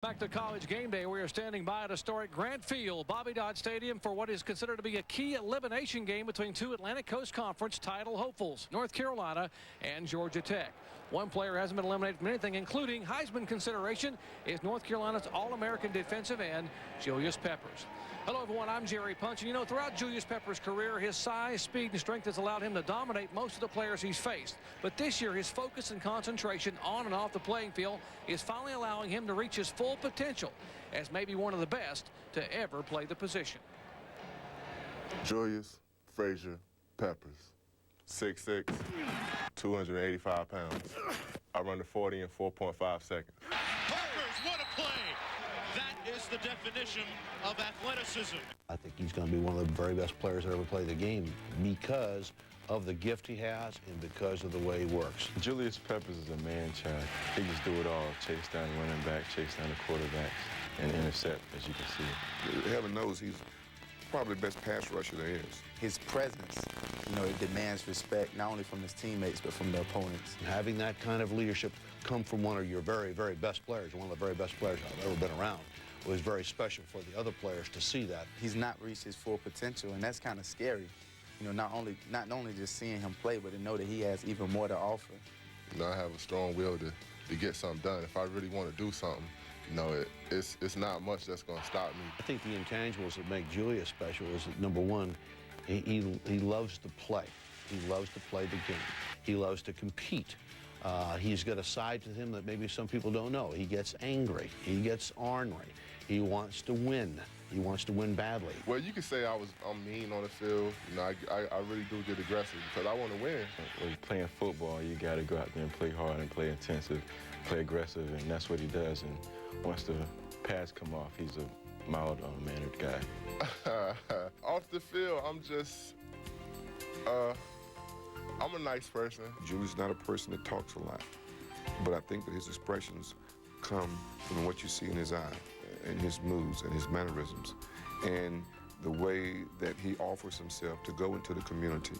Back to College Game Day, we are standing by at historic Grant Field, Bobby Dodd Stadium, for what is considered to be a key elimination game between two Atlantic Coast Conference title hopefuls, North Carolina and Georgia Tech. One player hasn't been eliminated from anything, including Heisman consideration, is North Carolina's All-American defensive end, Julius Peppers. Hello, everyone. I'm Jerry Punch. And you know, throughout Julius Peppers' career, his size, speed, and strength has allowed him to dominate most of the players he's faced. But this year, his focus and concentration on and off the playing field is finally allowing him to reach his full potential as maybe one of the best to ever play the position. Julius Frazier Peppers, 6'6", 285 pounds. I run the 40 in 4.5 seconds. Peppers, what a play! That is the definition of athleticism. I think he's going to be one of the very best players that ever played the game because of the gift he has and because of the way he works. Julius Peppers is a man-child. He just do it all. Chase down the running back, chase down the quarterback, and intercept, as you can see. Heaven knows he's probably the best pass rusher there is. His presence, you know, it demands respect, not only from his teammates, but from the opponents. Having that kind of leadership come from one of your very, very best players, one of the very best players I've ever been around, was very special for the other players to see that. He's not reached his full potential, and that's kind of scary. You know, not only just seeing him play, but to know that he has even more to offer. You know, I have a strong will to get something done. If I really want to do something, you know, it's not much that's going to stop me. I think the intangibles that make Julius special is that, number one, he loves to play. He loves to play the game. He loves to compete. He's got a side to him that maybe some people don't know. He gets angry. He gets ornery. He wants to win. He wants to win badly. Well, you could say I'm mean on the field. You know, I really do get aggressive because I want to win. When you're playing football, you got to go out there and play hard and play intensive, play aggressive, and that's what he does. And once the pads come off, he's a mild-mannered guy. Off the field, I'm a nice person. Julius is not a person that talks a lot, but I think that his expressions come from what you see in his eye and his moods and his mannerisms and the way that he offers himself to go into the community.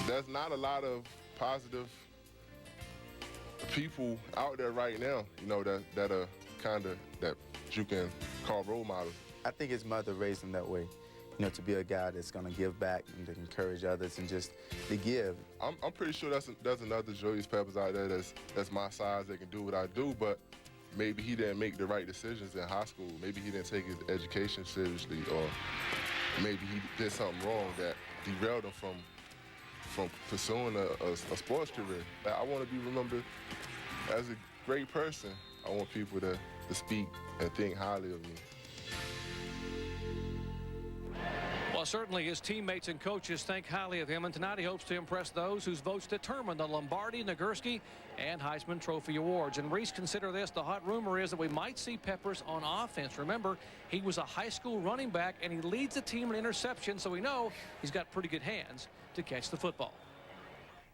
There's not a lot of positive people out there right now, you know, that are that you can call role models. I think his mother raised him that way, you know, to be a guy that's going to give back and to encourage others and just to give. I'm pretty sure there's another Julius Peppers out there that's my size that can do what I do, but maybe he didn't make the right decisions in high school. Maybe he didn't take his education seriously, or maybe he did something wrong that derailed him from pursuing a sports career. I want to be remembered as a great person. I want people to speak and think highly of me. Well, certainly his teammates and coaches think highly of him, and tonight he hopes to impress those whose votes determine the Lombardi, Nagurski, and Heisman Trophy awards. And Reese, consider this, the hot rumor is that we might see Peppers on offense. Remember, he was a high school running back, and he leads the team in interceptions, so we know he's got pretty good hands to catch the football.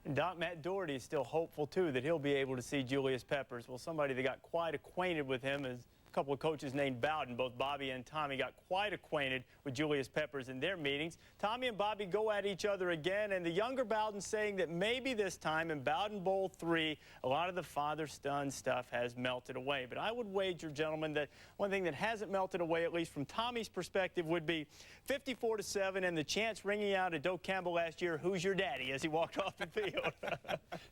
And Matt Doherty is still hopeful, too, that he'll be able to see Julius Peppers. Well, somebody that got quite acquainted with him is a couple of coaches named Bowden. Both Bobby and Tommy got quite acquainted with Julius Peppers in their meetings. Tommy and Bobby go at each other again, and the younger Bowden saying that maybe this time in Bowden Bowl 3, a lot of the father-son stuff has melted away. But I would wager, gentlemen, that one thing that hasn't melted away, at least from Tommy's perspective, would be 54-7 and the chance ringing out at Doak Campbell last year, "Who's your daddy?" as he walked off the field.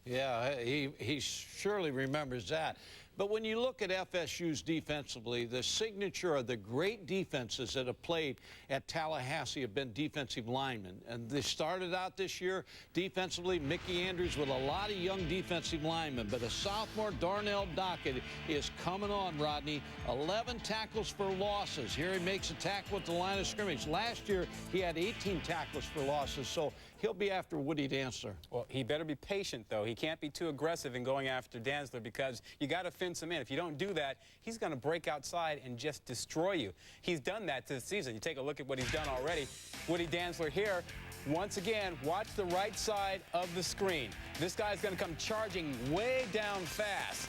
Yeah, he surely remembers that. But when you look at FSU's defensively, the signature of the great defenses that have played at Tallahassee have been defensive linemen. And they started out this year defensively, Mickey Andrews with a lot of young defensive linemen. But a sophomore, Darnell Dockett, is coming on, Rodney. 11 tackles for losses. Here he makes a tackle at the line of scrimmage. Last year, he had 18 tackles for losses. So he'll be after Woody Dantzler. Well, he better be patient, though. He can't be too aggressive in going after Dantzler because you got to fence him in. If you don't do that, he's going to break outside and just destroy you. He's done that this season. You take a look at what he's done already. Woody Dantzler here. Once again, watch the right side of the screen. This guy's going to come charging way down fast.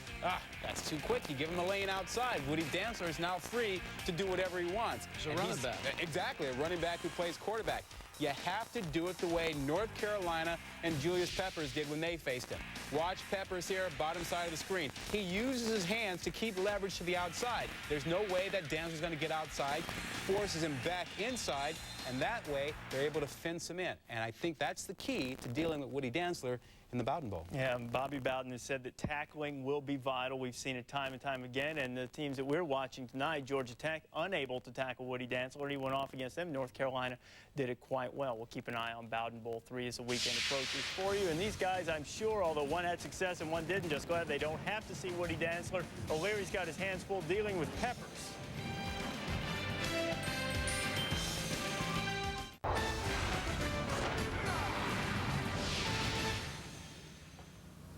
That's too quick. You give him a lane outside. Woody Dantzler is now free to do whatever he wants. He's a running back. Exactly, a running back who plays quarterback. You have to do it the way North Carolina and Julius Peppers did when they faced him. Watch Peppers here, bottom side of the screen. He uses his hands to keep leverage to the outside. There's no way that Dantzler's going to get outside, forces him back inside, and that way they're able to fence him in. And I think that's the key to dealing with Woody Dantzler in the Bowden Bowl. Yeah, Bobby Bowden has said that tackling will be vital. We've seen it time and time again, and the teams that we're watching tonight, Georgia Tech, unable to tackle Woody Dantzler. He went off against them. North Carolina did it quite well. We'll keep an eye on Bowden Bowl 3 as the weekend approaches for you. And these guys, I'm sure, although one had success and one didn't, just glad they don't have to see Woody Dantzler. O'Leary's got his hands full dealing with Peppers.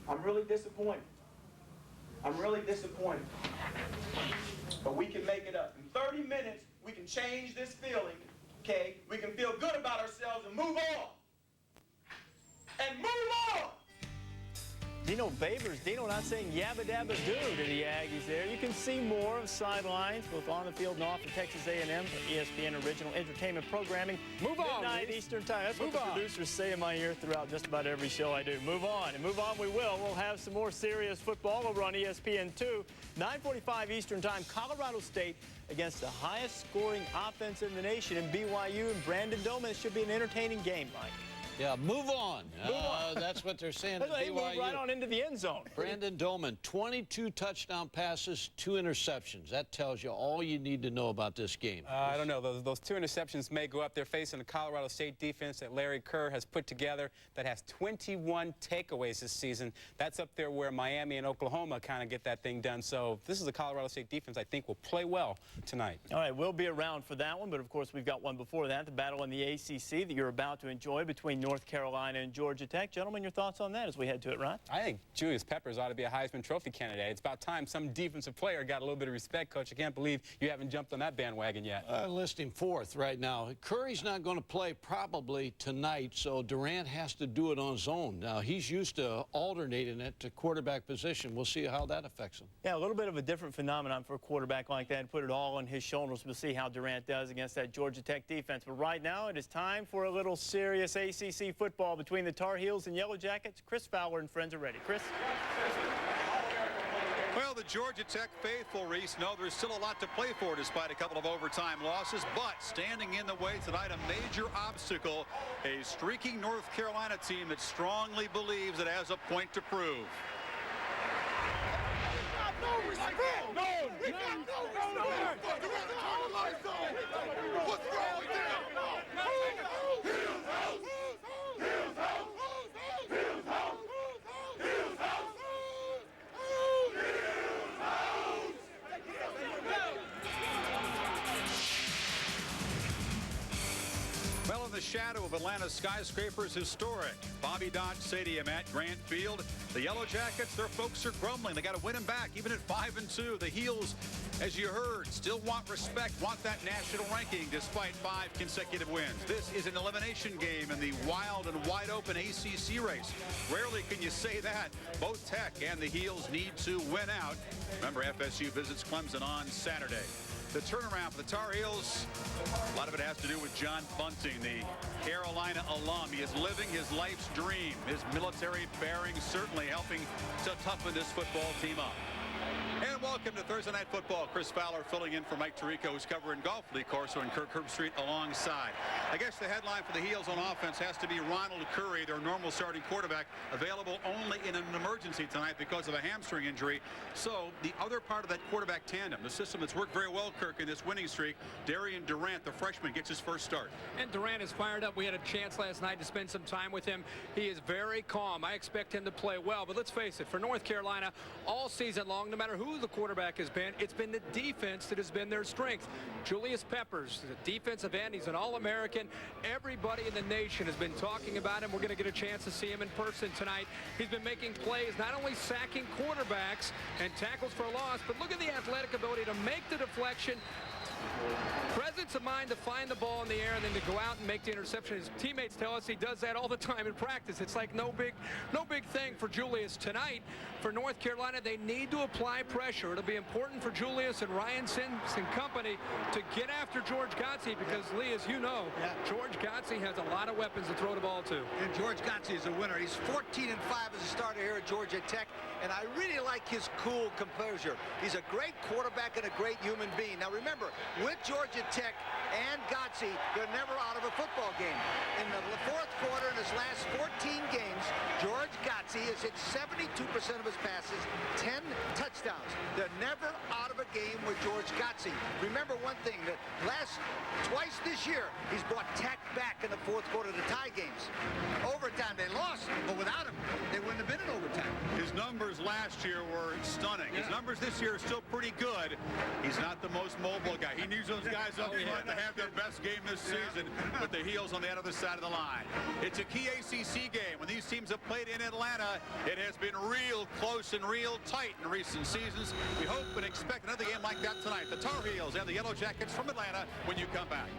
I'm really disappointed. I'm really disappointed. But we can make it up. In 30 minutes, we can change this feeling, okay? We can feel good about ourselves and move on. And move on! Dino Babers, Dino not saying yabba dabba doo to the Aggies there. You can see more of sidelines, both on the field and off of Texas A&M for ESPN Original Entertainment Programming. Move on, Midnight Eastern Time. That's what the producers say in my ear throughout just about every show I do. Move on, and move on we will. We'll have some more serious football over on ESPN2. 9:45 Eastern Time, Colorado State against the highest scoring offense in the nation in BYU and Brandon Doman. It should be an entertaining game, Mike. Yeah, move on. That's what they're saying at They BYU. moved right on into the end zone. Brandon Doman, 22 touchdown passes, 2 interceptions. That tells you all you need to know about this game. I don't know. Those 2 interceptions may go up. They're facing a Colorado State defense that Larry Kerr has put together that has 21 takeaways this season. That's up there where Miami and Oklahoma kind of get that thing done. So this is a Colorado State defense I think will play well tonight. All right, we'll be around for that one, but of course we've got one before that, the battle in the ACC that you're about to enjoy between North Carolina and Georgia Tech. Gentlemen, your thoughts on that as we head to it, Ron? I think Julius Peppers ought to be a Heisman Trophy candidate. It's about time some defensive player got a little bit of respect, Coach. I can't believe you haven't jumped on that bandwagon yet. I list him 4th right now. Curry's not going to play probably tonight, so Durant has to do it on his own. Now, he's used to alternating it to quarterback position. We'll see how that affects him. Yeah, a little bit of a different phenomenon for a quarterback like that and put it all on his shoulders. We'll see how Durant does against that Georgia Tech defense. But right now, it is time for a little serious ACC football between the Tar Heels and Yellow Jackets. Chris Fowler and friends are ready. Chris? Well, the Georgia Tech faithful, Reese, know there's still a lot to play for despite a couple of overtime losses, but standing in the way tonight, a major obstacle, a streaking North Carolina team that strongly believes it has a point to prove. What's wrong with them? Well, in the shadow of Atlanta's skyscrapers, historic Bobby Dodd Stadium at Grant Field, the Yellow Jackets, their folks are grumbling. They got to win them back, even at 5-2. The Heels, as you heard, still want respect, want that national ranking despite 5 consecutive wins. This is an elimination game in the wild and wide open ACC race. Rarely can you say that. Both Tech and the Heels need to win out. Remember, FSU visits Clemson on Saturday. The turnaround for the Tar Heels, a lot of it has to do with John Bunting, the Carolina alum. He is living his life's dream. His military bearing certainly helping to toughen this football team up. And welcome to Thursday Night Football. Chris Fowler filling in for Mike Tirico, who's covering golf Lee Corso and Kirk Herbstreit alongside. I guess the headline for the Heels on offense has to be Ronald Curry, their normal starting quarterback, available only in an emergency tonight because of a hamstring injury. So the other part of that quarterback tandem, the system that's worked very well, Kirk, in this winning streak, Darian Durant, the freshman, gets his first start. And Durant is fired up. We had a chance last night to spend some time with him. He is very calm. I expect him to play well. But let's face it, for North Carolina, all season long, no matter who the quarterback has been, it's been the defense that has been their strength. Julius Peppers, the defensive end, he's an All-American. Everybody in the nation has been talking about him. We're going to get a chance to see him in person tonight. He's been making plays, not only sacking quarterbacks and tackles for a loss, but look at the athletic ability to make the deflection, Presence of mind to find the ball in the air and then to go out and make the interception. His teammates tell us he does that all the time in practice. It's like no big thing for Julius tonight. For North Carolina, they need to apply pressure. It'll be important for Julius and Ryan Sims and company to get after George Godsey because, Lee, as you know, George Godsey has a lot of weapons to throw the ball to. And George Godsey is a winner. He's 14-5 as a starter here at Georgia Tech, and I really like his cool composure. He's a great quarterback and a great human being. Now remember, with Georgia Tech and Godsey, they're never out of a football game. In the fourth quarter, in his last 14 games, George Godsey has hit 72% of his passes, 10 touchdowns. They're never out of a game with George Godsey. Remember one thing, that twice this year, he's brought Tech back in the fourth quarter to tie games. Overtime, they lost, but without him, they wouldn't have been in overtime. His numbers last year were stunning. His numbers this year are still pretty good. He's not the most mobile guy. He needs those guys up front to have their best game this season with the heels on the other side of the line. It's a key ACC game. When these teams have played in Atlanta, it has been real close and real tight in recent seasons. We hope and expect another game like that tonight. The Tar Heels and the Yellow Jackets from Atlanta when you come back.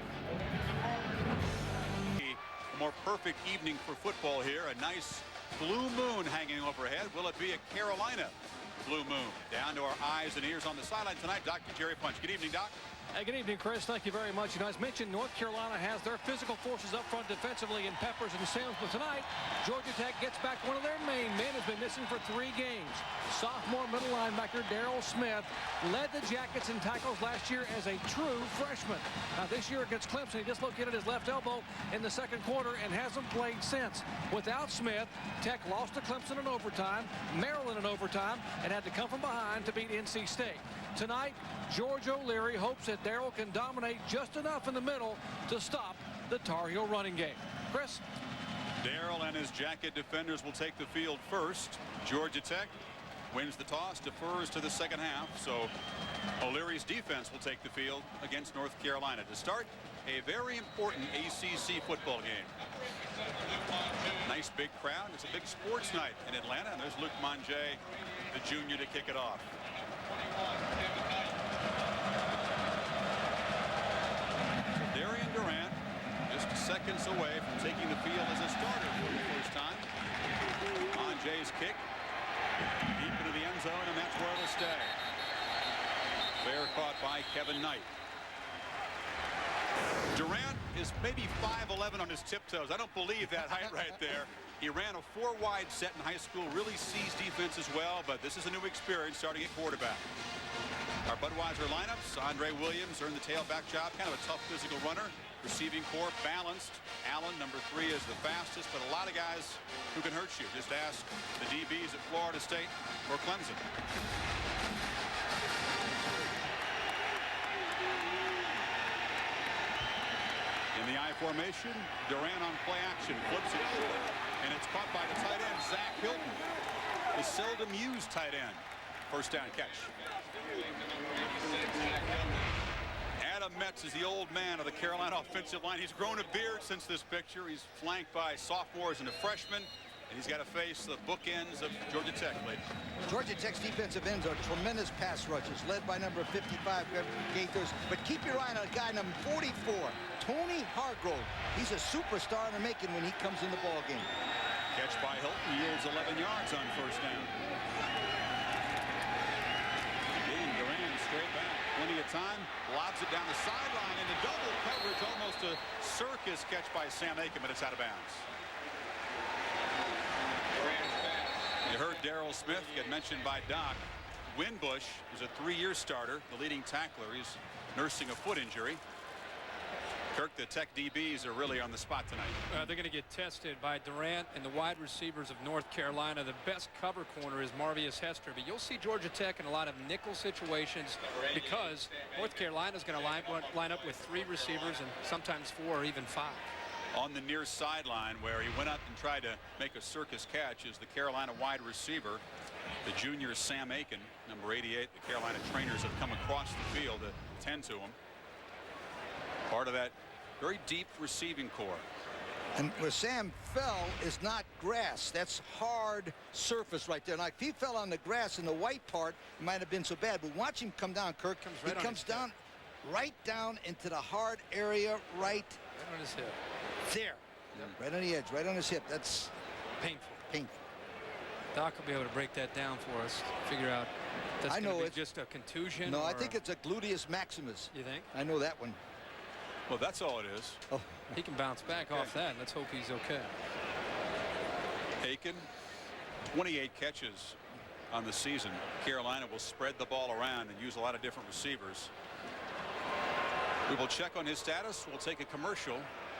A more perfect evening for football here. A nice blue moon hanging overhead. Will it be a Carolina blue moon? Down to our eyes and ears on the sideline tonight, Dr. Jerry Punch. Good evening, Doc. Hey, good evening, Chris. Thank you very much. You know, as mentioned, North Carolina has their physical forces up front defensively in Peppers and Sims, but tonight, Georgia Tech gets back one of their main men who's been missing for 3 games. Sophomore middle linebacker Daryl Smith led the Jackets in tackles last year as a true freshman. Now, this year against Clemson, he dislocated his left elbow in the second quarter and hasn't played since. Without Smith, Tech lost to Clemson in overtime, Maryland in overtime, and had to come from behind to beat NC State. Tonight, George O'Leary hopes that Darryl can dominate just enough in the middle to stop the Tar Heel running game. Chris? Darryl and his Jacket defenders will take the field first. Georgia Tech wins the toss, defers to the second half. So O'Leary's defense will take the field against North Carolina to start a very important ACC football game. Nice big crowd. It's a big sports night in Atlanta. And there's Luke Monjay, the junior, to kick it off. Darian Durant just seconds away from taking the field as a starter for the first time. Monjay's kick deep into the end zone, and that's where it'll stay. Fair caught by Kevin Knight. Durant is maybe 5'11" on his tiptoes. I don't believe that height right there. He ran a 4-wide set in high school, really sees defense as well, but this is a new experience starting at quarterback. Our Budweiser lineups: Andre Williams earned the tailback job, kind of a tough physical runner. Receiving core balanced. Allen, number 3, is the fastest, but a lot of guys who can hurt you. Just ask the DBs at Florida State or Clemson. In the I formation, Durant on play action, flips it forward, and it's caught by the tight end, Zach Hilton, the seldom used tight end. First down catch. Adam Metz is the old man of the Carolina offensive line. He's grown a beard since this picture. He's flanked by sophomores and a freshman, and he's got to face the bookends of Georgia Tech later. Georgia Tech's defensive ends are tremendous pass rushers, led by number 55, Gaithers. But keep your eye on a guy number 44, Tony Hargrove. He's a superstar in the making when he comes in the ball game. Catch by Hilton yields 11 yards on first down. Again, Durant straight back. Plenty of time. Lobs it down the sideline into double coverage. Almost a circus catch by Sam Aiken, but it's out of bounds. You heard Daryl Smith get mentioned by Doc. Winbush is a 3-year starter, the leading tackler. He's nursing a foot injury. Kirk, the Tech DBs are really on the spot tonight. They're going to get tested by Durant and the wide receivers of North Carolina. The best cover corner is Marvius Hester, but you'll see Georgia Tech in a lot of nickel situations because North Carolina's going to line up with 3 receivers and sometimes 4 or even 5. On the near sideline where he went up and tried to make a circus catch is the Carolina wide receiver, the junior Sam Aiken, number 88. The Carolina trainers have come across the field to tend to him. Part of that very deep receiving core. And where Sam fell is not grass. That's hard surface right there. Like if he fell on the grass in the white part, it might have been so bad. But watch him come down, Kirk. He comes down right down into the hard area, right on his hip. There. Yep. Right on the edge, right on his hip. That's painful. Painful. Doc will be able to break that down for us, figure out if that's going to be just a contusion. No, I think it's a gluteus maximus. You think? I know that one. Well, that's all it is. Oh. He can bounce back off that. Let's hope he's okay. Aiken, 28 catches on the season. Carolina will spread the ball around and use a lot of different receivers. We will check on his status. We'll take a commercial.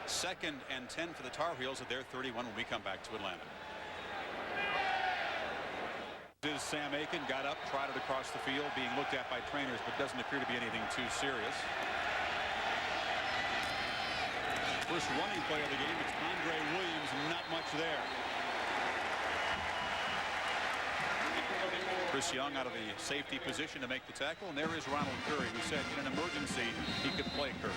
2nd and 10 for the Tar Heels at their 31 when we come back to Atlanta. Sam Aiken got up, trotted across the field, being looked at by trainers, but doesn't appear to be anything too serious. First running play of the game, it's Andre Williams, not much there. Chris Young out of the safety position to make the tackle, and there is Ronald Curry, who said in an emergency he could play Curry.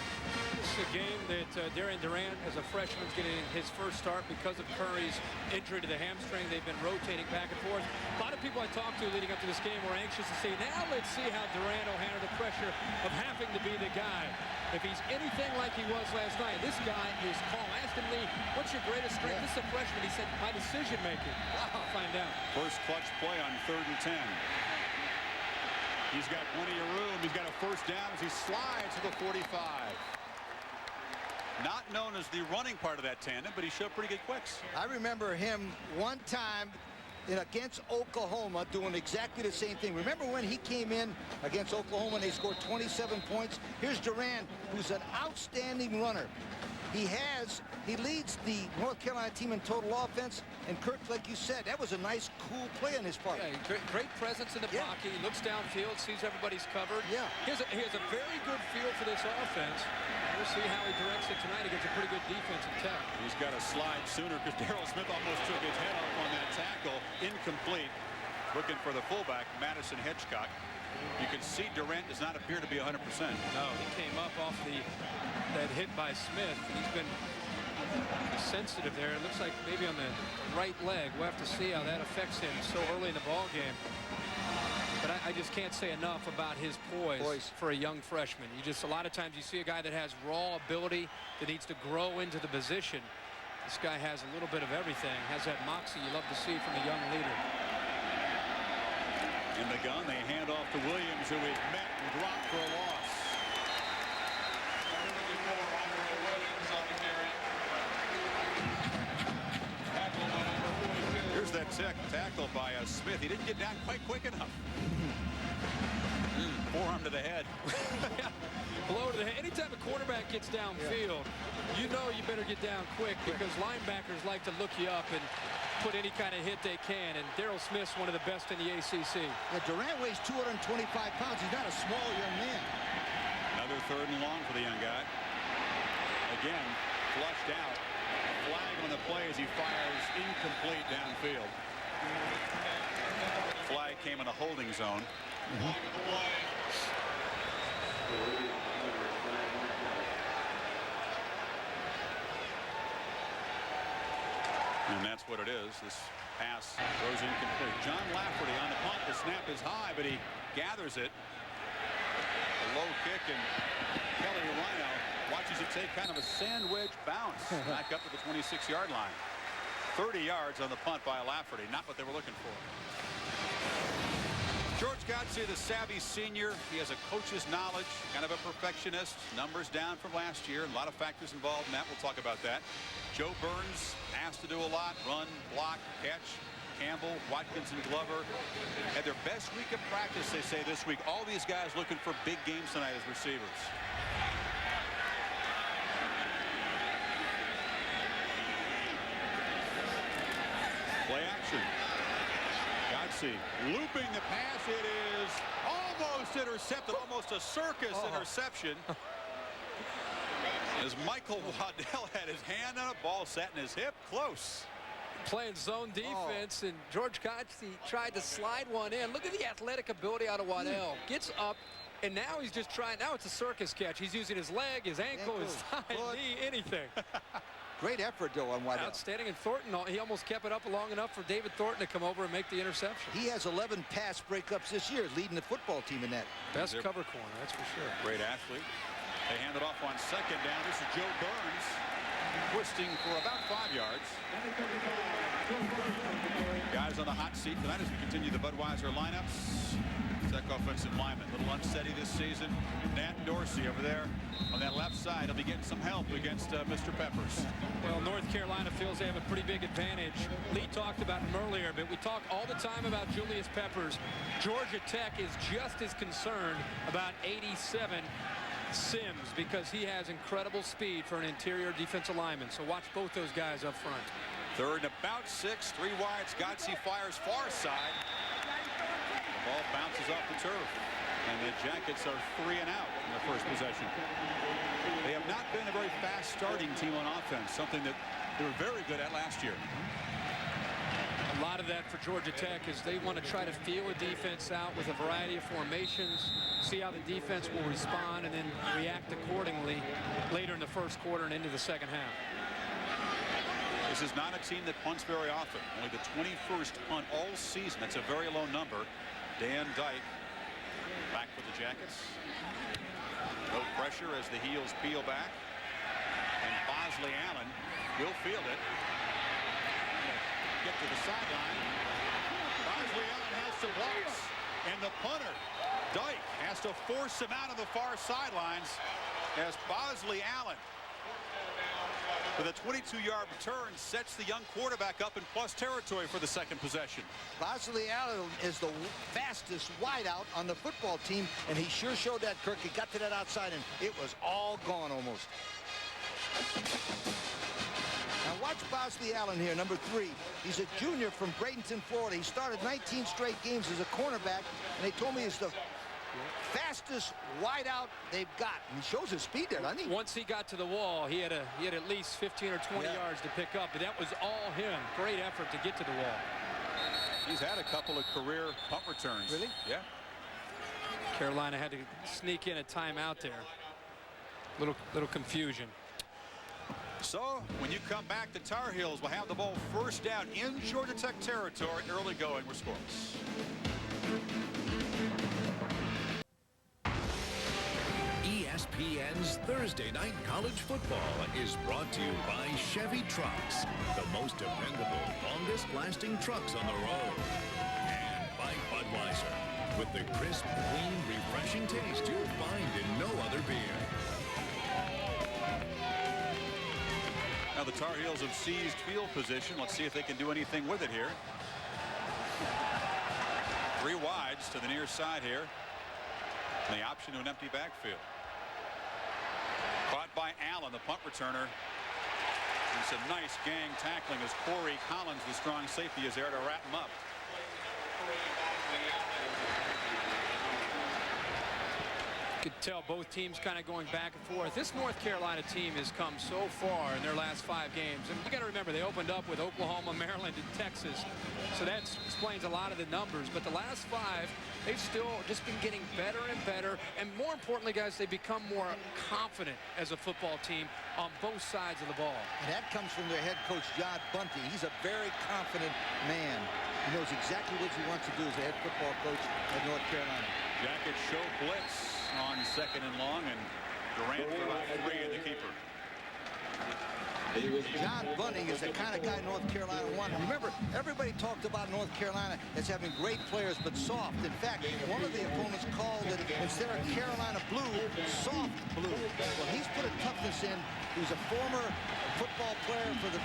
This is a game that Darian Durant, as a freshman, is getting his first start because of Curry's injury to the hamstring. They've been rotating back and forth. A lot of people I talked to leading up to this game were anxious to see, now let's see how Durant will handle the pressure of having to be the guy. If he's anything like he was last night, this guy is calm. I asked him, Lee, what's your greatest strength? This is a freshman. He said, my decision making. Wow, I'll find out. First clutch play on 3rd and 10. He's got plenty of room. He's got a first down as he slides to the 45. Not known as the running part of that tandem, but he showed pretty good quicks. I remember him one time against Oklahoma doing exactly the same thing. Remember when he came in against Oklahoma and they scored 27 points? Here's Durant, who's an outstanding runner. He leads the North Carolina team in total offense. And Kirk, like you said, that was a nice, cool play on his part. Yeah, great presence in the pocket. He looks downfield, sees everybody's covered. Yeah. He has a very good feel for this offense. We'll see how he directs it tonight against a pretty good defensive Tech. He's got to slide sooner because Darrell Smith almost took his head off on that tackle. Incomplete. Looking for the fullback, Madison Hitchcock. You can see Durant does not appear to be 100%. No, he came up off that hit by Smith, and he's been sensitive there. It looks like maybe on the right leg. We'll have to see how that affects him so early in the ball game. But I just can't say enough about his poise for a young freshman. A lot of times you see a guy that has raw ability that needs to grow into the position. This guy has a little bit of everything, has that moxie you love to see from a young leader. In the gun, they hand off to Williams, who is met and dropped for a loss. Here's that tackle by Smith. He didn't get down quite quick enough. Forearm to the head. Blow to the head. Anytime a quarterback gets downfield, you know you better get down quick because linebackers like to look you up and put any kind of hit they can. And Darrell Smith's one of the best in the ACC. Yeah, Durant weighs 225 pounds. He's not a small young man. Another 3rd and long for the young guy. Again, flushed out. Flag on the play as he fires incomplete downfield. Flag came in a holding zone. And that's what it is. This pass goes incomplete. John Lafferty on the punt. The snap is high, but he gathers it. A low kick, and Kelly Rhino watches it take kind of a sandwich bounce back up to the 26-yard line. 30 yards on the punt by Lafferty. Not what they were looking for. George Godsey, the savvy senior. He has a coach's knowledge, kind of a perfectionist. Numbers down from last year. A lot of factors involved in that. We'll talk about that. Joe Burns asked to do a lot. Run, block, catch. Campbell, Watkins, and Glover had their best week of practice, they say, this week. All these guys looking for big games tonight as receivers. Play action. Godsey looping the pass. It is almost intercepted, almost a circus interception. As Michael Waddell had his hand on a ball, sat in his hip, close. Playing zone defense, and George Godsey tried to slide one in. Look at the athletic ability out of Waddell. Gets up, and now he's just trying. Now it's a circus catch. He's using his leg, his ankle, his thigh, knee, anything. Great effort, though, on Waddell. Outstanding. And Thornton, he almost kept it up long enough for David Thornton to come over and make the interception. He has 11 pass breakups this year, leading the football team in that. Best cover corner, that's for sure. Great athlete. They hand it off on second down. This is Joe Burns twisting for about 5 yards. Guys on the hot seat tonight as we continue the Budweiser lineups. Tech offensive lineman, a little unsteady this season. Nat Dorsey over there on that left side. He'll be getting some help against Mr. Peppers. Well, North Carolina feels they have a pretty big advantage. Lee talked about him earlier, but we talk all the time about Julius Peppers. Georgia Tech is just as concerned about 87 Sims because he has incredible speed for an interior defensive lineman. So watch both those guys up front. Third and about 6, 3 wides. Godsey fires far side. The ball bounces off the turf. And the Jackets are 3 and out in their first possession. They have not been a very fast starting team on offense, something that they were very good at last year. A lot of that for Georgia Tech is they want to try to feel a defense out with a variety of formations, see how the defense will respond, and then react accordingly later in the first quarter and into the second half. This is not a team that punts very often. Only the 21st punt all season. That's a very low number. Dan Dyke back for the Jackets. No pressure as the heels peel back. And Bosley Allen will field it. Get to the sideline. Bosley Allen has some blocks. And the punter, Dyke, has to force him out of the far sidelines as Bosley Allen, with a 22-yard return, sets the young quarterback up in plus territory for the second possession. Bosley Allen is the fastest wideout on the football team, and he sure showed that, Kirk. He got to that outside, and it was all gone almost. Now watch Bosley Allen here, number 3. He's a junior from Bradenton, Florida. He started 19 straight games as a cornerback, and they told me he's the fastest wideout they've got. And he shows his speed there, doesn't he? Once he got to the wall, he had at least 15 or 20 yards to pick up, but that was all him. Great effort to get to the wall. He's had a couple of career punt returns. Really? Yeah. Carolina had to sneak in a timeout there. Little confusion. So when you come back, the Tar Heels will have the ball first down in Georgia Tech territory. Early going, we're scoreless. ESPN's Thursday Night College Football is brought to you by Chevy Trucks, the most dependable, longest-lasting trucks on the road. And by Budweiser, with the crisp, clean, refreshing taste you'll find in no other beer. Now the Tar Heels have seized field position. Let's see if they can do anything with it here. 3 wides to the near side here. And the option to an empty backfield. Caught by Allen, the punt returner. And some nice gang tackling as Corey Collins, the strong safety, is there to wrap him up. You could tell both teams kind of going back and forth. This North Carolina team has come so far in their last 5 games. And you got to remember, they opened up with Oklahoma, Maryland, and Texas. So that explains a lot of the numbers. But the last 5, they've still just been getting better and better. And more importantly, guys, they become more confident as a football team on both sides of the ball. And that comes from their head coach, John Bunty. He's a very confident man. He knows exactly what he wants to do as the head football coach at North Carolina. Jackets show blitz on second and long, and Durant for about 3 in the keeper. John Bunting is the kind of guy North Carolina wanted. Remember, everybody talked about North Carolina as having great players, but soft. In fact, one of the opponents called it, instead of Carolina blue, soft blue. Well, he's put a toughness in. He was a former football player for the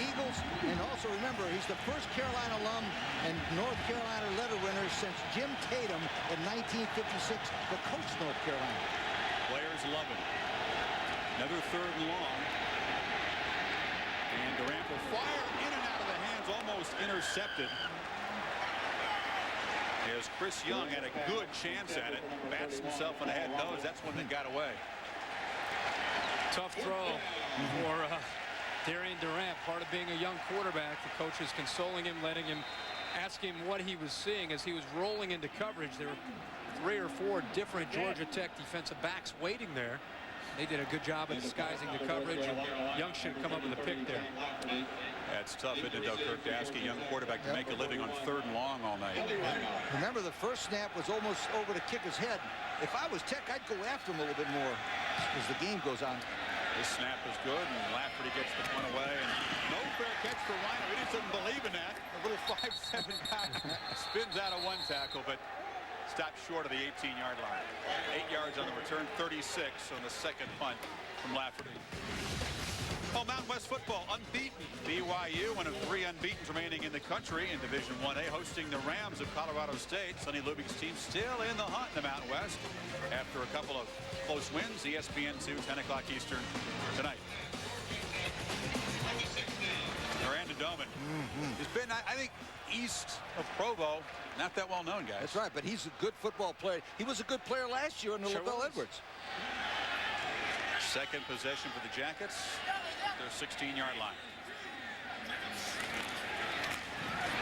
Eagles, and also remember, he's the first Carolina alum and North Carolina letter winner since Jim Tatum in 1956 to coach North Carolina. Players love him. Another 3rd and long. And Durant will fire in and out of the hands, almost intercepted. As Chris Young had a good chance at it, bats himself in the head, knows that's when they got away. Tough throw for Darian Durant, part of being a young quarterback. The coach is consoling him, letting him ask him what he was seeing as he was rolling into coverage. There were 3 or 4 different Georgia Tech defensive backs waiting there. They did a good job of disguising the coverage. And Young should have come up with a pick there. That's tough, isn't it, though, Kirk Dasky, young quarterback, to make a living on 3rd and long all night. Remember, the first snap was almost over the kicker's head. If I was Tech, I'd go after him a little bit more as the game goes on. This snap is good, and Lafferty gets the one away. And no fair catch for Weiner. We just didn't believe in that. A little 5'7" back spins out of one tackle, but stopped short of the 18-yard line. 8 yards on the return, 36 on the second punt from Lafferty. Oh, Mountain West football unbeaten. BYU, one of 3 unbeatens remaining in the country in Division 1A, hosting the Rams of Colorado State. Sonny Lubig's team still in the hunt in the Mountain West after a couple of close wins. ESPN2, 10 o'clock Eastern tonight. Miranda Doman. He's been, I think, east of Provo. Not that well known, guys. That's right, but he's a good football player. He was a good player last year under LaVelle Edwards. Second possession for the Jackets. Their 16-yard line.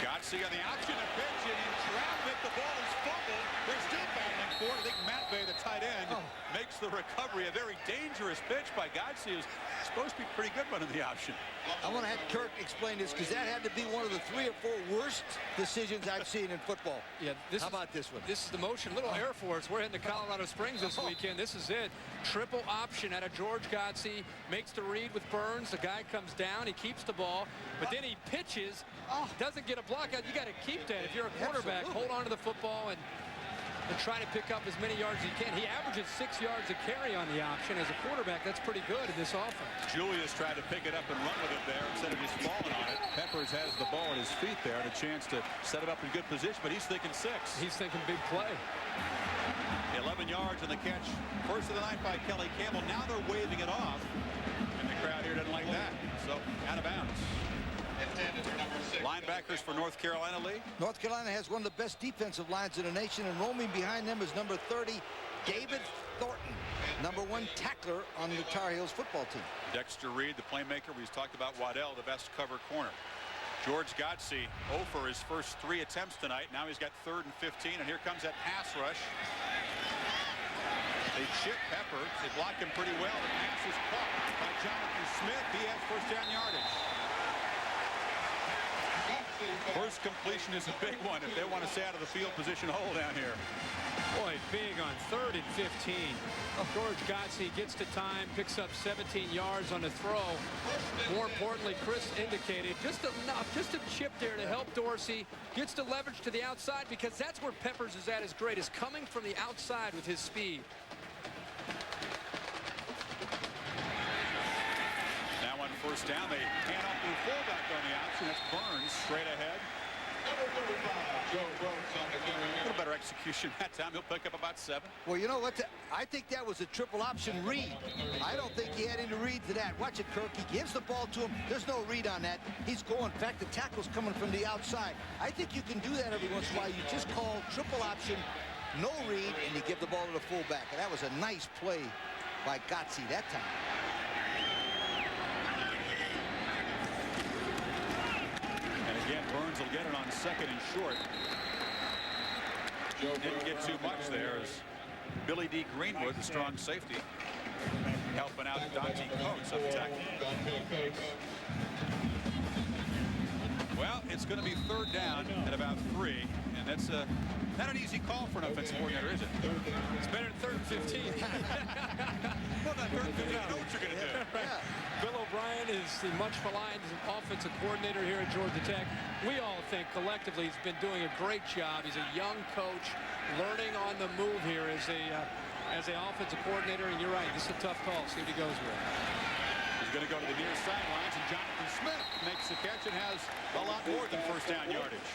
Godsey on the option, a pitch, and in traffic, the ball is fumbled. They're still battling for it. I think Matt Bay, the tight end, makes the recovery. A very dangerous pitch by Godsey, who's supposed to be pretty good running the option. I want to have Kirk explain this because that had to be one of the 3 or 4 worst decisions I've seen in football. Yeah, How about this one? This is the motion. Little Air Force. We're heading to Colorado Springs this weekend. This is it. Triple option out of George Godsey. Makes the read with Burns. The guy comes down. He keeps the ball. But then he pitches. Doesn't get a block out. You got to keep that. If you're a quarterback, hold on to the football and try to pick up as many yards as you can. He averages 6 yards a carry on the option. As a quarterback, that's pretty good in this offense. Julius tried to pick it up and run with it there instead of just falling on it. Peppers has the ball at his feet there and a chance to set it up in good position, but he's thinking 6. He's thinking big play. 11 yards on the catch. First of the night by Kelly Campbell. Now they're waving it off, and the crowd here doesn't like that. So, out of bounds. Linebackers for North Carolina, Lee. North Carolina has one of the best defensive lines in the nation, and roaming behind them is number 30, David Thornton, number 1 tackler on the Tar Heels football team. Dexter Reed, the playmaker. We've talked about Waddell, the best cover corner. George Godsey, 0 for his first 3 attempts tonight. Now he's got 3rd and 15, and here comes that pass rush. They chip Pepper. They block him pretty well. The pass is caught by Jonathan Smith. He has first down yardage. First completion is a big one if they want to stay out of the field position hole down here. Boy, big on 3rd and 15. George Godsey gets to time, picks up 17 yards on the throw. More importantly, Chris indicated just enough, just a chip there to help Dorsey. Gets the leverage to the outside because that's where Peppers is at his greatest, coming from the outside with his speed. Now on first down, they hand off to the fullback on the option. That's Burns straight ahead. A little better execution that time. He'll pick up about 7. Well, you know what? I think that was a triple option read. I don't think he had any read to that. Watch it, Kirk. He gives the ball to him. There's no read on that. He's going. In fact, the tackle's coming from the outside. I think you can do that every once in a while. You just call triple option, no read, and you give the ball to the fullback. And that was a nice play by Godsey that time. Again, Burns will get it on 2nd and short. Didn't get too much there as Billy D. Greenwood, the strong safety, helping out Dodgy Coates up the tackle. Well, it's going to be 3rd down at about 3, and that's not an easy call for an offensive coordinator, is it? It's better than 3rd and 15. Well, not 3rd and 15. You know what you're going to do. Bill O'Brien is the much maligned offensive coordinator here at Georgia Tech. We all think collectively he's been doing a great job. He's a young coach, learning on the move here as an offensive coordinator. And you're right, this is a tough call. See what he goes with. He's going to go to the near sidelines, and Jonathan Smith makes the catch and has a lot more than first down yardage.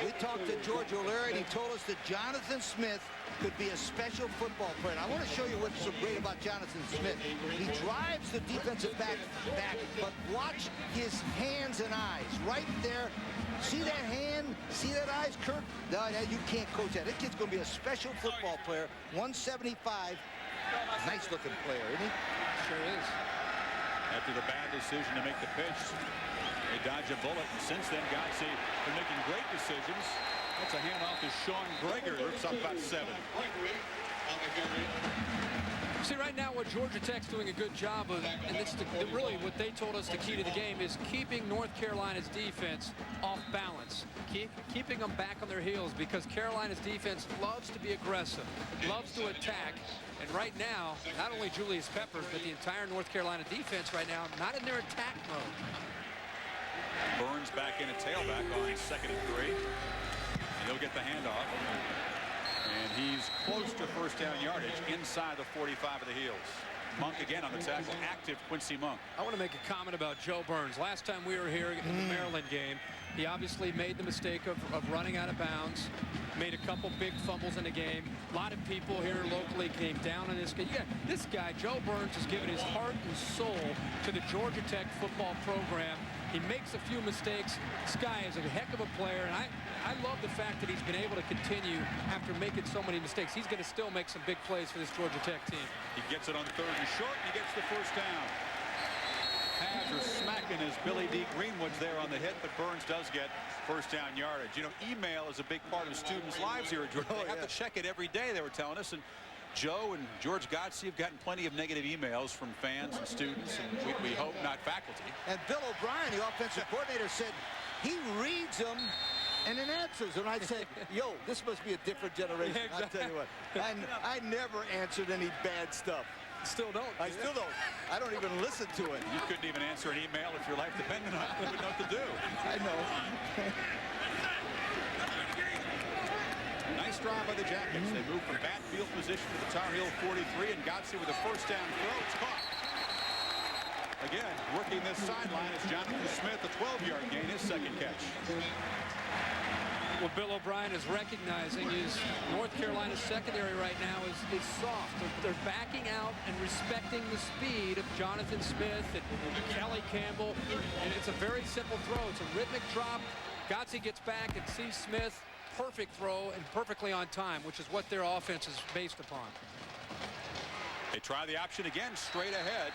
We talked to George O'Leary, and he told us that Jonathan Smith could be a special football player. And I want to show you what's so great about Jonathan Smith. He drives the defensive back, but watch his hands and eyes right there. See that hand? See that eyes, Kirk? No, you can't coach that. This kid's going to be a special football player. 175. Nice-looking player, isn't he? Sure is. After the bad decision to make the pitch, they dodge a bullet. And since then, Godsey been making great decisions. That's a handoff to Sean Greger. Rips up about 7. See, right right now what Georgia Tech's doing a good job of, and it's really what they told us the key to the game is keeping North Carolina's defense off balance, keeping them back on their heels, because Carolina's defense loves to be aggressive, loves to attack. And right now, not only Julius Peppers, but the entire North Carolina defense right now, not in their attack mode. Burns back in a tailback on 2nd and 3. And he'll get the handoff. And he's close to first down yardage inside the 45 of the Heels. Monk again on the tackle, active Quincy Monk. I want to make a comment about Joe Burns. Last time we were here in the Maryland game, he obviously made the mistake of running out of bounds, made a couple big fumbles in the game. A lot of people here locally came down on this guy. Yeah, this guy, Joe Burns, has given his heart and soul to the Georgia Tech football program. He makes a few mistakes. This guy is a heck of a player, and I love the fact that he's been able to continue after making so many mistakes. He's going to still make some big plays for this Georgia Tech team. He gets it on 3rd and short, and he gets the first down. Pads are smacking as Billy D. Greenwood's there on the hit, but Burns does get first down yardage. You know, email is a big part of students' lives here at Georgia. They have to check it every day, they were telling us. And Joe and George Godsey have gotten plenty of negative emails from fans and students, and we hope not faculty. And Bill O'Brien, the offensive coordinator, said he reads them and then answers. And I said, yo, this must be a different generation. Yeah, exactly. I'll tell you what, I never answered any bad stuff. Still don't. I still don't. I don't even listen to it. You couldn't even answer an email if your life depended on it. You wouldn't know what to do. I know. Nice drive by the Jackets. They move from bad field position to the Tar Heel 43, and Godsey with a first down throw. It's caught. Again, working this sideline is Jonathan Smith, a 12-yard gain, his 2nd catch. What Bill O'Brien is recognizing is North Carolina's secondary right now is soft. They're backing out and respecting the speed of Jonathan Smith and Kelly Campbell. And it's a very simple throw. It's a rhythmic drop. Godsey gets back and sees Smith. Perfect throw and perfectly on time, which is what their offense is based upon. They try the option again, straight ahead.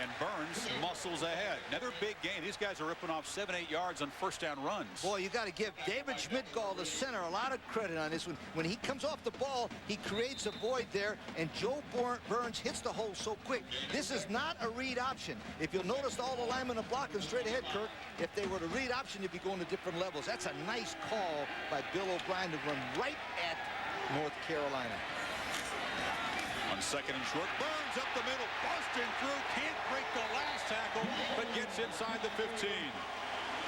And Burns muscles ahead. Another big gain. These guys are ripping off 7-8 yards on first down runs. Boy, you got to give David Schmidtgall, the center, a lot of credit on this one. When he comes off the ball, he creates a void there, and Joe Burns hits the hole so quick. This is not a read option. If you'll notice, all the linemen are blocking straight ahead, Kirk. If they were to read option, you'd be going to different levels. That's a nice call by Bill O'Brien to run right at North Carolina. On 2nd and short, Burns up the middle, busting through, can't break the last tackle, but gets inside the 15.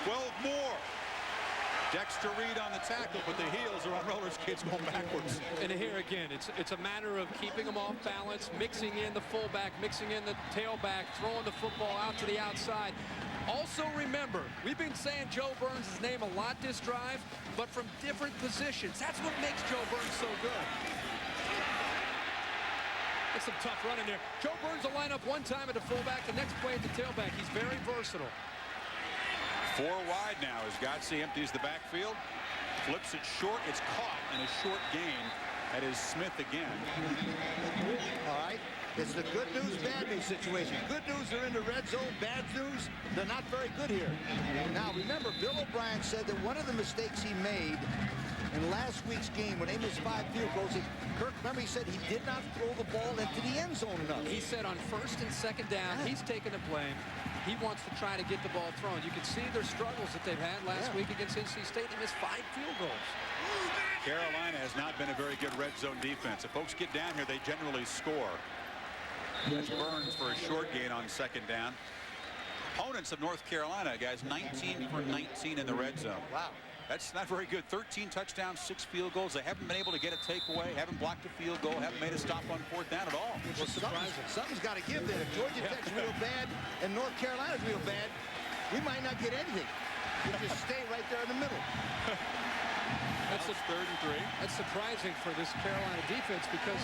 12 more. Dexter Reed on the tackle, but the Heels are on roller skates going backwards. And here again, it's a matter of keeping them off balance, mixing in the fullback, mixing in the tailback, throwing the football out to the outside. Also remember, we've been saying Joe Burns' name a lot this drive, but from different positions. That's what makes Joe Burns so good. That's some tough running there. Joe Burns will line up one time at the fullback, the next play at the tailback. He's very versatile. 4 wide now as Godsey empties the backfield. Flips it short. It's caught in a short gain. That is Smith again. All right. It's the good news, bad news situation. Good news, they're in the red zone. Bad news, they're not very good here. Now, remember, Bill O'Brien said that one of the mistakes he made in last week's game when they missed 5 field goals, Kirk, remember he said he did not throw the ball into the end zone enough. He said on 1st and 2nd down, he's taking the blame. He wants to try to get the ball thrown. You can see their struggles that they've had last week against NC State. They missed 5 field goals. Carolina has not been a very good red zone defense. If folks get down here, they generally score. That's Burns for a short gain on 2nd down. Opponents of North Carolina, guys, 19 for 19 in the red zone. Wow. That's not very good. 13 touchdowns, 6 field goals. They haven't been able to get a takeaway, haven't blocked a field goal, haven't made a stop on 4th down at all. Which is surprising. Something's got to give there. If Georgia Tech's real bad and North Carolina's real bad, we might not get anything. We'll just stay right there in the middle. That's 3rd and 3. That's surprising for this Carolina defense because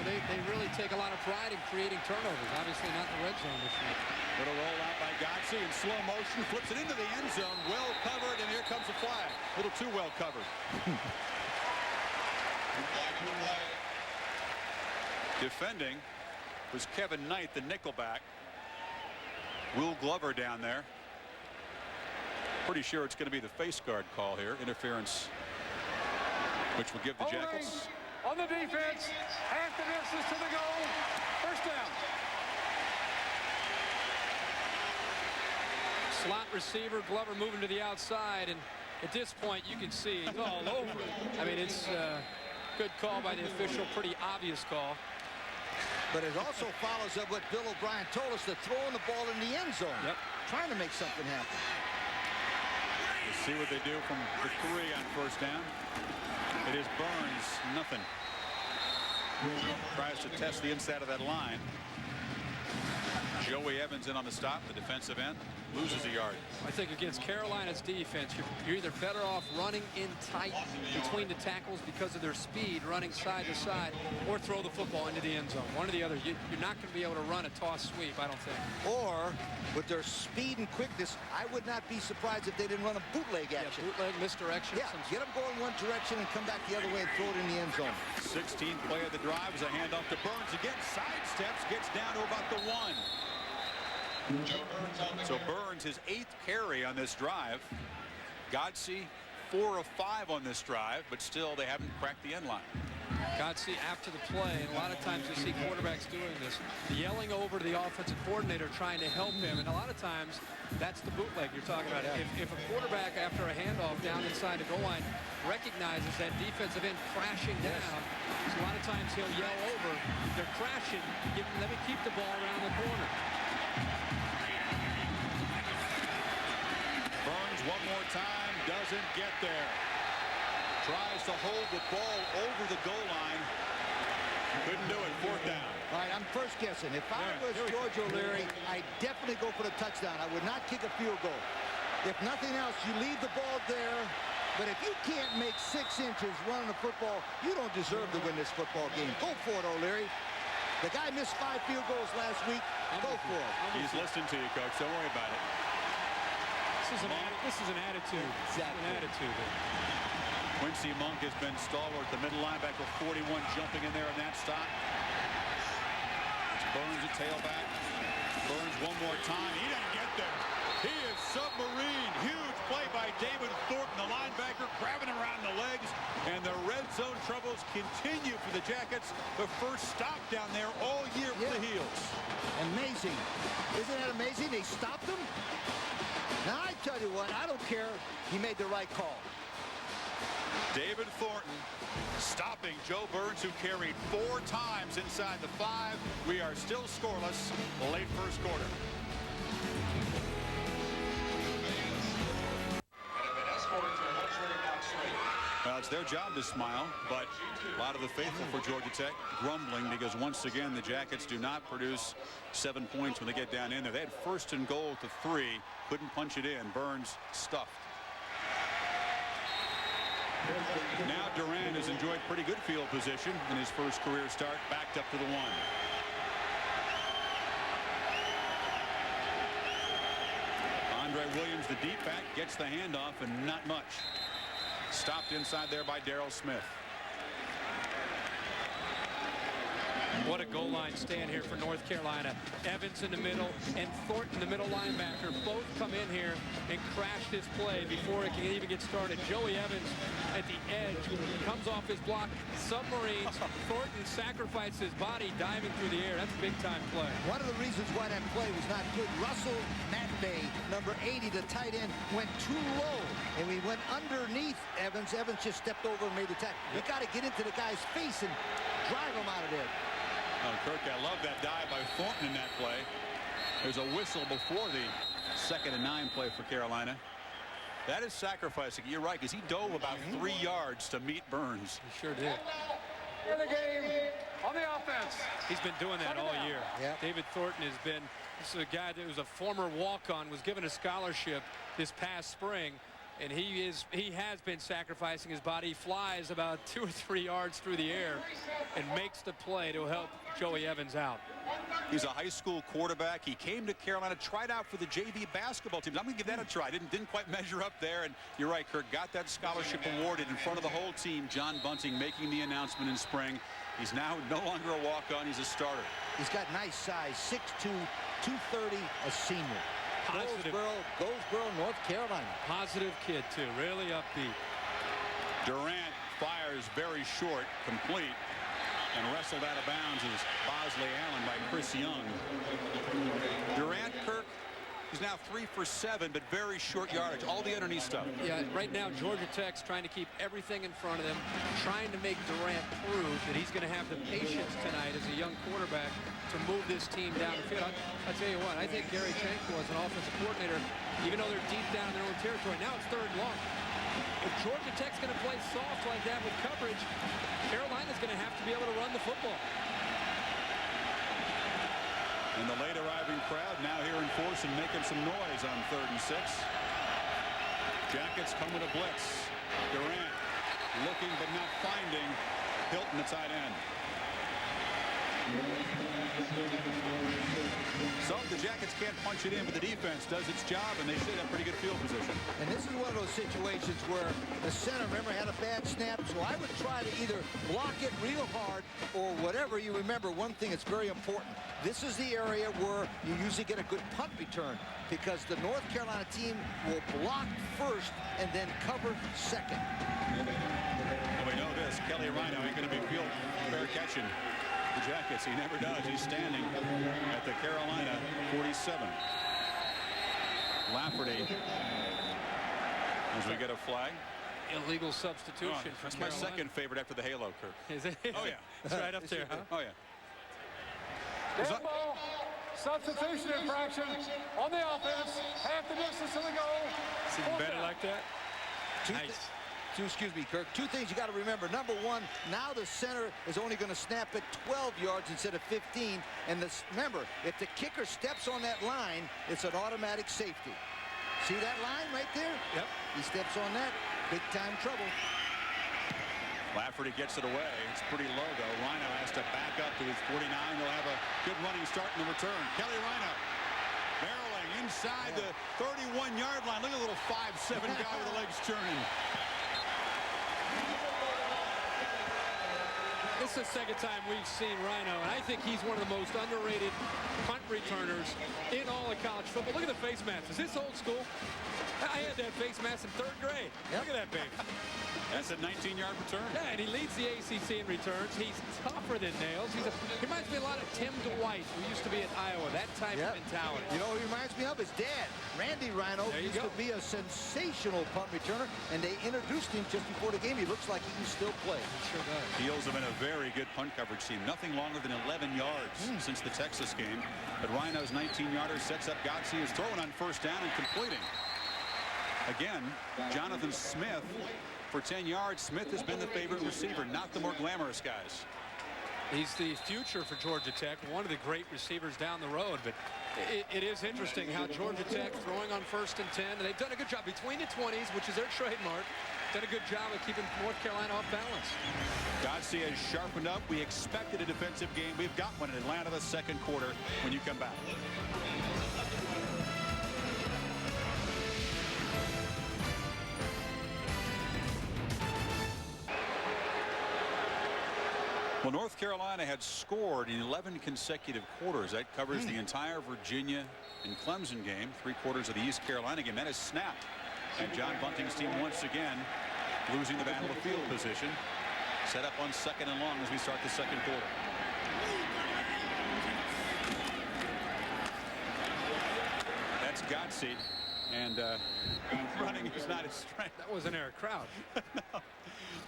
they really take a lot of pride in creating turnovers. Obviously not the red zone this year. Little roll out by Godsey in slow motion, flips it into the end zone, well covered, and here comes the flag. A little too well covered. Defending was Kevin Knight, the nickelback. Will Glover down there. Pretty sure it's going to be the face guard call here. Interference, which will give the Jackets. On the defense, half the distance to the goal. Slot receiver, Glover moving to the outside, and at this point you can see he's all over it. I mean, it's a good call by the official, pretty obvious call. But it also follows up what Bill O'Brien told us, that throwing the ball in the end zone. Yep. Trying to make something happen. Let's see what they do from the 3 on first down. It is Burns, nothing. Tries to test the inside of that line. Joey Evans in on the stop, the defensive end, loses a yard. I think against Carolina's defense, you're either better off running in tight between the tackles because of their speed, running side to side, or throw the football into the end zone. One or the other. You're not going to be able to run a toss sweep, I don't think. Or, with their speed and quickness, I would not be surprised if they didn't run a bootleg action. Yeah, bootleg, misdirection. Yeah, get them going one direction and come back the other way and throw it in the end zone. 16th play of the drive is a handoff to Burns. Again, sidesteps, gets down to about the 1. So Burns, his 8th carry on this drive. Godsey, 4 of 5 on this drive, but still they haven't cracked the end line. Godsey after the play, and a lot of times you see quarterbacks doing this, yelling over to the offensive coordinator trying to help him, and a lot of times that's the bootleg you're talking about. If a quarterback after a handoff down inside the goal line recognizes that defensive end crashing down, so a lot of times he'll yell over, they're crashing, let me keep the ball around the corner. Burns one more time, doesn't get there. Tries to hold the ball over the goal line. Couldn't do it. 4th down. All right, I'm first guessing. If I was George O'Leary, I'd definitely go for the touchdown. I would not kick a field goal. If nothing else, you leave the ball there. But if you can't make 6 inches running the football, you don't deserve to win this football game. Go for it, O'Leary. The guy missed 5 field goals last week. Go for it. He's listening to you, Coach. Don't worry about it. This is an attitude. Exactly. An attitude. Quincy Monk has been stalwart. The middle linebacker, 41, jumping in there in that stop. It's Burns at tailback. Burns one more time. He doesn't get there. He is submarine. Huge play by David Thornton, the linebacker, grabbing him around the legs. And the red zone troubles continue for the Jackets. The first stop down there all year for the Heels. Amazing. Isn't that amazing? They stopped him? Now, I tell you what, I don't care. He made the right call. David Thornton stopping Joe Burns, who carried 4 times inside the 5. We are still scoreless, late first quarter. Well, it's their job to smile, but a lot of the faithful for Georgia Tech grumbling because once again the Jackets do not produce 7 points when they get down in there. They had 1st and goal to 3, couldn't punch it in. Burns stuffed. Now Durant has enjoyed pretty good field position in his first career start, backed up to the 1. Andre Williams, the deep back, gets the handoff and not much. Stopped inside there by Darrell Smith. What a goal line stand here for North Carolina. Evans in the middle and Thornton, the middle linebacker, both come in here and crash this play before it can even get started. Joey Evans at the edge comes off his block, submarines. Thornton sacrificed his body diving through the air. That's a big-time play. One of the reasons why that play was not good, Russell Matbay, number 80, the tight end, went too low, and we went underneath Evans. Evans just stepped over and made the tackle. We got to get into the guy's face and drive him out of there. Oh, Kirk, I love that dive by Thornton in that play. There's a whistle before the 2nd and 9 play for Carolina. That is sacrificing. You're right, because he dove about 3 yards to meet Burns. He sure did. In the game on the offense. He's been doing that all year. Yep. David Thornton has been, this is a guy that was a former walk-on, was given a scholarship this past spring, and he has been sacrificing his body. He flies about 2 or 3 yards through the air and makes the play to help Joey Evans out. He's a high school quarterback. He came to Carolina, tried out for the JV basketball team. I'm going to give that a try. Didn't quite measure up there. And you're right, Kirk, got that scholarship awarded in front of the whole team. John Bunting making the announcement in spring. He's now no longer a walk-on. He's a starter. He's got nice size, 6'2", 230, a senior. Positive. Goldsboro, North Carolina. Positive kid, too. Really upbeat. Durant fires very short, complete, and wrestled out of bounds is Bosley Allen by Chris Young. Durant, Kirk, He's now 3 for 7, but very short yardage. All the underneath stuff. Yeah, right now Georgia Tech's trying to keep everything in front of them, trying to make Durant prove that he's going to have the patience tonight as a young quarterback to move this team down the field. I'll tell you what, I think Gary Chenko as an offensive coordinator, even though they're deep down in their own territory, now it's 3rd and long. If Georgia Tech's going to play soft like that with coverage, Carolina's going to have to be able to run the football. And the late arriving crowd now here in force and making some noise on 3rd and 6. Jackets come with a blitz. Durant looking but not finding Hilton, the tight end. So the Jackets can't punch it in, but the defense does its job, and they should have pretty good field position. And this is one of those situations where the center, remember, had a bad snap, so I would try to either block it real hard or whatever. You remember one thing that's very important. This is the area where you usually get a good punt return because the North Carolina team will block first and then cover second. Well, we know this. Kelly Rhino ain't going to be field fair catching the Jackets. He never does. He's standing at the Carolina 47. Lafferty, as we get a flag. Illegal substitution. That's my second favorite after the halo, Kirk. Is it? Oh, yeah. It's right up there, huh? Oh, yeah. Dead ball, substitution infraction on the offense, half the distance to the goal. It's even better like that. Nice. Excuse me, Kirk. 2 things you got to remember. Number 1, now the center is only going to snap at 12 yards instead of 15. And remember, if the kicker steps on that line, it's an automatic safety. See that line right there? Yep. He steps on that, big time trouble. Lafferty gets it away. It's pretty low, though. Rhino has to back up to his 49. He'll have a good running start in the return. Kelly Rhino barreling inside the 31-yard line. Look at the little 5'7" guy with the legs turning. This is the second time we've seen Rhino, and I think he's one of the most underrated punt returners in all of college football. Look at the face mask. Is this old school? I had that face mask in 3rd grade. Yep. Look at that baby. That's a 19-yard return. Yeah, and he leads the ACC in returns. He's tougher than nails. He reminds me a lot of Tim Dwight, who used to be at Iowa. That type of mentality. You know who he reminds me of? His dad, Randy Rhino, used to be a sensational punt returner, and they introduced him just before the game. He looks like he can still play. Sure does. Heels have been a very good punt coverage team. Nothing longer than 11 yards since the Texas game. But Rhino's 19-yarder sets up Godsey. Is throwing on 1st down and completing. Again, Jonathan Smith for 10 yards. Smith has been the favorite receiver, not the more glamorous guys. He's the future for Georgia Tech, one of the great receivers down the road. But it is interesting how Georgia Tech throwing on 1st and 10. And they've done a good job between the 20s, which is their trademark. Done a good job of keeping North Carolina off balance. Godsey has sharpened up. We expected a defensive game. We've got one in Atlanta the 2nd quarter when you come back. Well, North Carolina had scored in 11 consecutive quarters. That covers the entire Virginia and Clemson game, 3 quarters of the East Carolina game. That is snapped. And John Bunting's team once again losing the battle of field position. Set up on 2nd and long as we start the 2nd quarter. That's Godsey. And running is not his strength. That wasn't our crowd. No.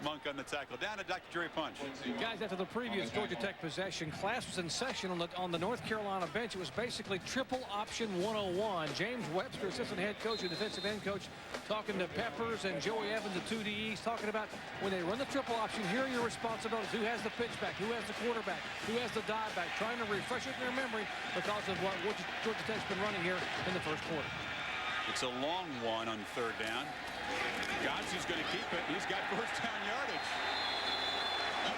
Monk on the tackle. Down to Dr. Jerry Punch. Guys, after the previous Georgia Tech possession, class was in session on the North Carolina bench. It was basically triple option 101. James Webster, assistant head coach and defensive end coach, talking to Peppers and Joey Evans, the 2 DEs, talking about when they run the triple option, here are your responsibilities. Who has the pitch back? Who has the quarterback? Who has the dive back? Trying to refresh it in their memory because of what Georgia Tech's been running here in the 1st quarter. It's a long one on 3rd down. Godsey's going to keep it. He's got 1st down yardage.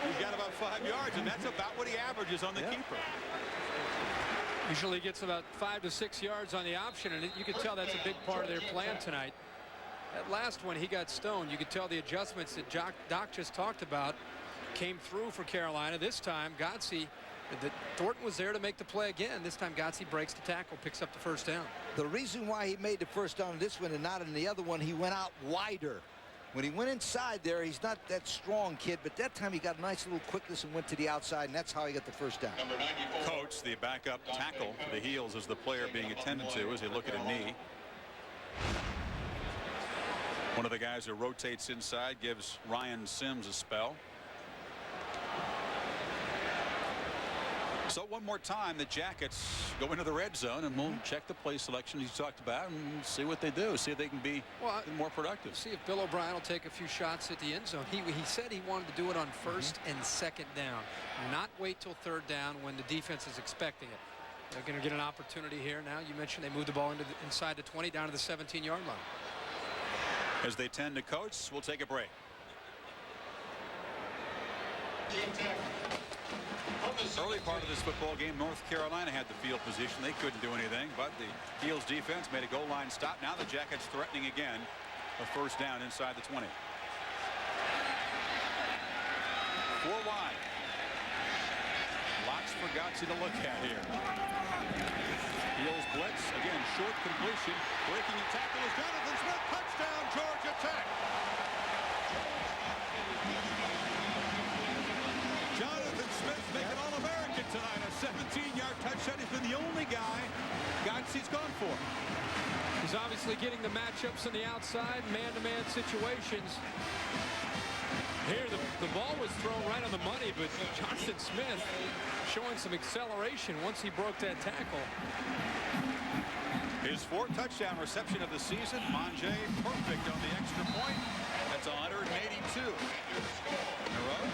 He's got about 5 yards, and that's about what he averages on the keeper. Usually gets about 5 to 6 yards on the option, and you can tell that's a big part of their plan tonight. That last one, he got stoned. You could tell the adjustments that Doc just talked about came through for Carolina. This time, Godsey, Thornton was there to make the play again. This time, Godsey breaks the tackle, picks up the 1st down. The reason why he made the 1st down in this one and not in the other one, he went out wider. When he went inside there, he's not that strong kid, but that time he got a nice little quickness and went to the outside, and that's how he got the first down. Coach, the backup tackle for the Heels, is the player being attended to as they look at a knee. One of the guys who rotates inside gives Ryan Sims a spell. So one more time, the Jackets go into the red zone, and we'll check the play selection you talked about and see what they do, see if they can be more productive. See if Bill O'Brien will take a few shots at the end zone. He said he wanted to do it on first and second down, not wait till third down when the defense is expecting it. They're going to get an opportunity here now. You mentioned they moved the ball inside the 20 down to the 17-yard line. As they tend to coach, we'll take a break. Early part of this football game, North Carolina had the field position. They couldn't do anything, but the Heels defense made a goal line stop. Now the Jackets threatening again a first down inside the 20. 4 wide. Lots for Godsey to look at here. Heels blitz, again, short completion. Breaking the tackle is Jonathan Smith. Touchdown, Georgia Tech. Jonathan Smith making All-American tonight. A 17-yard touchdown. He's been the only guy Godsey's gone for. He's obviously getting the matchups on the outside, man-to-man situations. Here, the ball was thrown right on the money, but Jonathan Smith showing some acceleration once he broke that tackle. His 4th touchdown reception of the season. Manje perfect on the extra point. That's 182 in a row.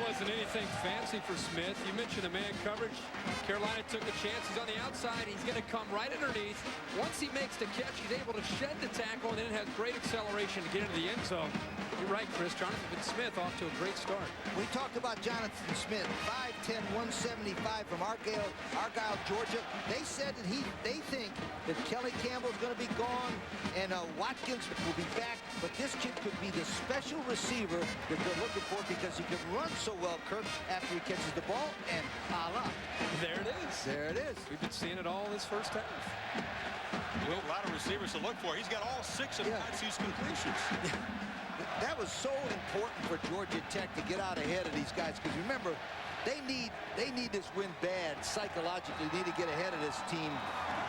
Wasn't anything fancy for Smith. You mentioned the man coverage. Carolina took a chance. He's on the outside. He's going to come right underneath. Once he makes the catch, he's able to shed the tackle, and then has great acceleration to get into the end zone. You're right, Chris. Jonathan Smith off to a great start. We talk about Jonathan Smith, 5'10", 175 from Argyle, Georgia. They said that they think that Kelly Campbell's going to be gone and Watkins will be back, but this kid could be the special receiver that they're looking for because he can run so well, Kirk, after he catches the ball, and voila. There it is. There it is. We've been seeing it all this first half. A lot of receivers to look for. He's got all 6 of Godsey's completions. That was so important for Georgia Tech to get out ahead of these guys, because remember, they need this win bad psychologically. They need to get ahead of this team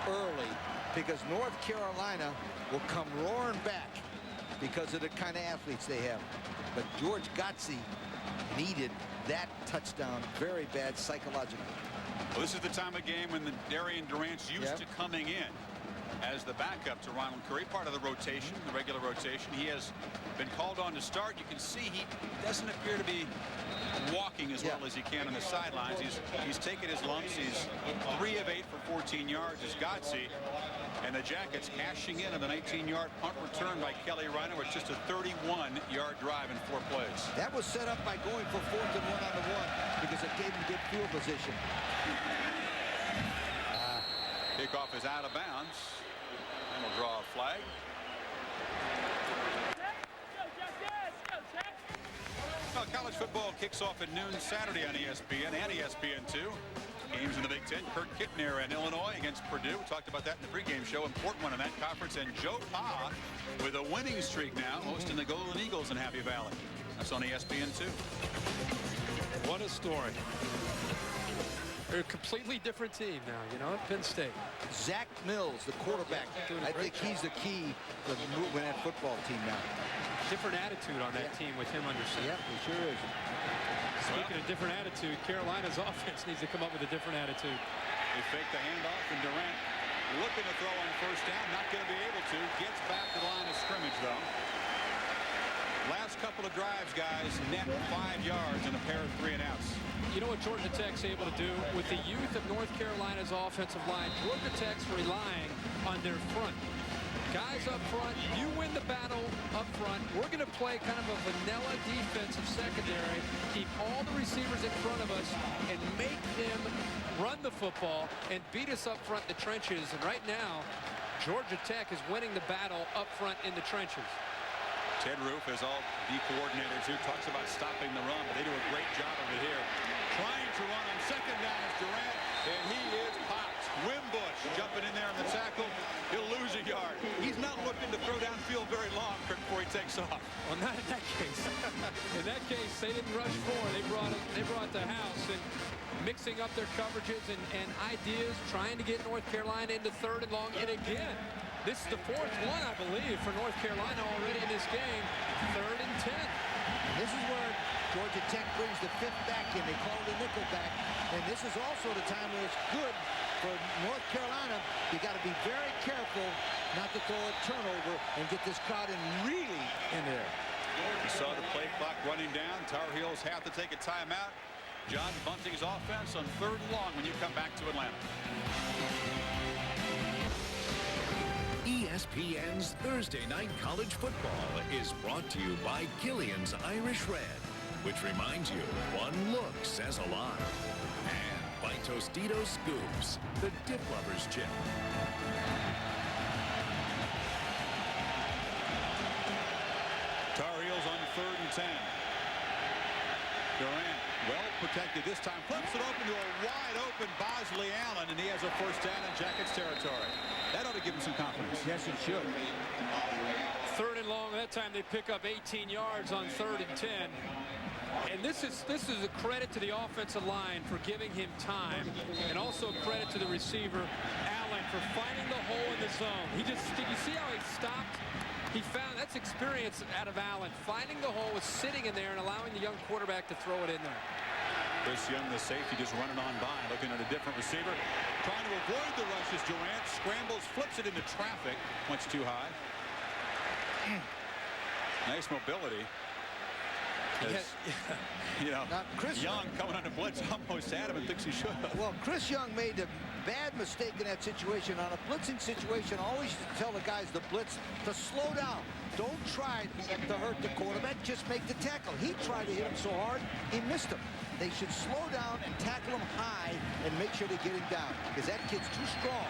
early, because North Carolina will come roaring back because of the kind of athletes they have. But George Godsey needed that touchdown very bad psychologically. Well, this is the time of game when the Darian Durant's used to coming in as the backup to Ronald Curry, part of the rotation, the regular rotation. He has been called on to start. You can see he doesn't appear to be walking as well as he can on the sidelines. He's taken his lumps. He's 3 of 8 for 14 yards as Godsey. And the Jackets cashing in on an 18-yard punt return by Kelly Reiner with just a 31-yard drive in 4 plays. That was set up by going for 4th and 1 on the 1 because it gave him good field position. Kickoff is out of bounds. And we'll draw a flag. Well, college football kicks off at noon Saturday on ESPN and ESPN2. Games in the Big Ten. Kurt Kittner and Illinois against Purdue. We talked about that in the pregame show. Important one in that conference. And Joe Pa with a winning streak now, hosting the Golden Eagles in Happy Valley. That's on ESPN2. What a story. They're a completely different team now, you know, at Penn State. Zach Mills, the quarterback. I think he's the key to moving that football team now. Different attitude on that team with him under center. Yeah, he sure is. Speaking of different attitude, Carolina's offense needs to come up with a different attitude. They fake the handoff, and Durant looking to throw on first down, not going to be able to. Gets back to the line of scrimmage, though. Last couple of drives, guys, net 5 yards and a pair of 3 and outs. You know what Georgia Tech's able to do with the youth of North Carolina's offensive line? Georgia Tech's relying on their front. Guys up front, you win the battle up front. We're going to play kind of a vanilla defensive secondary, keep all the receivers in front of us, and make them run the football and beat us up front in the trenches. And right now, Georgia Tech is winning the battle up front in the trenches. Ted Roof is all D coordinators who talks about stopping the run, but they do a great job of it here. Trying to run on second down is Durant, and he is popped. Wimbush jumping in there on the tackle. He'll lose a yard. He's not takes off. Well, not in that case. In that case, they didn't rush forward. They brought the house and mixing up their coverages and ideas, trying to get North Carolina into 3rd and long. And again, this is the 4th one, I believe, for North Carolina already in this game. 3rd and 10. And this is where Georgia Tech brings the 5th back in. They call it a nickel back. And this is also the time where it's good for North Carolina. You got to be very careful not to throw a turnover and get this crowd in really in there. You saw the play clock running down. Tar Heels have to take a timeout. John Bunting's offense on 3rd and long when you come back to Atlanta. ESPN's Thursday Night College Football is brought to you by Gillian's Irish Red, which reminds you one look says a lot. And by Tostitos Scoops, the dip lover's chip. Tar Heels on 3rd and 10. Durant, well protected this time, flips it open to a wide open Bosley Allen, and he has a 1st down in Jackets territory. That ought to give him some confidence. Yes, it should. 3rd and long. That time they pick up 18 yards on 3rd and 10. And this is a credit to the offensive line for giving him time, and also credit to the receiver Allen for finding the hole in the zone. Did you see how he stopped? He found, that's experience out of Allen, finding the hole, was sitting in there and allowing the young quarterback to throw it in there. Chris Young, the safety, just running on by, looking at a different receiver, trying to avoid the rushes. Durant scrambles, flips it into traffic, once too high. Nice mobility. You know, Chris Young coming under blitz almost had him and thinks he should have. Well, Chris Young made a bad mistake in that situation. On a blitzing situation, always tell the guys the blitz to slow down. Don't try to hurt the quarterback, just make the tackle. He tried to hit him so hard, he missed him. They should slow down and tackle him high and make sure they get him down, because that kid's too strong.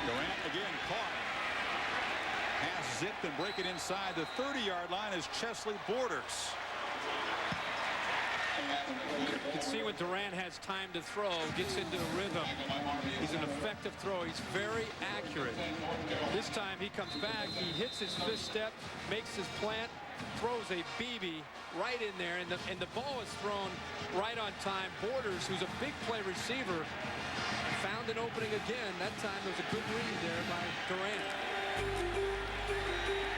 Durant again caught. Pass zipped and break it inside the 30-yard line as Chesley Borders. You can see when Durant has time to throw, gets into a rhythm. He's an effective thrower. He's very accurate. This time he comes back, he hits his 5th step, makes his plant, throws a BB right in there, and the ball is thrown right on time. Borders, who's a big play receiver, found an opening again. That time there was a good read there by Durant.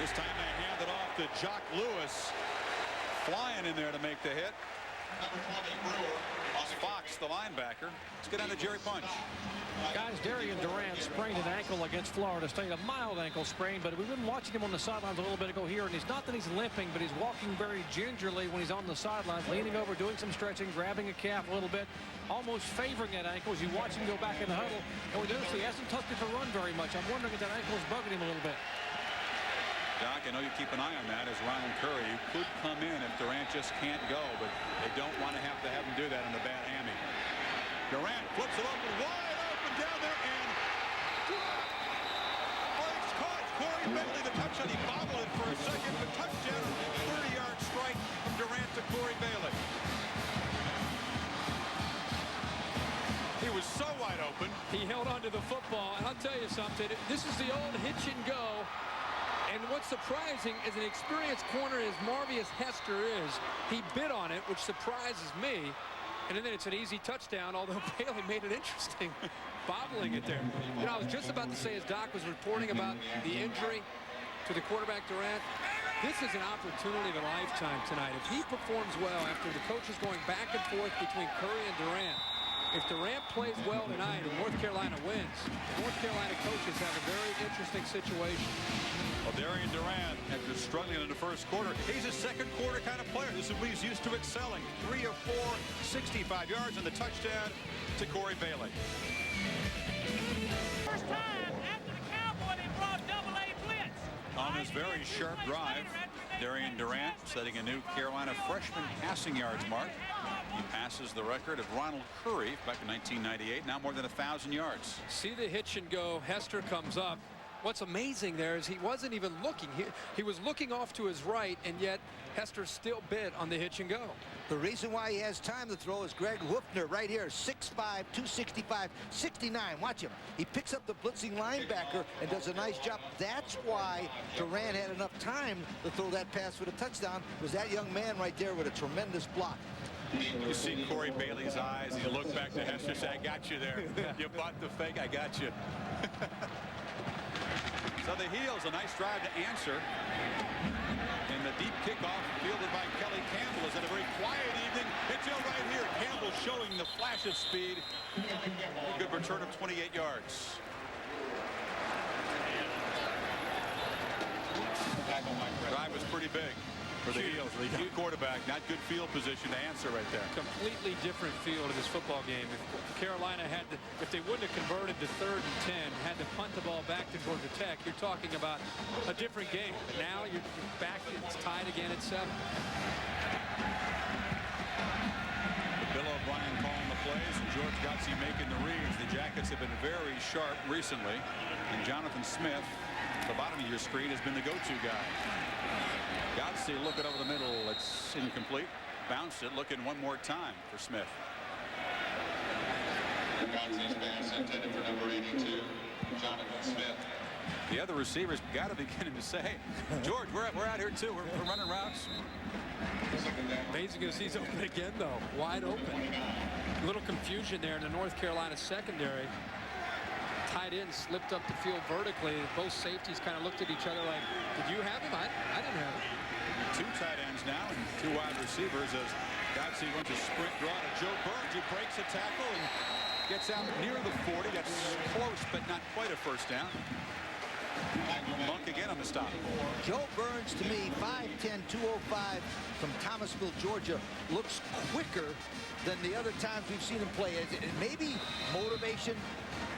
This time they hand it off to Jock Lewis, flying in there to make the hit. Fox, the linebacker. Let's get on to Jerry Punch. Guys, Darian Durant sprained an ankle against Florida State, a mild ankle sprain, but we've been watching him on the sidelines a little bit ago here, and it's not that he's limping, but he's walking very gingerly when he's on the sidelines, leaning over, doing some stretching, grabbing a calf a little bit, almost favoring that ankle as you watch him go back in the huddle. And we notice he hasn't touched it for run very much. I'm wondering if that ankle is bugging him a little bit. Doc, I know you keep an eye on that as Ronald Curry, who could come in if Durant just can't go, but they don't want to have him do that on the bad hammy. Durant flips it open, wide open down there, and Blake's caught. Corey Bailey, the touchdown. He bobbled it for a second, but touchdown, 30-yard strike from Durant to Corey Bailey. He was so wide open. He held onto the football, and I'll tell you something. This is the old hitch and go. And what's surprising, as an experienced corner as Marvius Hester is, he bit on it, which surprises me. And then it's an easy touchdown, although Bailey made it interesting, bobbling it there. You know, I was just about to say, as Doc was reporting about the injury to the quarterback Durant, this is an opportunity of a lifetime tonight. If he performs well after the coaches going back and forth between Curry and Durant, if Durant plays well tonight and North Carolina wins, North Carolina coaches have a very interesting situation. Well, Darian Durant, after struggling in the first quarter, he's a second quarter kind of player. This is what he's used to excelling. 3 of 4, 65 yards, and the touchdown to Corey Bailey. First time after the Cowboy, they brought double-A blitz. On this very sharp drive, Darian Durant setting a new Carolina freshman passing yards mark. He passes the record of Ronald Curry back in 1998, now more than 1,000 yards. See the hitch and go. Hester comes up. What's amazing there is he wasn't even looking. He was looking off to his right, and yet Hester still bit on the hitch and go. The reason why he has time to throw is Greg Hoofner right here, 6'5", 265, 69. Watch him. He picks up the blitzing linebacker and does a nice job. That's why Durant had enough time to throw that pass for the touchdown, was that young man right there with a tremendous block. You see Corey Bailey's eyes, and you look back to Hester, say, I got you there. You bought the fake, I got you. So the Heels, a nice drive to answer. And the deep kickoff fielded by Kelly Campbell is at a very quiet evening. Until right here, Campbell showing the flash of speed. A good return of 28 yards. Drive was pretty big for the Heels. The quarterback, not good field position to answer right there. Completely different feel to this football game. If Carolina had to, if they wouldn't have converted to 3rd and 10, had to punt the ball back to Georgia Tech, you're talking about a different game. But now you're back, it's tied again at 7. Bill O'Brien calling the plays and George Godsey making the reads. The Jackets have been very sharp recently, and Jonathan Smith, the bottom of your screen, has been the go-to guy. Godsey looking over the middle. It's incomplete. Bounced it. Looking one more time for Smith. Godsey's pass intended for number 82, Jonathan Smith. The other receivers got to be beginning to say, hey, George, we're out here too. We're running routes. Amazing as he's open again, though. Wide open. A little confusion there in the North Carolina secondary. Tight end slipped up the field vertically. Both safeties kind of looked at each other like, did you have him? I didn't have him. 2 tight ends now and 2 wide receivers as Godsey went to sprint draw to Joe Burns, who breaks a tackle and gets out near the 40. That's close, but not quite a first down. Monk again on the stop. Joe Burns, to me, 5'10", 205 from Thomasville, Georgia, looks quicker than the other times we've seen him play. Maybe motivation.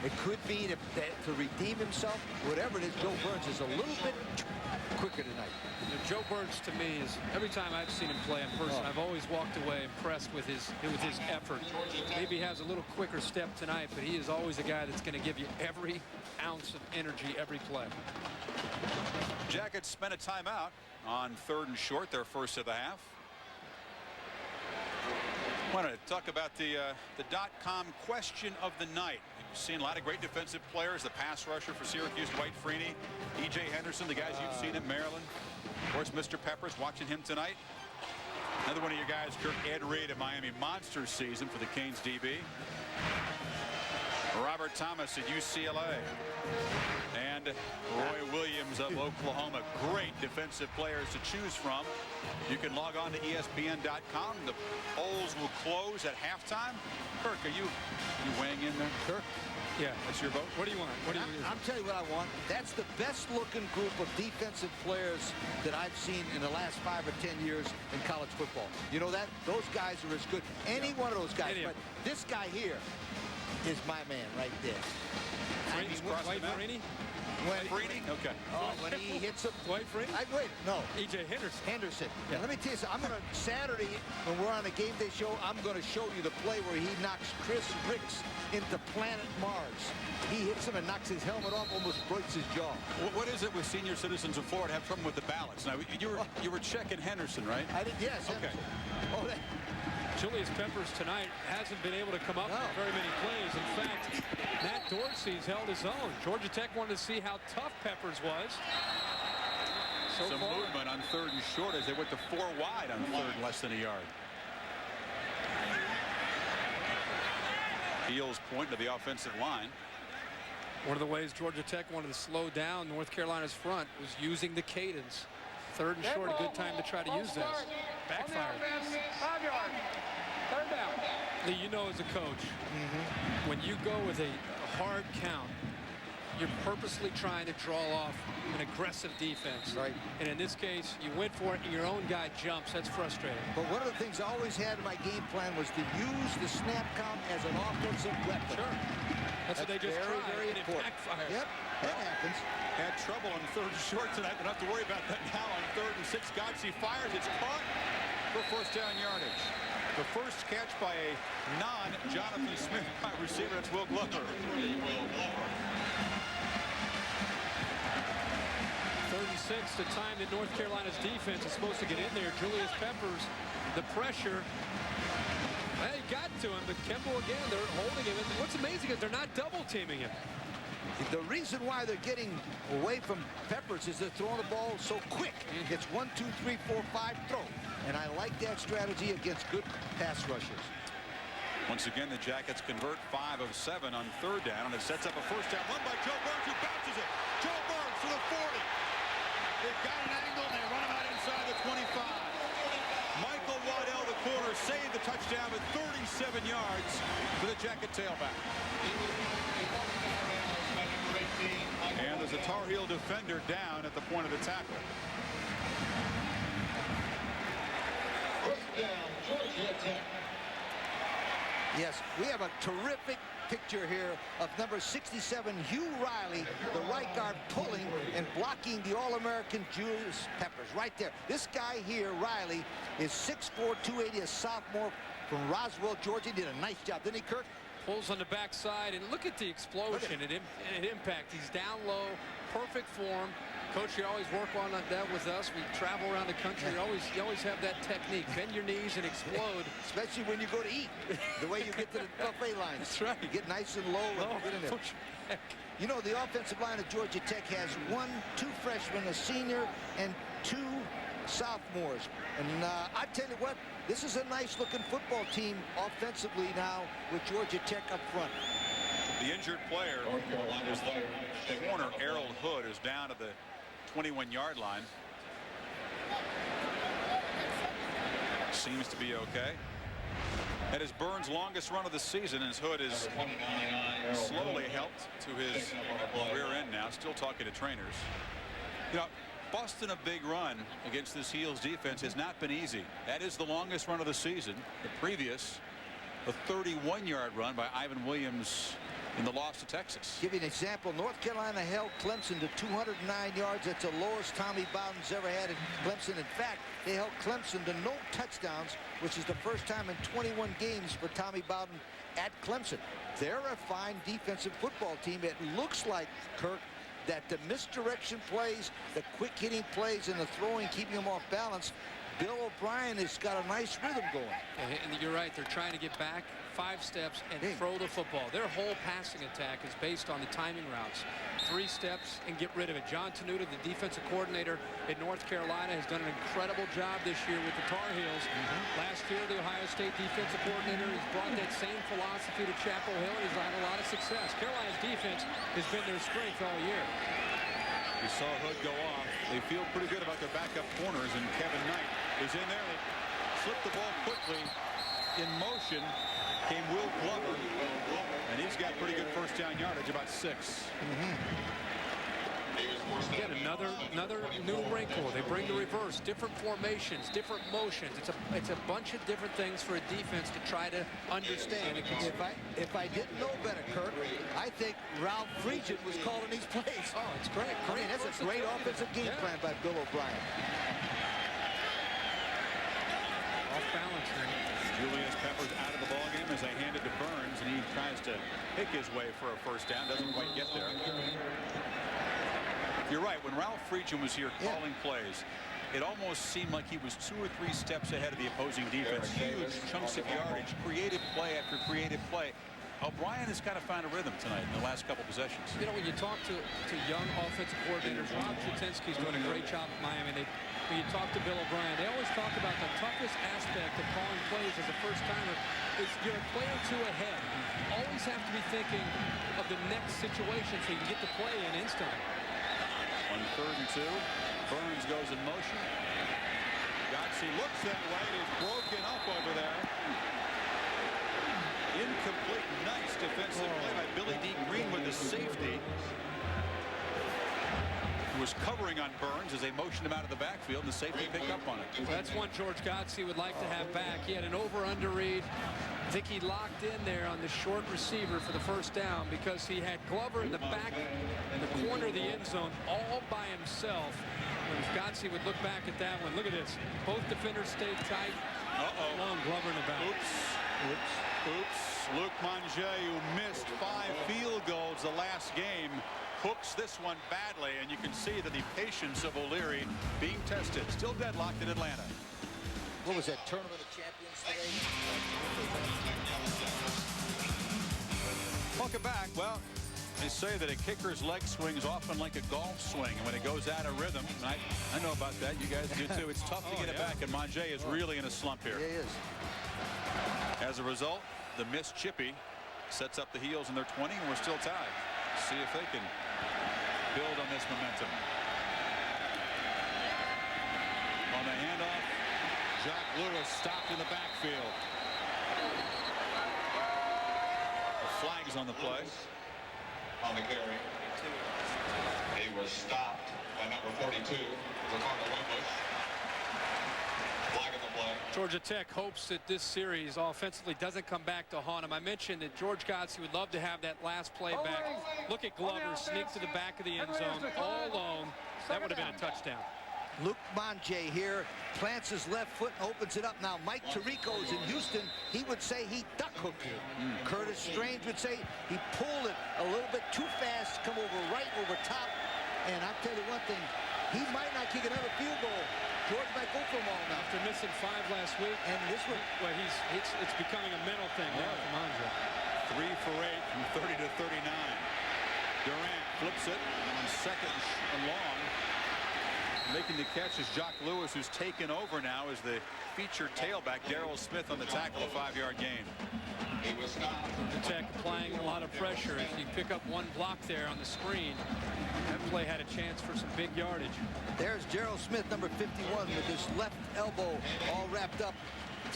It could be to redeem himself. Whatever it is, Joe Burns is a little bit quicker tonight. Joe Burns, to me, is every time I've seen him play in person, I've always walked away impressed with his effort. Maybe he has a little quicker step tonight, but he is always a guy that's going to give you every ounce of energy every play. Jackets spent a timeout on 3rd and short, their first of the half. I want to talk about the .com question of the night. We've seen a lot of great defensive players. The pass rusher for Syracuse, Dwight Freeney, E.J. Henderson, the guys you've seen at Maryland. Of course, Mr. Peppers, watching him tonight. Another one of your guys, Kirk Ed Reed at Miami, monster season for the Canes DB. Robert Thomas at UCLA. And Roy Williams of Oklahoma. Great defensive players to choose from. You can log on to ESPN.com. The polls will close at halftime. Kirk, are you weighing in there? Kirk? Yeah. That's your vote? What do you want? I'm telling you what I want. That's the best looking group of defensive players that I've seen in the last 5 or 10 years in college football. You know that? Those guys are as good. Any one of those guys. But this guy here is my man right there. Dwight Freeney? Freeney? Okay. Oh, when he hits him. Dwight Freeney? Wait, no. E.J. Henderson. Henderson. Yeah. Let me tell you something. I'm going to, Saturday, when we're on a game day show, I'm going to show you the play where he knocks Chris Ricks into planet Mars. He hits him and knocks his helmet off, almost breaks his jaw. What is it with senior citizens of Florida have trouble with the ballots? Now, you were checking Henderson, right? I did, yes. Okay. Oh, Julius Peppers tonight hasn't been able to come up with very many plays. In fact, Matt Dorsey's held his own. Georgia Tech wanted to see how tough Peppers was. Some movement on 3rd and short as they went to 4 wide on 3rd, less than a yard. Heels point to the offensive line. One of the ways Georgia Tech wanted to slow down North Carolina's front was using the cadence. 3rd and short, a good time to try to use this. Backfired. 5 yards. 3rd down. Lee, you know as a coach, when you go with a hard count, you're purposely trying to draw off an aggressive defense. Right. And in this case, you went for it and your own guy jumps. That's frustrating. But one of the things I always had in my game plan was to use the snap count as an offensive weapon. Sure. That's what they just very, tried, very and important. it backfired. Yep, that happens. Had trouble on 3rd and short tonight. Don't have to worry about that now on 3rd and 6. Godsey fires. It's caught for first down yardage. The first catch by a non-Jonathan Smith receiver. That's Will Glover. sense the time that North Carolina's defense is supposed to get in there. Julius Peppers, the pressure. Well, he got to him, but Kemble again, they're holding him. And what's amazing is they're not double teaming him. The reason why they're getting away from Peppers is they're throwing the ball so quick. It's 1, 2, 3, 4, 5, throw. And I like that strategy against good pass rushers. Once again, the Jackets convert 5 of 7 on 3rd down, and it sets up a first down run by Joe Burns, who bounces it. Joe Burns to the 40. They've got an angle, and they run him out inside the 25. Michael Waddell, the corner, saved the touchdown with 37 yards for the Jacket tailback. And there's a Tar Heel defender down at the point of the tackle. First down, Georgia Tech. Yes, we have a terrific picture here of number 67, Hugh Riley, the right guard, pulling and blocking the All-American Julius Peppers right there. This guy here, Riley, is 6'4", 280, a sophomore from Roswell, Georgia. Did a nice job, didn't he, Kirk? Pulls on the backside, and look at the explosion and impact. He's down low, perfect form. Coach, you always work on that with us. We travel around the country. You always have that technique. Bend your knees and explode. Especially when you go to eat. The way you get to the buffet line. That's right. You get nice and low and get in there. You know, the offensive line of Georgia Tech has 2 freshmen, a senior, and 2 sophomores. And I tell you what, this is a nice-looking football team offensively now with Georgia Tech up front. The injured player is the corner, Errol Hood, is down to the 21-yard line. Seems to be okay. That is Burns' longest run of the season, as Hood is slowly helped to his rear end now. Still talking to trainers. You know, busting a big run against this Heels defense has not been easy. That is the longest run of the season. The previous, a 31-yard run by Ivan Williams in the loss to Texas. Give you an example. North Carolina held Clemson to 209 yards. That's the lowest Tommy Bowden's ever had at Clemson. In fact, they held Clemson to no touchdowns, which is the first time in 21 games for Tommy Bowden at Clemson. They're a fine defensive football team. It looks like, Kirk, that the misdirection plays, the quick hitting plays, and the throwing, keeping them off balance, Bill O'Brien has got a nice rhythm going. And you're right. They're trying to get back 5 steps and throw the football. Their whole passing attack is based on the timing routes. 3 steps and get rid of it. John Tenuta, the defensive coordinator at North Carolina, has done an incredible job this year with the Tar Heels. Last year, the Ohio State defensive coordinator has brought that same philosophy to Chapel Hill, and he's had a lot of success. Carolina's defense has been their strength all year. We saw Hood go off. They feel pretty good about their backup corners, and Kevin Knight is in there. They slip the ball quickly. In motion came Will Glover, and he's got pretty good first down yardage, about 6. Again, another new wrinkle. They bring the reverse, different formations, different motions. It's a bunch of different things for a defense to try to understand. If I didn't know better, Kirk, I think Ralph Friedgen was calling these plays. Oh, it's great. I mean, that's a great offensive game plan by Bill O'Brien. Off balance there. Julius Peppers out of the ballgame as they hand it to Burns, and he tries to pick his way for a first down. Doesn't quite get there. You're right. When Ralph Friedgen was here calling plays, it almost seemed like he was 2 or 3 steps ahead of the opposing defense. Huge chunks of yardage, creative play after creative play. O'Brien has kind of found a rhythm tonight in the last couple possessions. You know, when you talk to young offensive coordinators, Rob Chutinsky's doing a great job at Miami. When you talk to Bill O'Brien, they always talk about the toughest aspect of calling plays as a first-timer is you're a play or 2 ahead. Always have to be thinking of the next situation so you can get the play in instantly. On 3rd and 2, Burns goes in motion. Godsey looks that way. It is broken up over there. Incomplete. Nice defensive play by Billy D. Greenwood, the safety, who was covering on Burns as they motioned him out of the backfield, and the safety picked up on it. Well, that's one George Godsey would like to have back. He had an over-under read. I think he locked in there on the short receiver for the first down because he had Glover in the back, in the corner of the end zone, all by himself. And if Godsey would look back at that one, look at this. Both defenders stayed tight. Long Glover in the back. Oops. Luke Monge, who missed 5 field goals the last game, hooks this one badly, and you can see that the patience of O'Leary being tested. Still deadlocked in Atlanta. What was that, Tournament of Champions today? Welcome back. Well, they say that a kicker's leg swing is often like a golf swing, and when it goes out of rhythm, and I know about that, you guys do too, it's tough to get it back, and Manje is really in a slump here. He is. As a result, the missed chippy sets up the Heels in their 20, and we're still tied. See if they can build on this momentum. On the handoff, Jack Lewis stopped in the backfield. The flag's on the play. On the carry. He was stopped by number 42, Ricardo Wimbush. Flag in the play. Georgia Tech hopes that this series offensively doesn't come back to haunt him. I mentioned that George Godsey would love to have that last play back. Look at Glover sneak to the back of the end zone all alone. That would have been a touchdown. Luke Manje here plants his left foot and opens it up. Now Mike Tirico's in Houston. He would say he duck hooked it. Curtis Strange would say he pulled it a little bit too fast, come over right over top. And I'll tell you one thing, he might not kick another field goal. George might go for them all now. After missing 5 last week, and this one, well, it's becoming a mental thing now for Manje. 3 for 8 from 30 to 39. Durant flips it on second and long. Making the catch is Jock Lewis, who's taken over now as the featured tailback. Darrell Smith on the tackle, a 5-yard gain. The Tech applying a lot of pressure. If you pick up one block there on the screen, that play had a chance for some big yardage. There's Gerald Smith, number 51, with his left elbow all wrapped up.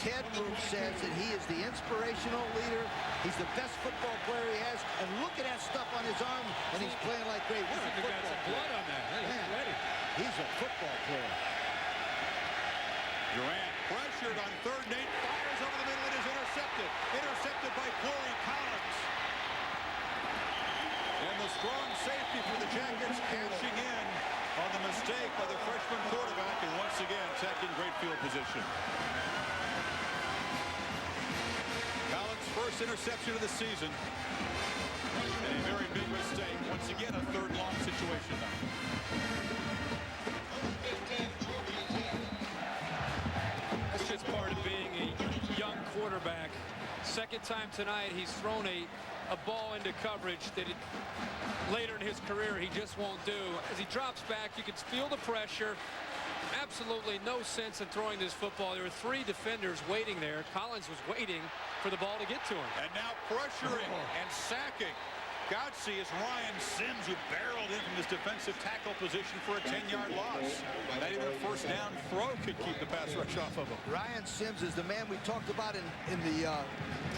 Ted Root says that he is the inspirational leader. He's the best football player he has. And look at that stuff on his arm, and he's playing like great. What a football player. Blood on that. Hey, he's ready. He's a football player. Durant pressured on 3rd and 8, fires over the middle, and is intercepted. Intercepted by Corey Collins. And the strong safety for the Jackets cashing in on the mistake by the freshman quarterback, and once again Tech in great field position. Collins' first interception of the season, and a very big mistake. Once again, a 3rd long situation now. That's just part of being a young quarterback. Second time tonight he's thrown a ball into coverage that later in his career he just won't do. As he drops back, you can feel the pressure. Absolutely no sense in throwing this football. There were 3 defenders waiting there. Collins was waiting for the ball to get to him. And now pressuring and sacking. Godsey is Ryan Sims, who barreled in from his defensive tackle position for a 10-yard loss. Not even a first down throw could keep the pass rush off of him. Ryan Sims is the man we talked about in the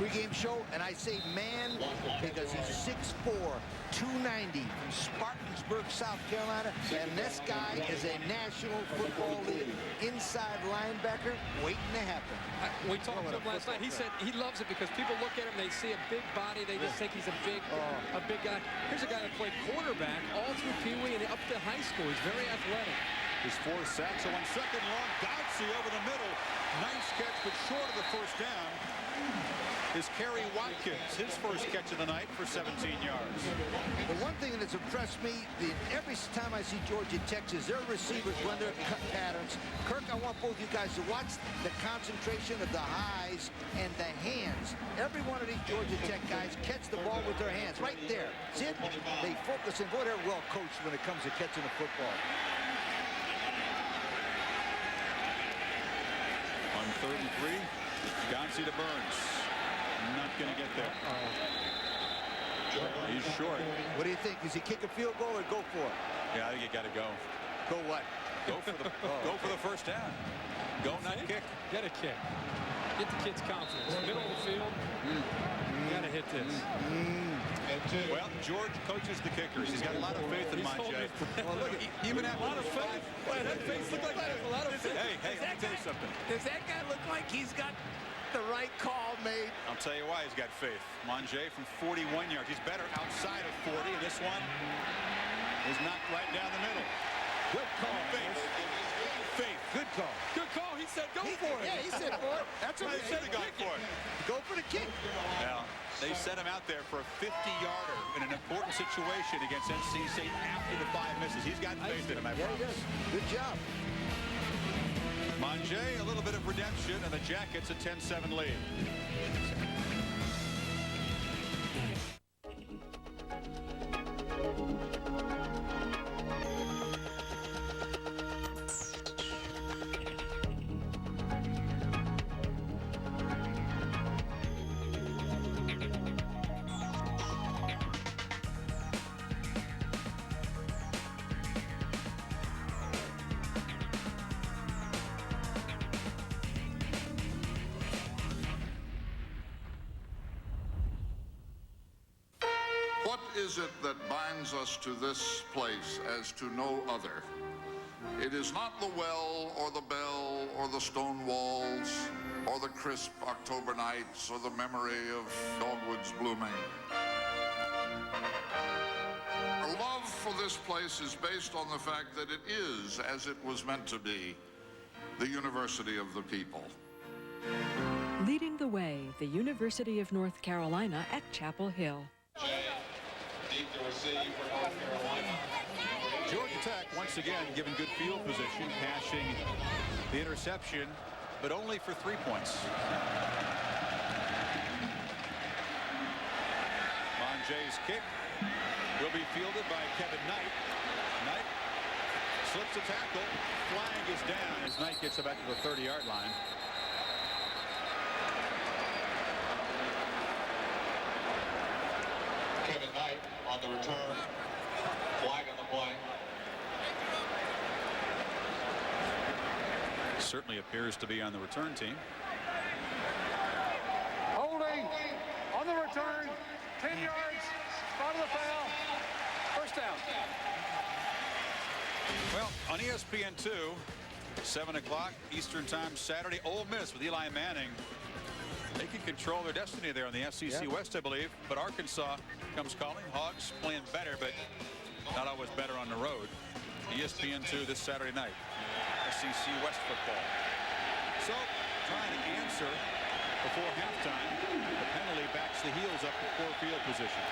pregame show, and I say man because he's 6'4", 290 from Spartansburg, South Carolina, and this guy is a National Football League inside linebacker waiting to happen. We talked to him last night. He said he loves it because people look at him, they see a big body, they just think he's a big guy. Here's a guy that played quarterback all through Pee Wee and up to high school. He's very athletic. His 4 sacks, so on 2nd long, Godsey over the middle. Nice catch, but short of the first down is Kerry Watkins, his first catch of the night for 17 yards. The one thing that's impressed me, every time I see Georgia Tech, is their receivers run their cut patterns. Kirk, I want both you guys to watch the concentration of the eyes and the hands. Every one of these Georgia Tech guys catch the ball with their hands right there. See it? They focus, and boy, they're well coached when it comes to catching the football. On 3rd and 3, Godsey to Burns. Not going to get there. He's short. What do you think? Does he kick a field goal or go for it? Yeah, I think you got to go. Go what? Go for the first down. Go, not kick. Get a kick. Get the kid's confidence. Middle of the field. You got to hit this. Well, George coaches the kickers. He's got a lot of faith in Manje. Well, look, even after a lot of faith. Well, that face looked like a lot of faith. Hey, let me tell you something. Does that guy look like he's got the right call made? I'll tell you why he's got faith. Manje from 41 yards. He's better outside of 40. And this one is knocked right down the middle. Good call. Faith. Good call. Good call. He said go for it. Yeah, he said for it. That's what he said. Go for it. Go for the kick. Well, They set him out there for a 50-yarder in an important situation against NC State after the 5 misses. He's got faith in him, I promise. He does. Good job. Monje, a little bit of redemption, and the Jackets a 10-7 lead. What is it that binds us to this place as to no other? It is not the well or the bell or the stone walls or the crisp October nights or the memory of dogwoods blooming. Our love for this place is based on the fact that it is, as it was meant to be, the University of the people. Leading the way, the University of North Carolina at Chapel Hill. Deep to receive for North Carolina. Georgia Tech once again given good field position, cashing the interception, but only for 3 points. Monje's kick will be fielded by Kevin Knight. Knight slips a tackle. Flag is down as Knight gets about to the 30-yard line. Kevin Knight on the return. Flag on the play. Certainly appears to be on the return team. Holding on the return. 10 yards. Spot of the foul. First down. Well, on ESPN2, 7 o'clock Eastern Time Saturday, Ole Miss with Eli Manning. They can control their destiny there in the SEC West, I believe. But Arkansas comes calling. Hogs playing better, but not always better on the road. ESPN2 this Saturday night. SEC West football. So, trying to answer before halftime. The penalty backs the heels up to poor field position.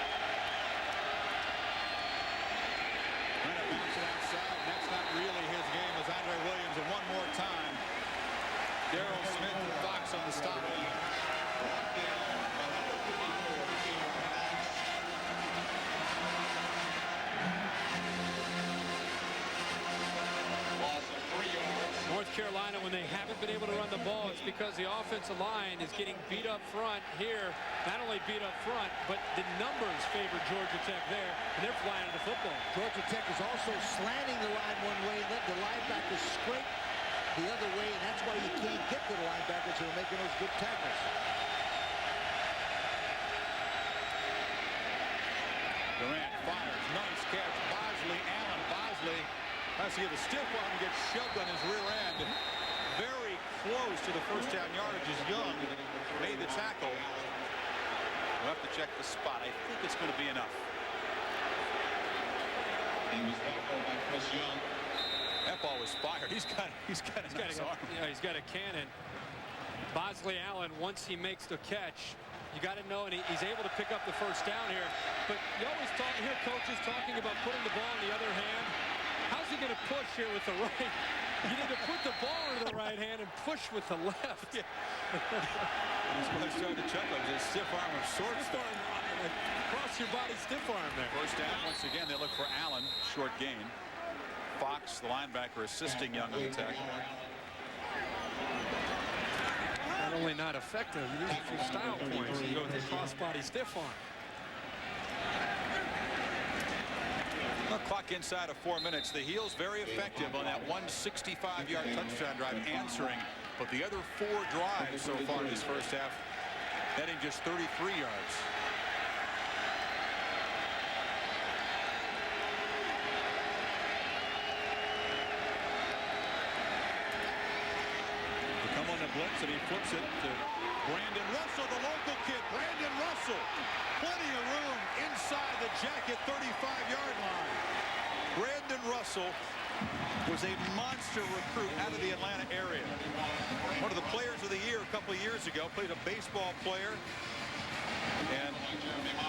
Trying to bounce it outside. That's not really his game as Andre Williams. And one more time, Darryl Smith and Fox on the stop. North Carolina, when they haven't been able to run the ball, it's because the offensive line is getting beat up front here. Not only beat up front, but the numbers favor Georgia Tech there, and they're flying to the football. Georgia Tech is also slanting the line one way, let the linebackers scrape the other way, and that's why you can't get to the linebackers who are making those good tackles. Durant fires. Nice catch. Bosley, Allen. Bosley has to get a stiff arm and get shoved on his rear end. Very close to the first down yardage as Young made the tackle. We'll have to check the spot. I think it's going to be enough. He was tackled by Chris Young. That ball was fired. He's got a nice arm. Yeah, he's got a cannon. Bosley Allen, once he makes the catch, you got to know, and he's able to pick up the first down here. But you always hear coaches talking about putting the ball in the other hand. How's he going to push here with the right? You need to put the ball into the right hand and push with the left. Yeah. That's what I started to chuckle. It was a stiff arm of sorts. Across your body stiff arm there. First down once again. They look for Allen. Short gain. Fox, the linebacker, assisting Young on the tackle. Not only not effective, you use a few style points. You go with the cross-body stiff arm. Clock inside of 4 minutes. The Heels very effective on that 165-yard touchdown drive answering. But the other 4 drives so far in this first half, netting just 33 yards. They come on the blitz and he flips it to Brandon Russell, the local kid. Brandon Russell. Plenty of room inside the jacket 35-yard line. Brandon Russell was a monster recruit out of the Atlanta area. One of the players of the year a couple of years ago. Played a baseball player and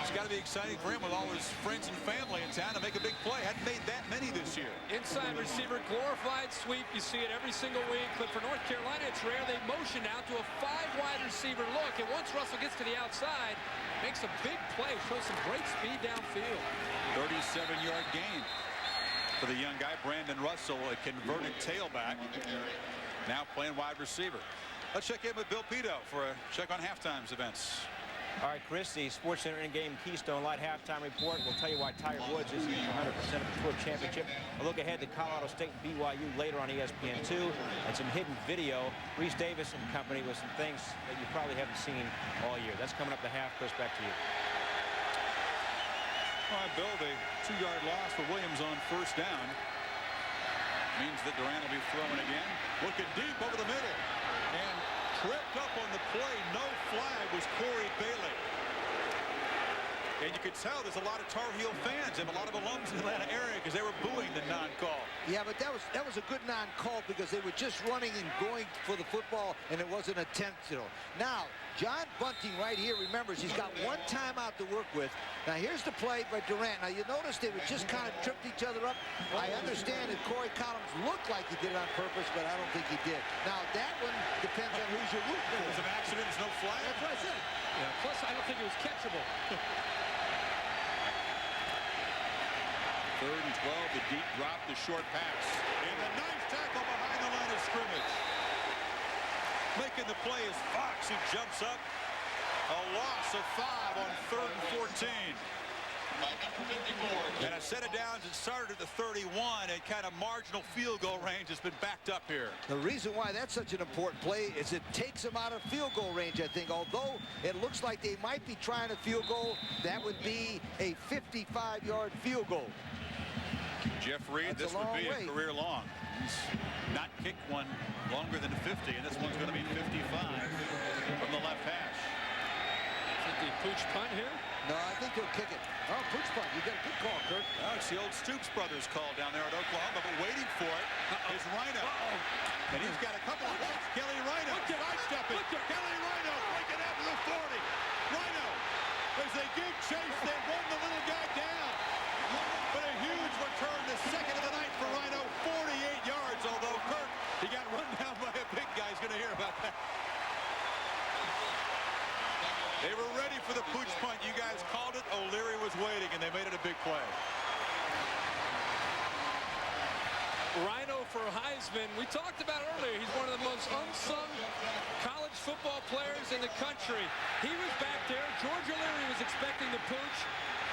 It's got to be exciting for him with all his friends and family in town to make a big play. Hadn't made that many this year. Inside receiver, glorified sweep. You see it every single week. But for North Carolina, it's rare. They motion out to a 5-wide receiver look. And once Russell gets to the outside, makes a big play. Shows some great speed downfield. 37-yard gain for the young guy, Brandon Russell, a converted tailback. Now playing wide receiver. Let's check in with Bill Pito for a check on halftime's events. All right, Chris, the Sports Center in-game Keystone Light halftime report will tell you why Tiger Woods is 100% of the Tour Championship. A look ahead to Colorado State and BYU later on ESPN2, and some hidden video. Reese Davis and company with some things that you probably haven't seen all year. That's coming up the half. Chris, back to you. All right, Bill, the 2-yard loss for Williams on first down. Means that Durant will be throwing again. Looking deep over the middle. And tripped up on the play. No flag was Corey Bailey. And you could tell there's a lot of Tar Heel fans and a lot of alums in the Atlanta area because they were booing the non-call. Yeah, but that was a good non-call because they were just running and going for the football, and it wasn't intentional. Now, John Bunting right here remembers he's got one timeout to work with. Now, here's the play by Durant. Now, you notice they would just kind of tripped each other up. I understand that Corey Collins looked like he did it on purpose, but I don't think he did. Now, that one depends on who's your rooting for. It was an accident. There's no flag. That's what I said. Yeah, plus, I don't think it was catchable. 3rd and 12, the deep drop, the short pass. And a nice tackle behind the line of scrimmage. Making the play is Fox, who jumps up. A loss of 5 on 3rd and 14. And a set of downs that started at the 31 and kind of marginal field goal range has been backed up here. The reason why that's such an important play is it takes them out of field goal range, I think. Although it looks like they might be trying a field goal, that would be a 55-yard field goal. Jeff Reed, this would be a career long. He's not kicked one longer than 50, and this one's going to be 55 from the left hash. Is it the pooch punt here? No, I think he'll kick it. Oh, pooch punt. You got a good call, Kurt. Oh, it's the old Stoops brothers call down there at Oklahoma, but waiting for it is Rhino. And he's got a couple of hits. Kelly Rhino sidestepping. Kelly Rhino breaking out to the 40. Rhino, as they give chase, they run the little guy down. But a huge return, the second of the night for Rhino, 48 yards, although Kurt, he got run down by a big guy. He's going to hear about that. They were ready for the pooch punt. You guys called it. O'Leary was waiting, and they made it a big play. Rhino for Heisman. We talked about earlier, he's one of the most unsung college football players in the country. He was back there. George O'Leary was expecting the pooch,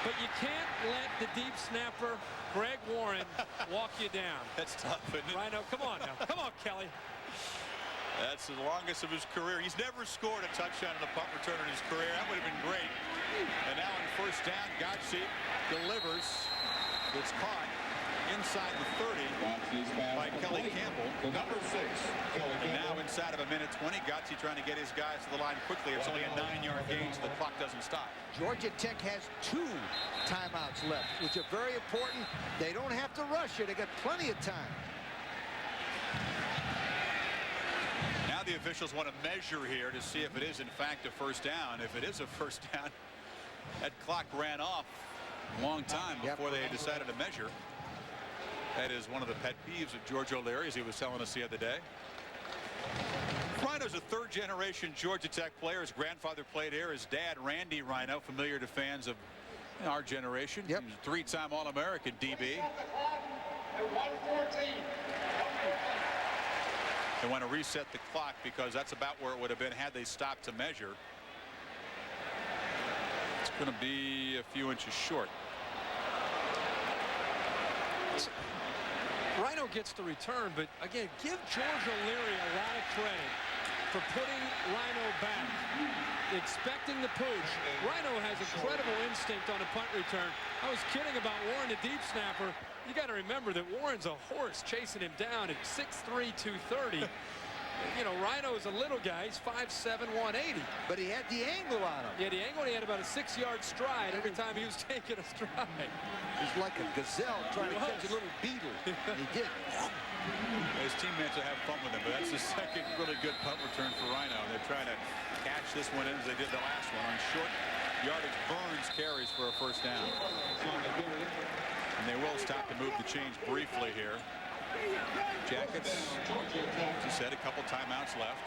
but you can't let the deep snapper, Greg Warren, walk you down. That's tough, isn't it? Rhino, come on now. Come on, Kelly. That's the longest of his career. He's never scored a touchdown in a punt return in his career. That would have been great. And now on first down, Godsey delivers. It's caught inside the 30 by Kelly Campbell. Number 6, Kelly And Campbell. now inside of a minute 20, Godsey trying to get his guys to the line quickly. It's only a 9-yard gain, so the clock doesn't stop. Georgia Tech has 2 timeouts left, which are very important. They don't have to rush it. They got plenty of time. Now the officials want to measure here to see if it is in fact a first down. If it is a first down, that clock ran off a long time before they decided to measure. That is one of the pet peeves of George O'Leary, as he was telling us the other day. Rhino's a 3rd-generation Georgia Tech player. His grandfather played here. His dad, Randy Rhino, familiar to fans of our generation. He was a 3-time All-American DB. They want to reset the clock because that's about where it would have been had they stopped to measure. It's going to be a few inches short. Rhino gets the return, but again, give George O'Leary a lot of credit for putting Rhino back, expecting the pooch. Rhino has incredible instinct on a punt return. I was kidding about Warren, the deep snapper. You got to remember that Warren's a horse chasing him down at 6'3", 230. You know, Rhino is a little guy. He's 5'7", 180. But he had the angle on him. Yeah, the angle, he had about a 6-yard stride every time he was taking a stride. He's like a gazelle trying to catch a little beetle. And he did. His teammates will have fun with him, but that's the second really good punt return for Rhino. They're trying to catch this one in as they did the last one on short yardage. Burns carries for a first down. And they will stop to move the change briefly here. Jackets, as you said, a couple timeouts left.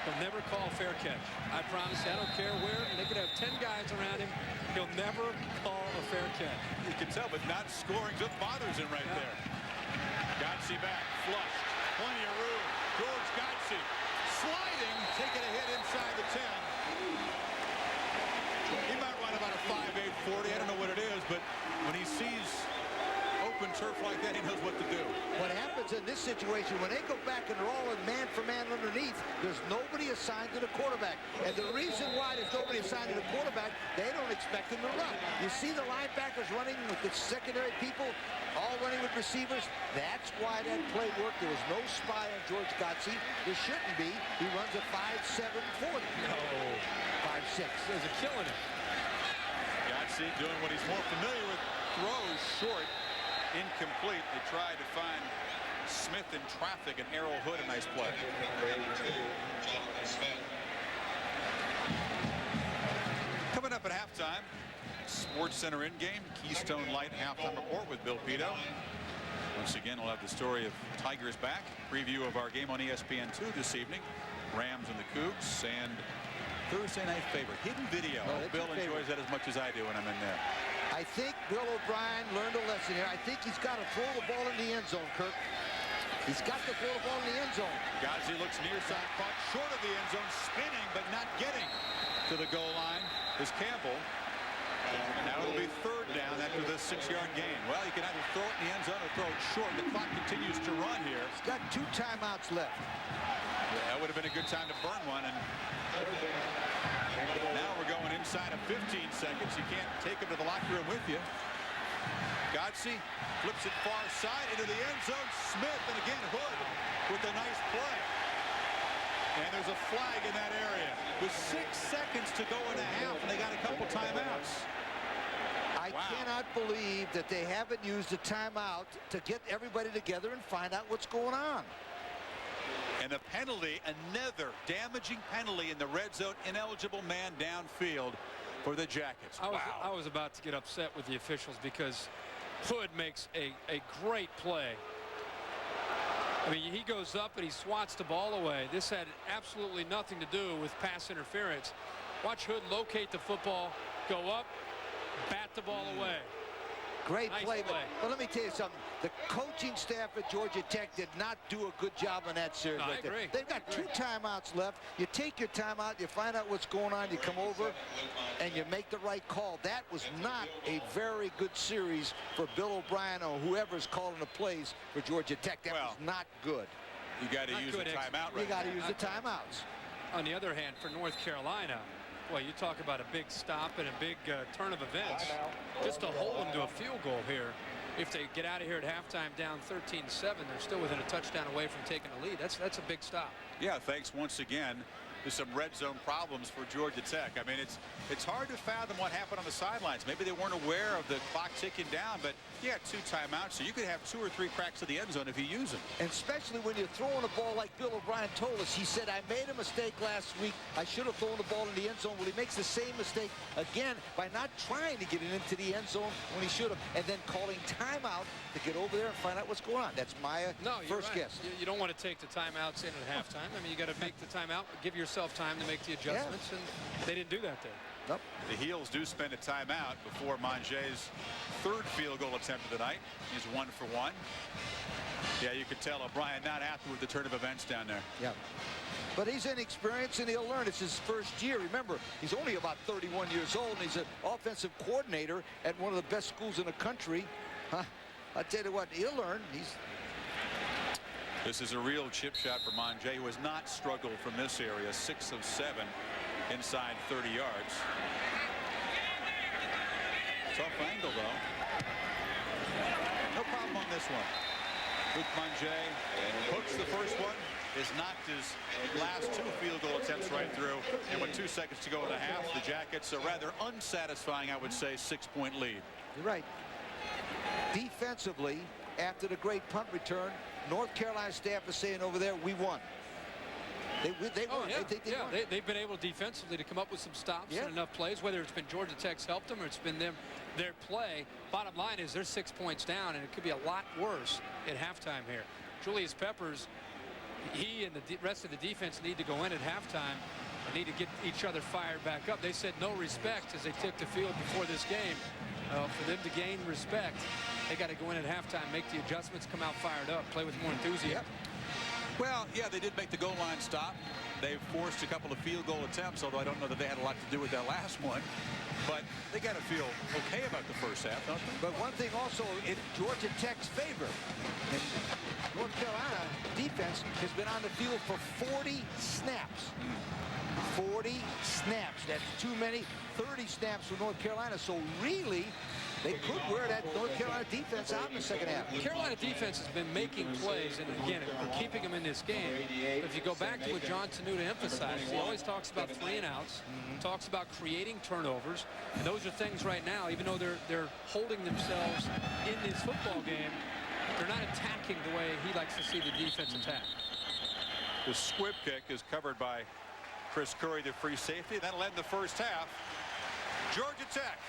He'll never call a fair catch. I promise you, I don't care where. They could have 10 guys around him. He'll never call a fair catch. You can tell, but not scoring just bothers him right there. Godsey back, flushed, plenty of room. George Godsey sliding, taking a hit inside the 10. He might run about a 5.8 40. I don't know what it is, but when he sees open turf like that, he knows what to do. What happens in this situation, when they go back and they're all in man-for-man underneath, there's nobody assigned to the quarterback. And the reason why there's nobody assigned to the quarterback, they don't expect him to run. You see the linebackers running with the secondary people, all running with receivers. That's why that play worked. There was no spy on George Godsey. There shouldn't be. He runs a 5.7 40. No. 5.6. Those are killing him. Godsey doing what he's more familiar with. Throws short. Incomplete. They tried to find Smith in traffic, and Errol Hood, a nice play. Coming up at halftime, Sports Center in-game, Keystone Light halftime report with Bill Pito. Once again, we'll have the story of Tigers back. Preview of our game on ESPN2 this evening. Rams and the Cougs, and Thursday night favorite, hidden video. Bill enjoys that as much as I do when I'm in there. I think Bill O'Brien learned a lesson here. I think he's got to throw the ball in the end zone, Kirk. He's got to throw the ball in the end zone. Godsey looks near side, caught short of the end zone, spinning but not getting to the goal line is Campbell. Now it'll be third down after this 6-yard gain. Well, you can either throw it in the end zone or throw it short. The clock continues to run here. He's got 2 timeouts left. Yeah, that would have been a good time to burn one. And now we're going inside of 15 seconds. You can't take him to the locker room with you. Godsey flips it far side into the end zone. Smith, and again Hood with a nice play. And there's a flag in that area with 6 seconds to go in a half, and they got a couple timeouts. I cannot believe that they haven't used a timeout to get everybody together and find out what's going on. And a penalty, another damaging penalty in the red zone, ineligible man downfield for the Jackets. I was about to get upset with the officials because Hood makes a great play. I mean, he goes up and he swats the ball away. This had absolutely nothing to do with pass interference. Watch Hood locate the football, go up, bat the ball away. Great Nice play, play. but let me tell you something. The coaching staff at Georgia Tech did not do a good job on that series. No, right I there. agree. They've got 2 timeouts left. You take your timeout, you find out what's going on, you come over, and you make the right call. That was not a very good series for Bill O'Brien or whoever's calling the plays for Georgia Tech. That was not good. You got to use the timeout right You got to now. use the timeouts. On the other hand, for North Carolina, well, you talk about a big stop and a big turn of events. Just to hold them to a field goal here. If they get out of here at halftime down 13-7, they're still within a touchdown away from taking a lead. That's a big stop. Yeah, thanks once again to some red zone problems for Georgia Tech. I mean, it's hard to fathom what happened on the sidelines. Maybe they weren't aware of the clock ticking down, but you had 2 timeouts, so you could have 2 or 3 cracks of the end zone if you use them. And especially when you're throwing a ball like Bill O'Brien told us. He said, I made a mistake last week. I should have thrown the ball in the end zone. Well, he makes the same mistake again by not trying to get it into the end zone when he should have, and then calling timeout to get over there and find out what's going on. That's my first guess. You don't want to take the timeouts in at halftime. I mean, you got to make the timeout, give yourself time to make the adjustments, and they didn't do that there. Nope. The Heels do spend a timeout before Manger's 3rd field goal attempt of the night. He's 1 for 1. Yeah, you could tell O'Brien not happy with the turn of events down there. Yeah. But he's inexperienced and he'll learn. It's his first year. Remember, he's only about 31 years old, and he's an offensive coordinator at one of the best schools in the country. I tell you what, he'll learn. This is a real chip shot for Manger, who has not struggled from this area. 6 of 7 inside 30 yards. Tough angle, though. No problem on this one. With Manger, hooks the first one, has knocked his last 2 field goal attempts right through. And with 2 seconds to go in the half, the Jackets a rather unsatisfying, I would say, 6-point lead. You're right. Defensively, after the great punt return, North Carolina staff is saying over there, we won. They won. They've been able defensively to come up with some stops and enough plays, whether it's been Georgia Tech's helped them or it's been their play. Bottom line is they're 6 points down, and it could be a lot worse at halftime here. Julius Peppers, he and the rest of the defense need to go in at halftime and need to get each other fired back up. They said no respect as they took the field before this game. For them to gain respect, they got to go in at halftime, make the adjustments, come out fired up, play with more enthusiasm. Well, yeah, they did make the goal line stop. They've forced a couple of field goal attempts, although I don't know that they had a lot to do with that last one. But they got to feel okay about the first half, don't they? But one thing also in Georgia Tech's favor, and North Carolina defense has been on the field for 40 snaps. 40 snaps. That's too many. 30 snaps for North Carolina. So really, they could wear that North Carolina defense out in the second half. Carolina defense has been making plays, and again, keeping them in this game. If you go back to what John Tenuta emphasized, he always talks about 3 and outs, talks about creating turnovers, and those are things right now, even though they're holding themselves in this football game, they're not attacking the way he likes to see the defense attack. The squib kick is covered by Chris Curry, the free safety. That'll end the first half. Georgia Tech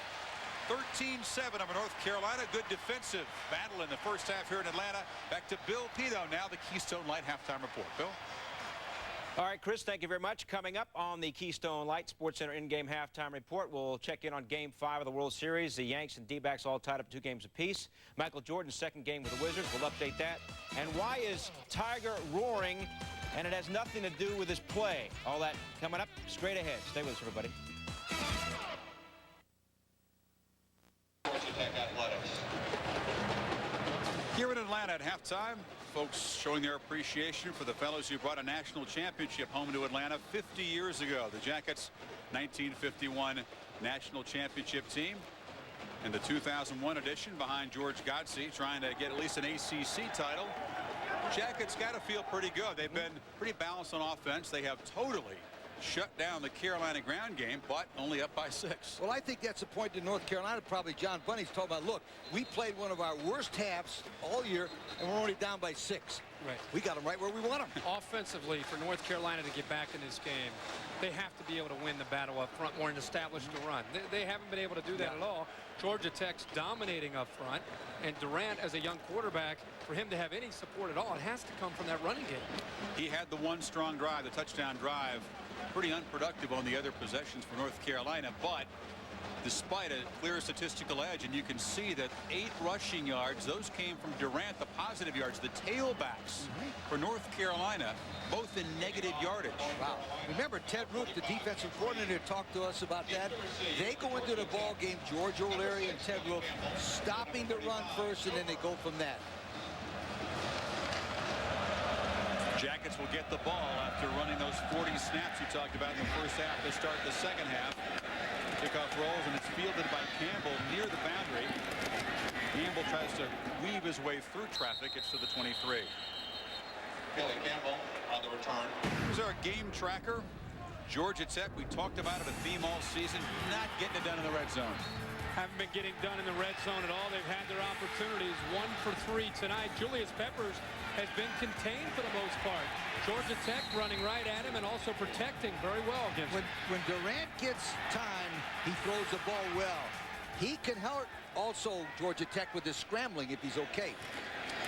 13-7 over North Carolina. Good defensive battle in the first half here in Atlanta. Back to Bill Pito now, the Keystone Light halftime report. Bill? All right, Chris, thank you very much. Coming up on the Keystone Light Sports Center in-game halftime report, we'll check in on Game 5 of the World Series. The Yanks and D-backs all tied up 2 games apiece. Michael Jordan's second game with the Wizards. We'll update that. And why is Tiger roaring? And it has nothing to do with his play. All that coming up straight ahead. Stay with us, everybody. Here in Atlanta at halftime, folks showing their appreciation for the fellows who brought a national championship home to Atlanta 50 years ago. The Jackets, 1951 national championship team. And the 2001 edition behind George Godsey, trying to get at least an ACC title. Jackets got to feel pretty good. They've been pretty balanced on offense. They have totally shut down the Carolina ground game, but only up by 6. Well, I think that's the point in North Carolina. Probably John Bunny's talking about, look, we played one of our worst halves all year, and we're only down by 6. Right. We got them right where we want them. Offensively, for North Carolina to get back in this game, they have to be able to win the battle up front more and establish the run. They haven't been able to do that at all. Georgia Tech's dominating up front, and Durant, as a young quarterback, for him to have any support at all, it has to come from that running game. He had the one strong drive, the touchdown drive, pretty unproductive on the other possessions for North Carolina, but despite a clear statistical edge, and you can see that 8 rushing yards, those came from Durant, the positive yards, the tailbacks for North Carolina, both in negative yardage. Wow. Remember, Ted Rook, the defensive coordinator, talked to us about that. They go into the ball game, George O'Leary and Ted Rook, stopping the run first, and then they go from that. Jackets will get the ball after running those 40 snaps you talked about in the first half to start the second half. Kickoff rolls, and it's fielded by Campbell near the boundary. Campbell tries to weave his way through traffic. Gets to the 23. Kelly Campbell on the return. Here's our game tracker. Georgia Tech, we talked about it, a theme all season, not getting it done in the red zone. Haven't been getting done in the red zone at all. They've had their opportunities. 1 for 3 tonight. Julius Peppers has been contained for the most part. Georgia Tech running right at him and also protecting very well against him. When Durant gets time, he throws the ball well. He can hurt also Georgia Tech with his scrambling if he's okay.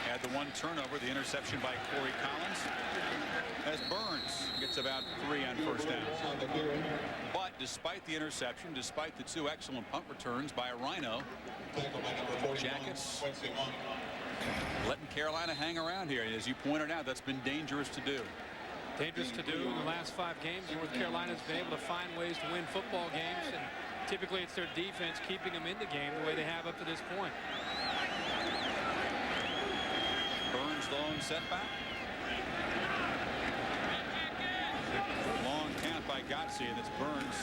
Had the 1 turnover, the interception by Corey Collins, as Burns gets about 3 on first down. But despite the interception, despite the 2 excellent punt returns by Rhino, Jackets letting Carolina hang around here. As you pointed out, that's been dangerous to do. Dangerous to do. In the last 5 games, North Carolina's been able to find ways to win football games, and typically it's their defense keeping them in the game the way they have up to this point. Burns long setback. Long count by Godsey, and it's Burns.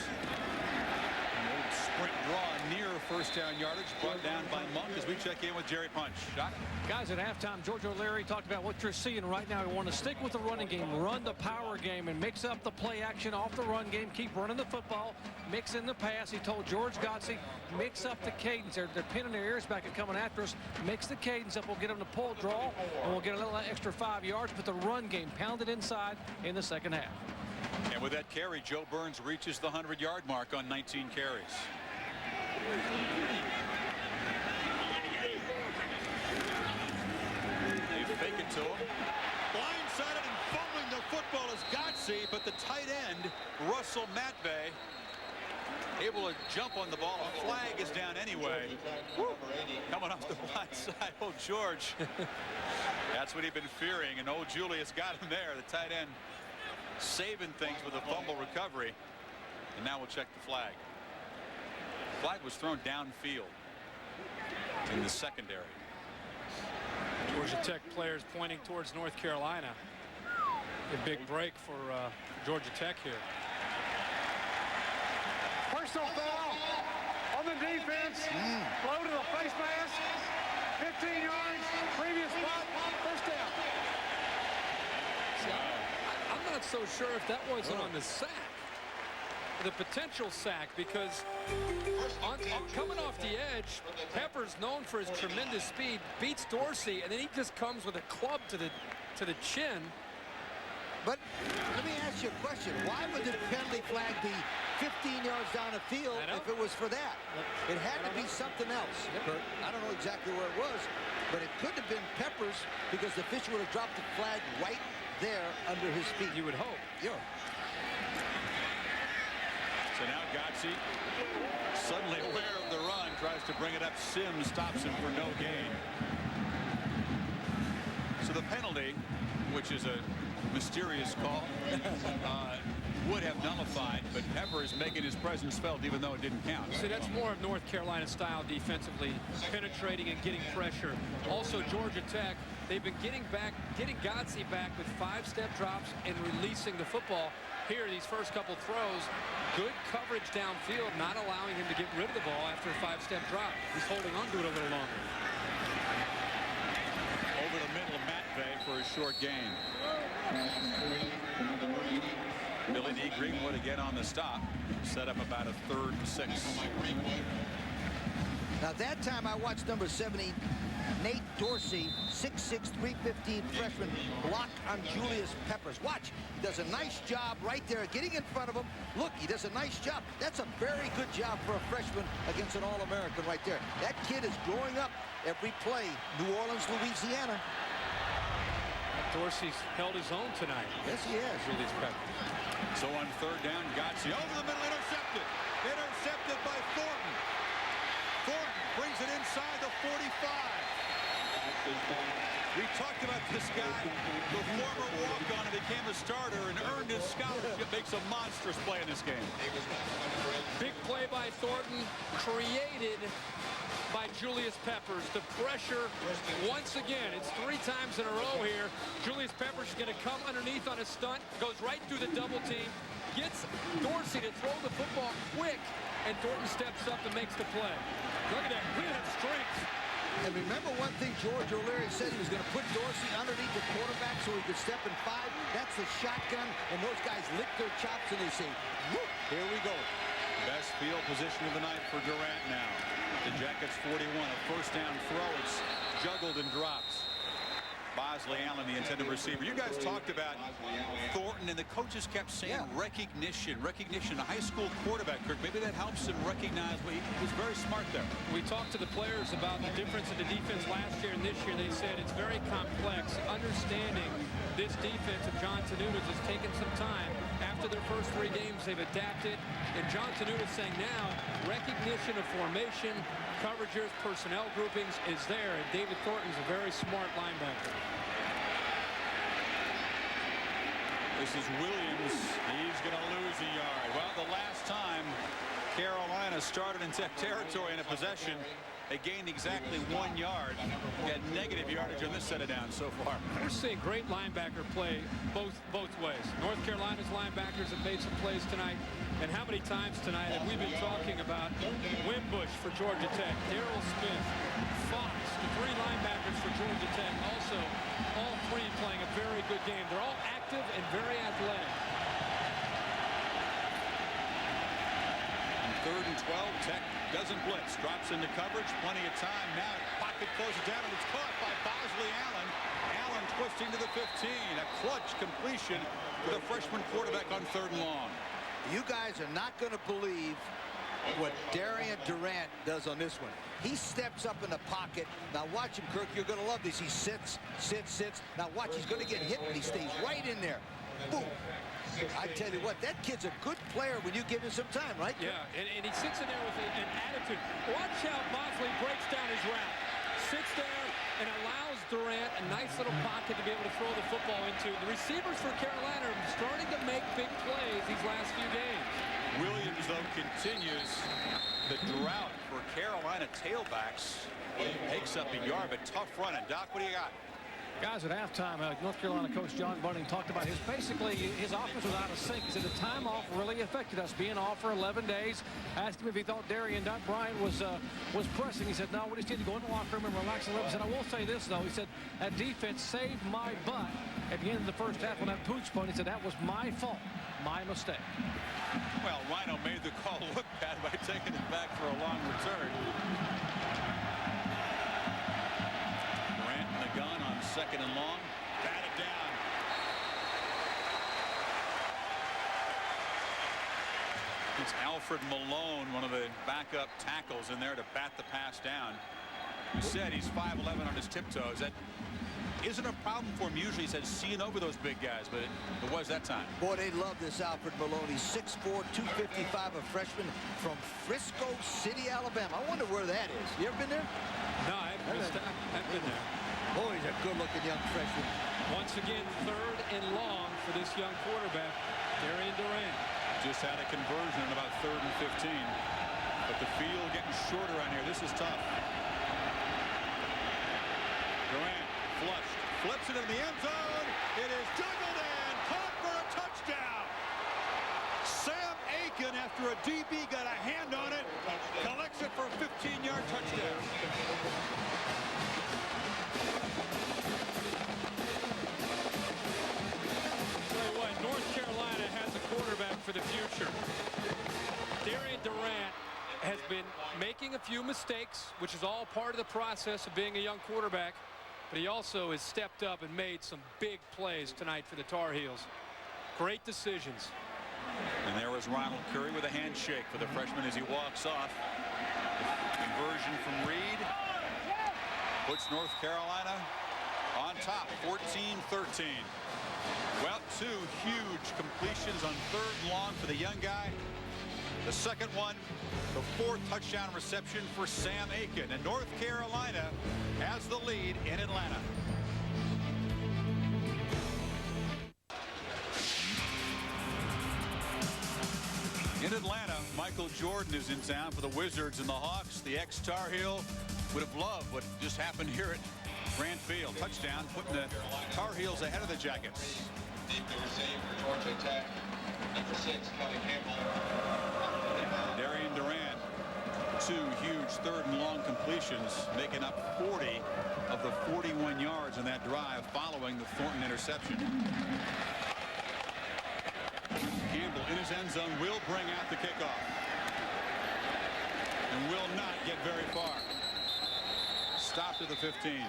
An old sprint draw near first down yardage, brought down by Monk as we check in with Jerry Punch. Shock. Guys, at halftime, George O'Leary talked about what you're seeing right now. We want to stick with the running game, run the power game, and mix up the play action off the run game. Keep running the football, mix in the pass. He told George Godsey, mix up the cadence. They're pinning their ears back and coming after us. Mix the cadence up. We'll get them to pull, draw, and we'll get a little extra 5 yards. But the run game pounded inside in the second half. And with that carry, Joe Burns reaches the 100-yard mark on 19 carries. They fake it to him. Blindsided and fumbling the football is Godsey, but the tight end, Russell Matvey, able to jump on the ball. A flag is down anyway. Woo. Coming off the blind side. Oh, George. That's what he'd been fearing, and old Julius got him there. The tight end saving things with a fumble recovery. And now we'll check the flag. Flag was thrown downfield in the secondary. Georgia Tech players pointing towards North Carolina. A big break for Georgia Tech here. Personal foul on the defense. Blow to the face mask. 15 yards. Previous spot. First down. I'm not so sure if that wasn't on the sack. The potential sack, because coming off the edge, Peppers, known for his tremendous speed, beats Dorsey, and then he just comes with a club to the chin. But let me ask you a question. Why would the penalty flag be 15 yards down the field if it was for that? It had to be something else. Kurt. I don't know exactly where it was, but it could have been Peppers, because the official would have dropped the flag right there under his feet. You would hope. Yeah. So now Godsey, suddenly aware of the run, tries to bring it up. Sims stops him for no gain. So the penalty, which is a mysterious call, would have nullified, but Peppers making his presence felt even though it didn't count. See, that's more of North Carolina style defensively, penetrating and getting pressure. Also, Georgia Tech, they've been getting Godsey back with 5-step drops and releasing the football. Here, these first couple throws, good coverage downfield, not allowing him to get rid of the ball after a 5-step drop. He's holding on to it a little longer. Over the middle of Matvey for a short gain. Billy D. Greenwood again on the stop. Set up about a 3rd and 6. Now that time I watched number 70, Nate Dorsey, 6'6", 315 freshman, block on Julius Peppers. Watch, he does a nice job right there, getting in front of him. Look, he does a nice job. That's a very good job for a freshman against an All-American right there. That kid is growing up every play. New Orleans, Louisiana. Dorsey's held his own tonight. Yes, he has. Julius Peppers. So on 3rd down, Godsey over the middle, intercepted. Intercepted by Thornton. Thornton brings it inside the 45. We talked about this guy, the former walk-on, who became a starter and earned his scholarship, makes a monstrous play in this game. Big play by Thornton, created by Julius Peppers. The pressure, once again, it's 3 times in a row here. Julius Peppers is going to come underneath on a stunt, goes right through the double team, gets Dorsey to throw the football quick, and Thornton steps up and makes the play. Look at that, look at that strength. And remember one thing George O'Leary said, he was going to put Dorsey underneath the quarterback so he could step in 5. That's the shotgun, and those guys lick their chops and they say, whoop, here we go. Best field position of the night for Durant now. The Jackets 41, a 1st down throw. It's juggled and drops. Bosley Allen, the intended receiver. You guys talked about Thornton, and the coaches kept saying recognition, a high school quarterback, Kirk. Maybe that helps him recognize, but he was very smart there. We talked to the players about the difference in the defense last year and this year. They said it's very complex. Understanding this defense of John Tenuta's has taken some time. After their first 3 games, they've adapted. And John Tenuta saying now, recognition of formation, coverages, personnel groupings is there. And David Thornton's a very smart linebacker. This is Williams. He's going to lose a yard. Well, the last time Carolina started in Tech territory in a possession, They gained exactly 1 yard. Got negative yardage on this set of downs so far. We're seeing great linebacker play both ways. North Carolina's linebackers have made some plays tonight. And how many times tonight have we been talking about Wimbush for Georgia Tech, Darryl Smith, Fox, the 3 linebackers for Georgia Tech. Also, all 3 playing a very good game. They're all active and very athletic. On 3rd and 12, Tech doesn't blitz. Drops into coverage. Plenty of time now. Pocket closes down, and it's caught by Bosley Allen. Allen twisting to the 15. A clutch completion for the freshman quarterback on 3rd and long. You guys are not going to believe what Darian Durant does on this one. He steps up in the pocket. Now watch him, Kirk. You're going to love this. He sits. Now watch. He's going to get hit, but he stays right in there. Boom. I tell you what, that kid's a good player when you give him some time, right? Yeah, and he sits in there with an attitude. Watch how Bosley breaks down his route. Sits there and allows Durant a nice little pocket to be able to throw the football into. The receivers for Carolina are starting to make big plays these last few games. Williams, though, continues the drought for Carolina tailbacks. Takes up a yard, but tough run. And Doc, what do you got? Guys, at halftime, North Carolina coach John Bunting talked about his offense was out of sync. He said the time off really affected us, being off for 11 days. Asked him if he thought Darian Bryant was pressing. He said, no, we just need to go in the locker room and relax a little. He said, I will say this, though. He said, that defense saved my butt at the end of the first half on that pooch punt. He said, that was my fault, my mistake. Well, Rhino made the call look bad by taking it back for a long return. Durant in the gun on 2nd and long. Batted down. It's Alfred Malone, one of the backup tackles in there to bat the pass down. He said he's 5'11" on his tiptoes. That isn't a problem for him. Usually he says seeing over those big guys, but it was that time. Boy, they love this Alfred Malone. He's 6'4", 255, a freshman from Frisco City, Alabama. I wonder where that is. You ever been there? No, I haven't been there. Boy, he's a good-looking young freshman. Once again, 3rd and long for this young quarterback, Darian Durant. Just had a conversion on about 3rd and 15. But the field getting shorter on here. This is tough. Durant flushed, flips it in the end zone. It is juggled and caught for a touchdown. Sam Aiken, after a DB got a hand on it, collects it for a 15-yard touchdown. Tell you what, North Carolina has a quarterback for the future. Darian Durant has been making a few mistakes, which is all part of the process of being a young quarterback. But he also has stepped up and made some big plays tonight for the Tar Heels. Great decisions. And there was Ronald Curry with a handshake for the freshman as he walks off. Conversion from Reed puts North Carolina on top, 14-13. Well, 2 huge completions on 3rd and long for the young guy. The second one, the 4th touchdown reception for Sam Aiken. And North Carolina has the lead in Atlanta. In Atlanta, Michael Jordan is in town for the Wizards and the Hawks. The ex-Tar Heel would have loved what just happened here at Grant Field. Touchdown, putting the Tar Heels ahead of the Jackets. Deep to receive for Georgia Tech. Number 6, Kelly Campbell. Darian Durant, 2 huge 3rd and long completions, making up 40 of the 41 yards in that drive following the Thornton interception. Campbell in his end zone will bring out the kickoff and will not get very far. Stopped at the 15.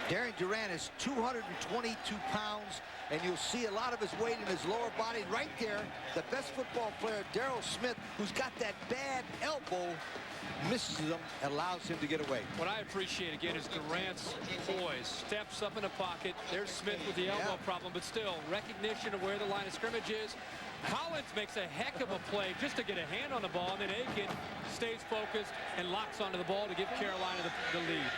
Darian Durant is 222 pounds, and you'll see a lot of his weight in his lower body right there. The best football player, Darryl Smith, who's got that bad elbow, misses him, allows him to get away. What I appreciate, again, is Durant's poise. Steps up in the pocket. There's Smith with the elbow problem, but still, recognition of where the line of scrimmage is. Collins makes a heck of a play just to get a hand on the ball, and then Aiken stays focused and locks onto the ball to give Carolina the lead.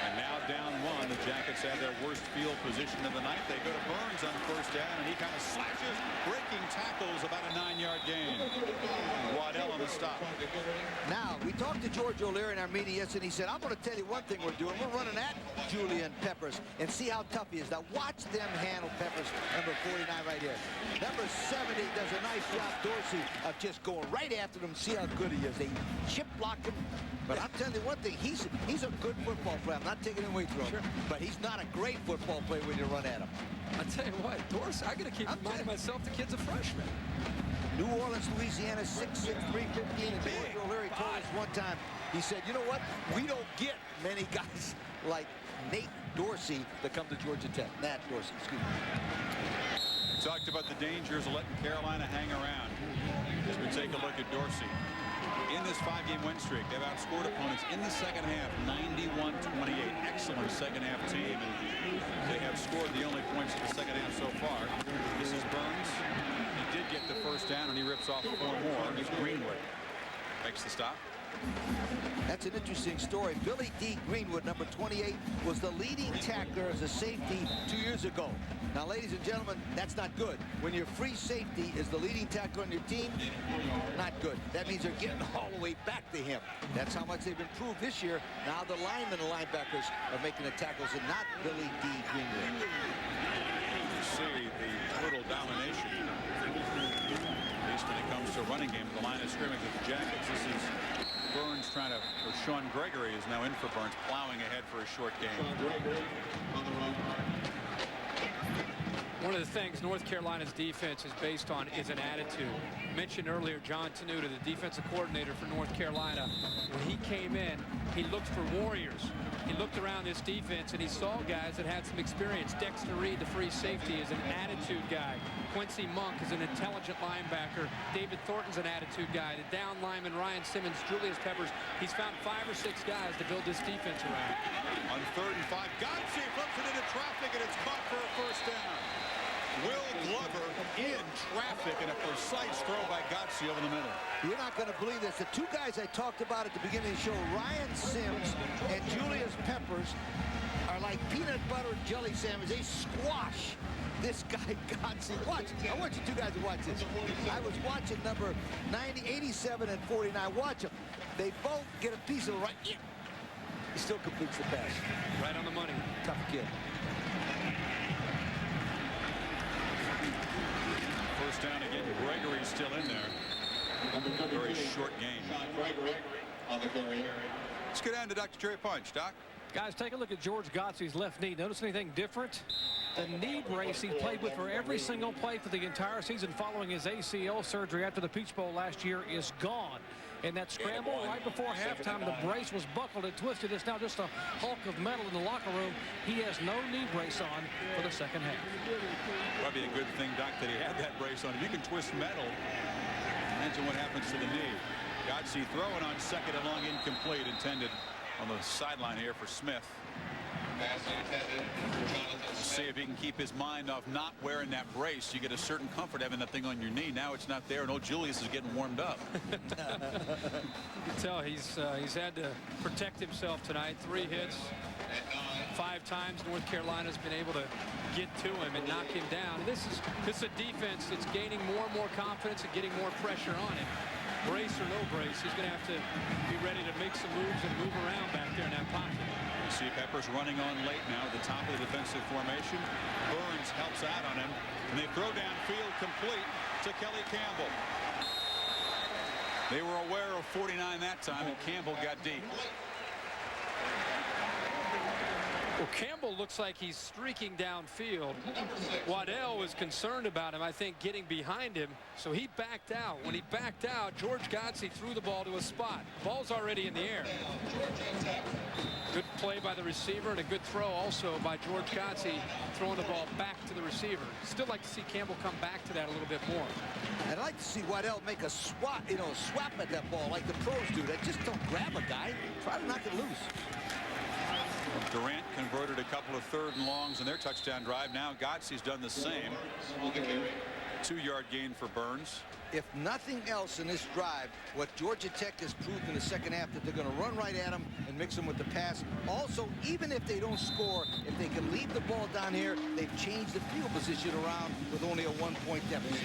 And now down one. The Jackets have their worst field position of the night. They go to Burns on first down, and he kind of slashes, breaking tackles, about a 9-yard gain. Waddell on the stop. Now, we talked to George O'Leary in our meeting yesterday, and he said, I'm going to tell you one thing we're doing. We're running at Julian Peppers and see how tough he is. Now, watch them handle Peppers, number 49 right here. Number 70 does a nice job, Dorsey, of just going right after them, see how good he is. They chip block him. But I'm telling you one thing, he's a good football player. I'm not taking it away from him, but he's not a great football player when you run at him. I tell you what, Dorsey, I got to keep reminding myself the kid's a freshman. New Orleans, Louisiana, 6'6", 315. And George O'Leary told us one time, he said, you know what? We don't get many guys like Nate Dorsey that come to Georgia Tech. Nat Dorsey, excuse me. Talked about the dangers of letting Carolina hang around. As we take a look at Dorsey. In this 5-game win streak, they've outscored opponents in the second half, 91-28. Excellent second-half team, and they have scored the only points in the second half so far. This is Burns. He did get the first down, and he rips off 4 more. It's Greenwood. Makes the stop. That's an interesting story. Billy D. Greenwood, number 28, was the leading tackler as a safety 2 years ago. Now, ladies and gentlemen, that's not good. When your free safety is the leading tackler on your team, not good. That means they're getting all the way back to him. That's how much they've improved this year. Now the linemen and linebackers are making the tackles and not Billy D. Greenwood. You see the total domination, at least when it comes to running game, the line of scrimmage with the Jackets. This is Burns trying to, or Sean Gregory is now in for Burns, plowing ahead for a short game. One of the things North Carolina's defense is based on is an attitude. Mentioned earlier, John Tenuta, the defensive coordinator for North Carolina, when he came in, he looked for warriors. He looked around this defense and he saw guys that had some experience. Dexter Reed, the free safety, is an attitude guy. Quincy Monk is an intelligent linebacker. David Thornton's an attitude guy. The down lineman Ryan Simmons, Julius Peppers. He's found 5 or 6 guys to build this defense around. On 3rd and 5, Godsey flips it into traffic, and it's caught for a first down. Will Glover in traffic, and a precise throw by Godsey over the middle. You're not going to believe this. The 2 guys I talked about at the beginning of the show, Ryan Sims and Julius Peppers, are like peanut butter and jelly sandwiches. They squash this guy Godsey. Watch. I want you 2 guys to watch this. I was watching number 90, 87, and 49. Watch them. They both get a piece of it right. He still completes the pass. Right on the money. Tough kid. First down again. Gregory's still in there. Very short game. Let's go down to Dr. Jerry Punch. Doc? Guys, take a look at George Godsey's left knee. Notice anything different? The knee brace he played with for every single play for the entire season following his ACL surgery after the Peach Bowl last year is gone. In that scramble right before halftime, the brace was buckled and twisted. It's now just a hulk of metal in the locker room. He has no knee brace on for the second half. Probably a good thing, Doc, that he had that brace on. If you can twist metal, imagine what happens to the knee. Godsey throwing on second and long, incomplete, intended on the sideline here for Smith. See if he can keep his mind off not wearing that brace. You get a certain comfort having that thing on your knee. Now it's not there, and old Julius is getting warmed up. You can tell he's had to protect himself tonight. 3 hits, 5 times North Carolina's been able to get to him and knock him down. And this is a defense that's gaining more and more confidence and getting more pressure on him. Brace or no brace, he's going to have to be ready to make some moves and move around back there in that pocket. You see Peppers running on late now at the top of the defensive formation. Burns helps out on him, and they throw downfield complete to Kelly Campbell. They were aware of 49 that time, and Campbell got deep. Well, Campbell looks like he's streaking downfield. Waddell was concerned about him, I think, getting behind him, so he backed out. When he backed out, George Godsey threw the ball to a spot. Ball's already in the air. Good play by the receiver and a good throw also by George Godsey, throwing the ball back to the receiver. Still like to see Campbell come back to that a little bit more. I'd like to see Waddell make a swap at that ball like the pros do. They just don't grab a guy, try to knock it loose. Durant converted a couple of 3rd and longs in their touchdown drive. Now Godsey's done the same. 2-yard gain for Burns. If nothing else in this drive, what Georgia Tech has proved in the second half, that they're going to run right at them and mix them with the pass. Also, even if they don't score, if they can leave the ball down here, they've changed the field position around with only a 1-point deficit.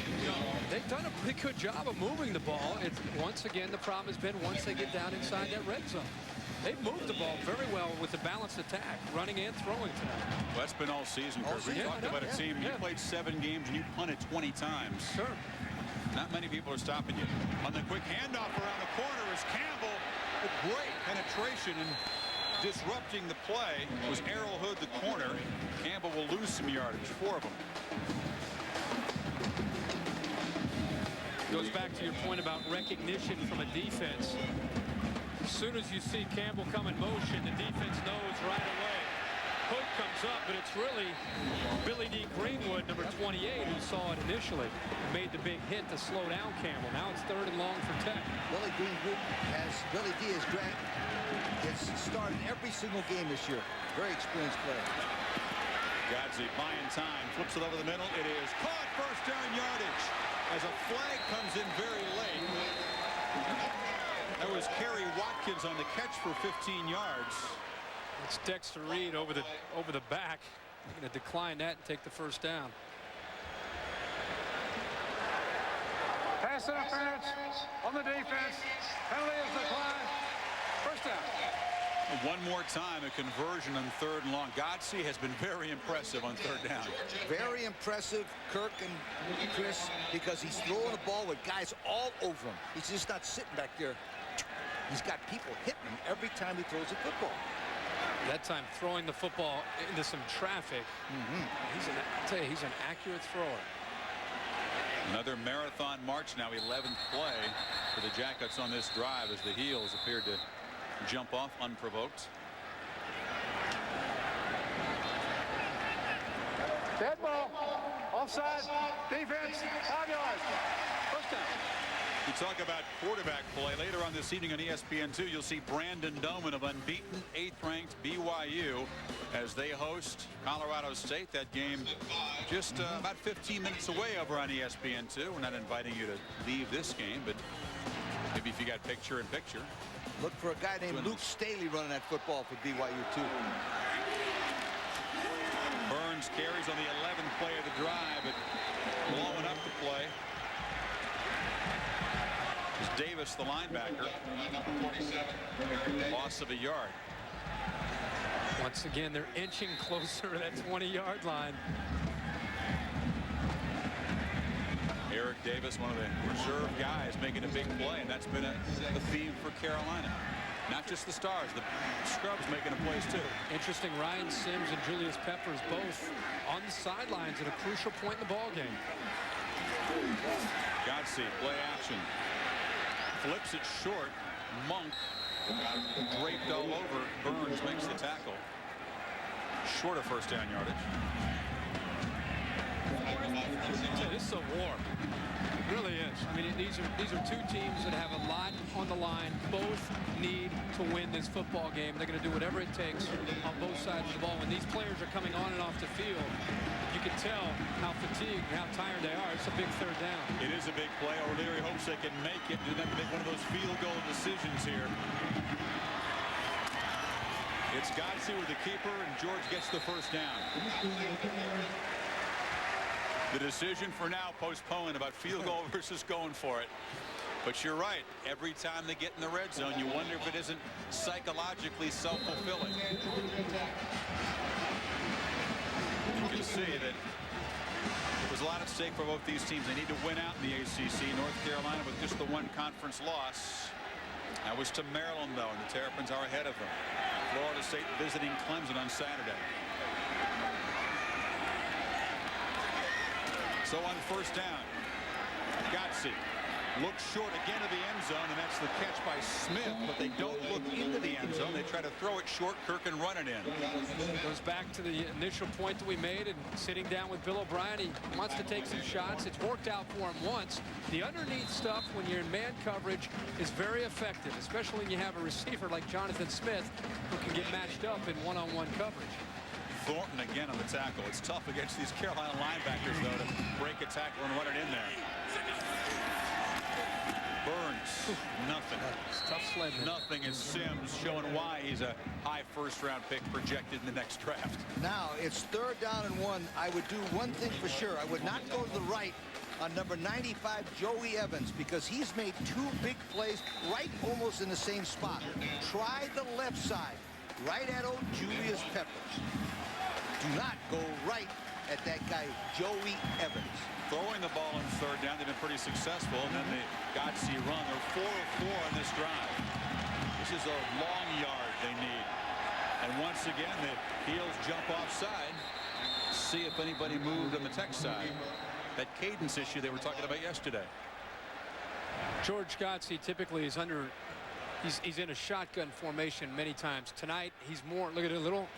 They've done a pretty good job of moving the ball. It's, once again, the problem has been once they get down inside that red zone. They've moved the ball very well with the balanced attack, running and throwing tonight. Well, that's been all season, Kurt. We talked about a team. You played 7 games and you punted 20 times. Sure. Not many people are stopping you. On the quick handoff around the corner is Campbell. A great penetration and disrupting the play was Errol Hood, the corner. Campbell will lose some yardage, 4 of them. Goes back to your point about recognition from a defense. As soon as you see Campbell come in motion, the defense knows right away. Hood comes up, but it's really Billy D. Greenwood, number 28, who saw it initially and made the big hit to slow down Campbell. Now it's 3rd and long for Tech. Billy D. has started every single game this year. Very experienced player. Godsey buying time, flips it over the middle. It is caught, first down yardage as a flag comes in very late. That was Kerry Watkins on the catch for 15 yards. It's Dexter Reed over the back. They're going to decline that and take the first down. Pass interference on the defense. Penalty is declined. First down. One more time, a conversion on 3rd and long. Godsey has been very impressive on 3rd down. Very impressive, Kirk and Chris, because he's throwing the ball with guys all over him. He's just not sitting back there. He's got people hitting him every time he throws the football. That time throwing the football into some traffic. I'll tell you, he's an accurate thrower. Another marathon march now, 11th play for the Jackets on this drive as the Heels appeared to jump off unprovoked. Dead ball. Offside. Defense. 5 yards. First down. You talk about quarterback play later on this evening on ESPN2. You'll see Brandon Doman of unbeaten 8th-ranked BYU as they host Colorado State. That game just about 15 minutes away over on ESPN2. We're not inviting you to leave this game, but maybe if you got picture-in-picture. Look for a guy named Luke Staley running that football for BYU too. Burns carries on the 11th play of the drive, but blowing up the play. Davis, the linebacker, loss of a yard. Once again, they're inching closer to that 20-yard line. Eric Davis, one of the reserve guys, making a big play, and that's been a theme for Carolina. Not just the stars, the scrubs making a plays too. Interesting, Ryan Sims and Julius Peppers both on the sidelines at a crucial point in the ball game. Godsey, play action. Flips it short. Monk draped all over. Burns makes the tackle. Short of first down yardage. This is a war. It really is. I mean, these are two teams that have a lot on the line. Both need to win this football game. They're going to do whatever it takes on both sides of the ball. When these players are coming on and off the field, you can tell how fatigued and how tired they are. It's a big 3rd down. It is a big play. O'Leary hopes they can make it. Do not make one of those field goal decisions here. It's Godsey with the keeper, and George gets the first down. The decision for now postponed about field goal versus going for it. But you're right. Every time they get in the red zone, you wonder if it isn't psychologically self-fulfilling. You can see that there's a lot at stake for both these teams. They need to win out in the ACC. North Carolina with just the 1 conference loss. That was to Maryland, though, and the Terrapins are ahead of them. Florida State visiting Clemson on Saturday. So on first down, Godsey looks short again of the end zone, and that's the catch by Smith, but they don't look into the end zone. They try to throw it short. Kirk and run it in. Goes back to the initial point that we made, and sitting down with Bill O'Brien, he wants to take some shots. It's worked out for him once. The underneath stuff when you're in man coverage is very effective, especially when you have a receiver like Jonathan Smith who can get matched up in one-on-one coverage. Thornton again on the tackle. It's tough against these Carolina linebackers, though, to break a tackle and run it in there. Burns, nothing. Tough sled. Nothing is Sims, showing why he's a high first-round pick projected in the next draft. Now it's 3rd down and 1. I would do one thing for sure. I would not go to the right on number 95, Joey Evans, because he's made 2 big plays right almost in the same spot. Try the left side, right at old Julius Peppers. Do not go right at that guy, Joey Evans. Throwing the ball in 3rd down, they've been pretty successful. And then the Godsey run. They're 4 of 4 on this drive. This is a long yard they need. And once again, the Heels jump offside. See if anybody moved on the Tech side. That cadence issue they were talking about yesterday. George Godsey typically is under. He's in a shotgun formation many times. Tonight he's more. Look at a little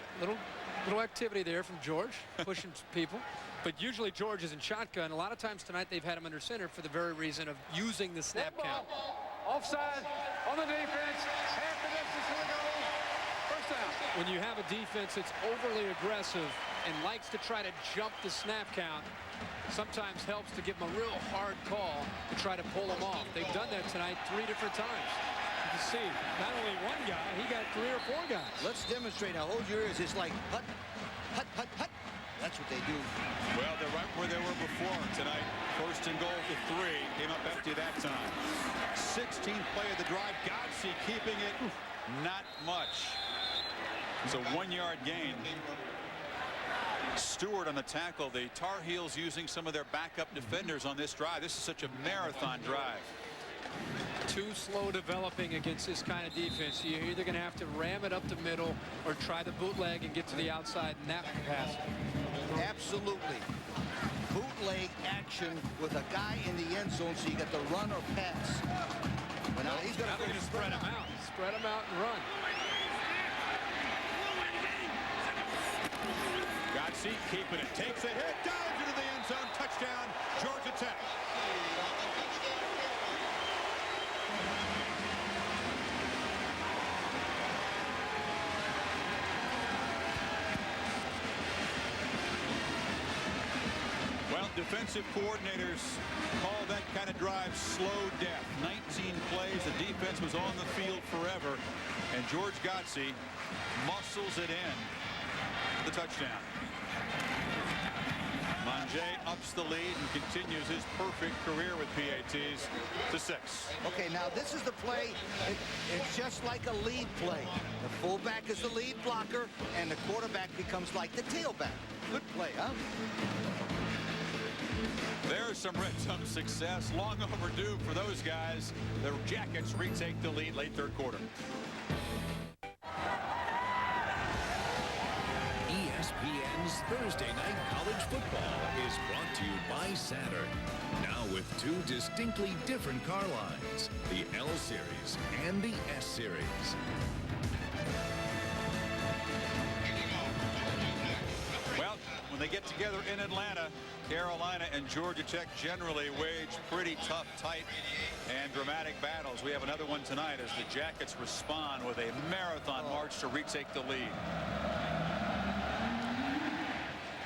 activity there from George, pushing people. But usually George is in shotgun. A lot of times tonight they've had him under center for the very reason of using the snap count. Offside on the defense. Half the distance. Here we go. First down. When you have a defense that's overly aggressive and likes to try to jump the snap count, sometimes helps to give them a real hard call to try to pull them off. They've done that tonight 3 different times. You can see not only one guy, he got 3 or 4 guys. Let's demonstrate. Now hold your ears. It's like hut, hut, hut, hut. That's what they do. Well, they're right where they were before tonight. 1st and goal to 3. Came up empty that time. 16th play of the drive. Godsey keeping it. Not much. It's a 1-yard gain. Stewart on the tackle. The Tar Heels using some of their backup defenders on this drive. This is such a marathon drive. Too slow developing against this kind of defense. You're either going to have to ram it up the middle or try the bootleg and get to the outside in that capacity. Absolutely. Bootleg action with a guy in the end zone, so you got the run or pass. But now he's going to spread him out. Spread him out and run. Godsey keeping it. Takes a hit. Dives into the end zone. Touchdown, Georgia Tech. Well, defensive coordinators call that kind of drive slow death. 19 plays. The defense was on the field forever. And George Godsey muscles it in. The touchdown. Manje ups the lead and continues his perfect career with PATs to 6. Okay, now this is the play. It's just like a lead play. The fullback is the lead blocker, and the quarterback becomes like the tailback. Good play, huh? There's some red zone success. Long overdue for those guys. The Jackets retake the lead late 3rd quarter. ESPN's Thursday Night College Football is brought to you by Saturn. Now with 2 distinctly different car lines, the L Series and the S Series. Well, when they get together in Atlanta, Carolina and Georgia Tech generally wage pretty tough, tight, and dramatic battles. We have another one tonight as the Jackets respond with a marathon march to retake the lead.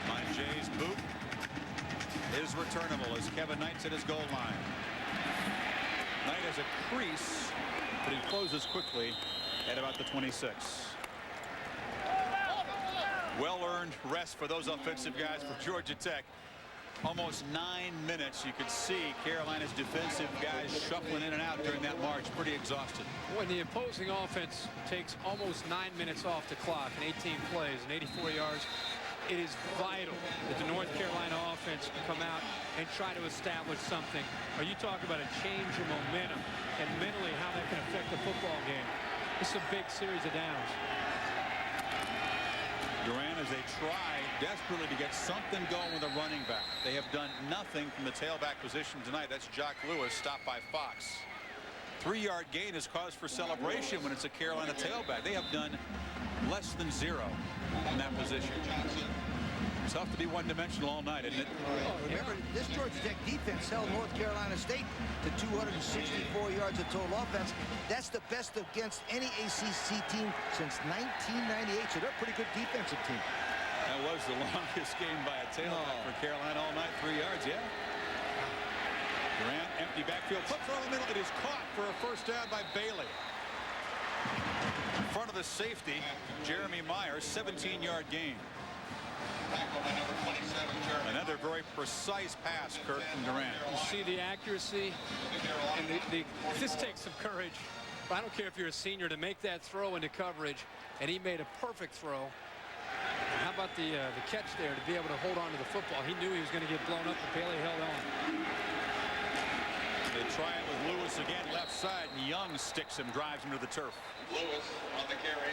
Manje's boot is returnable as Kevin Knight's at his goal line. Knight has a crease, but he closes quickly at about the 26. Well-earned rest for those offensive guys for Georgia Tech. Almost 9 minutes. You could see Carolina's defensive guys shuffling in and out during that march. Pretty exhausted. When the opposing offense takes almost 9 minutes off the clock in 18 plays and 84 yards, it is vital that the North Carolina offense can come out and try to establish something. Or you talk about a change of momentum and mentally how that can affect the football game. This is a big series of downs. Durant, as they try desperately to get something going with a running back. They have done nothing from the tailback position tonight. That's Jock Lewis, stopped by Fox. 3-yard gain is cause for celebration when it's a Carolina tailback. They have done less than 0 in that position. Tough to be one-dimensional all night, isn't it? Oh, remember, this Georgia Tech defense held North Carolina State to 264 yards of total offense. That's the best against any ACC team since 1998, so they're a pretty good defensive team. That was the longest game by a tailback for Carolina all night. 3 yards, yeah. Durant, empty backfield, puts it over the middle. It is caught for a first down by Bailey. In front of the safety, Jeremy Myers, 17-yard gain. Another very precise pass, Kirk, from Durant. You see the accuracy, and this takes some courage. I don't care if you're a senior to make that throw into coverage, and he made a perfect throw. How about the catch there to be able to hold on to the football? He knew he was going to get blown up, but Bailey held on. They try it with Lewis again, left side, and Young sticks him, drives him to the turf. Lewis on the carry.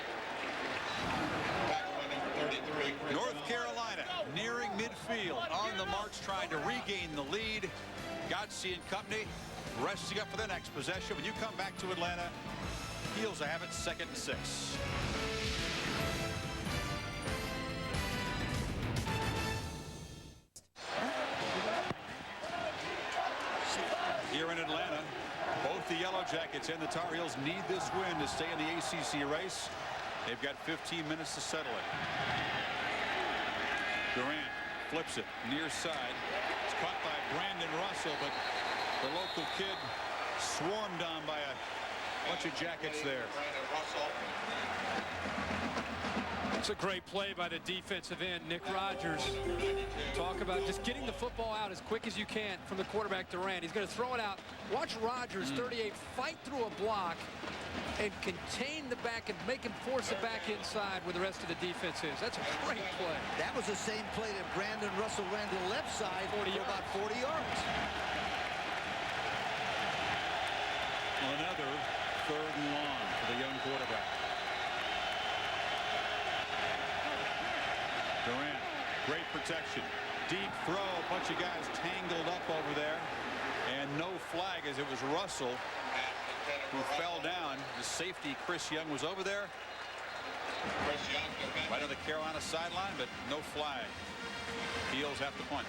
Number 33. North Carolina nearing midfield, on the march, trying to regain the lead. Godsey and company resting up for the next possession. When you come back to Atlanta, Heels have it, 2nd and 6. Here in Atlanta, both the Yellow Jackets and the Tar Heels need this win to stay in the ACC race. They've got 15 minutes to settle it. Durant flips it near side. It's caught by Brandon Russell, but the local kid swarmed on by a bunch of Jackets there. It's a great play by the defensive end, Nick Rogers. Talk about just getting the football out as quick as you can from the quarterback Durant. He's going to throw it out. Watch Rogers, 38, fight through a block and contain the back and make him force it back inside where the rest of the defense is. That's a great play. That was the same play that Brandon Russell ran to the left side for about 40 yards. Another 3rd and long for the young quarterback. Durant, great protection. Deep throw, a bunch of guys tangled up over there. And no flag, as it was Russell who fell down. The safety, Chris Young, was over there. Right on the Carolina sideline, but no flag. Heels have to punt.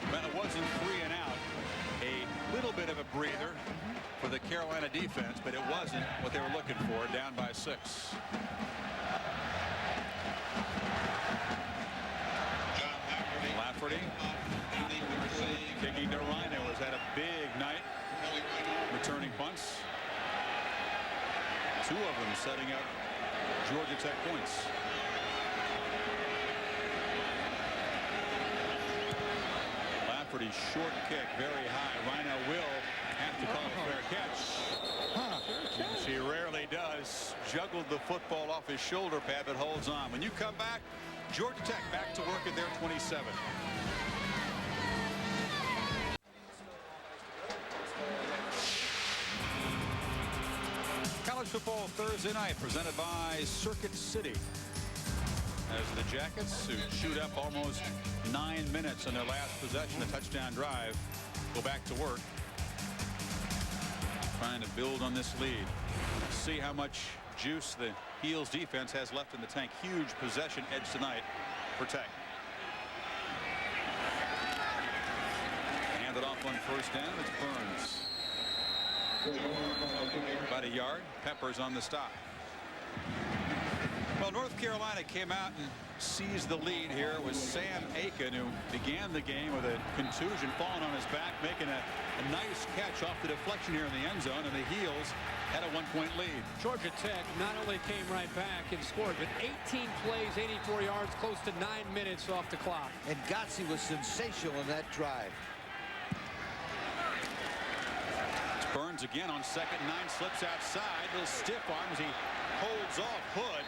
But it wasn't 3 and out. A little bit of a breather for the Carolina defense, but it wasn't what they were looking for, down by 6. Lafferty kicking to Rhino has had a big night returning punts. 2 of them setting up Georgia Tech points. Lafferty's short kick very high. Rhino will have to call a fair catch. She rarely does. Juggled the football off his shoulder pad, but holds on. When you come back, Georgia Tech back to work at their 27. College football Thursday night presented by Circuit City. As the Jackets, who shoot up almost 9 minutes on their last possession, a touchdown drive, go back to work. Trying to build on this lead. See how much juice the Heels defense has left in the tank. Huge possession edge tonight for Tech. Hand it off on 1st down. It's Burns. About a yard. Peppers on the stop. Well, North Carolina came out and seized the lead here. It was Sam Aiken who began the game with a contusion, falling on his back, making a nice catch off the deflection here in the end zone, and the Heels had a 1-point lead. Georgia Tech not only came right back and scored, but 18 plays, 84 yards, close to 9 minutes off the clock. And Godsey was sensational in that drive. It's Burns again on 2nd and 9, slips outside, little stiff arms. He holds off Hood.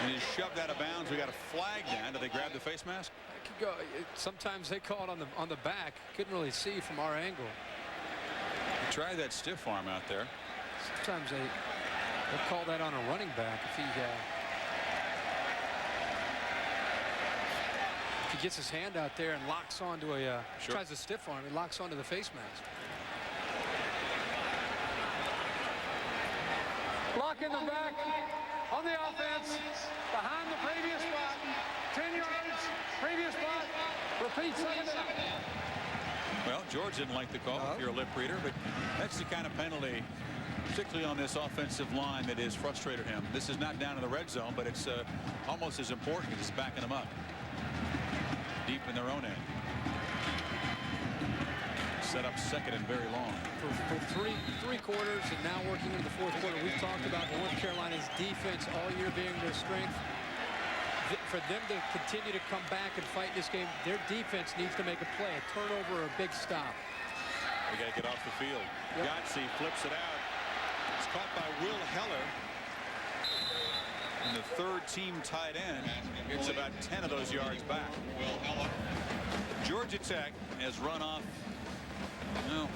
And he's shoved out of bounds. We got a flag down. Did they grab the face mask? Could go. Sometimes they call it on the back. Couldn't really see from our angle. Try that stiff arm out there. Sometimes they'll call that on a running back if he gets his hand out there and locks onto a tries a stiff arm. He locks onto the face mask. Block in the back on the offense, behind the previous spot, 10 yards, previous spot, repeat 2nd down. Well, George didn't like the call if you're a lip reader, but that's the kind of penalty particularly on this offensive line that has frustrated him. This is not down in the red zone, but it's almost as important because it's backing them up deep in their own end. Set up second and very long. For three quarters and now working into the fourth quarter, we've talked about North Carolina's defense all year being their strength. For them to continue to come back and fight this game, their defense needs to make a play, a turnover or a big stop. They got to get off the field. Yep. Godsey flips it out. It's caught by Will Heller. And the third-team tight end gets about 10 of those yards back. Georgia Tech has run off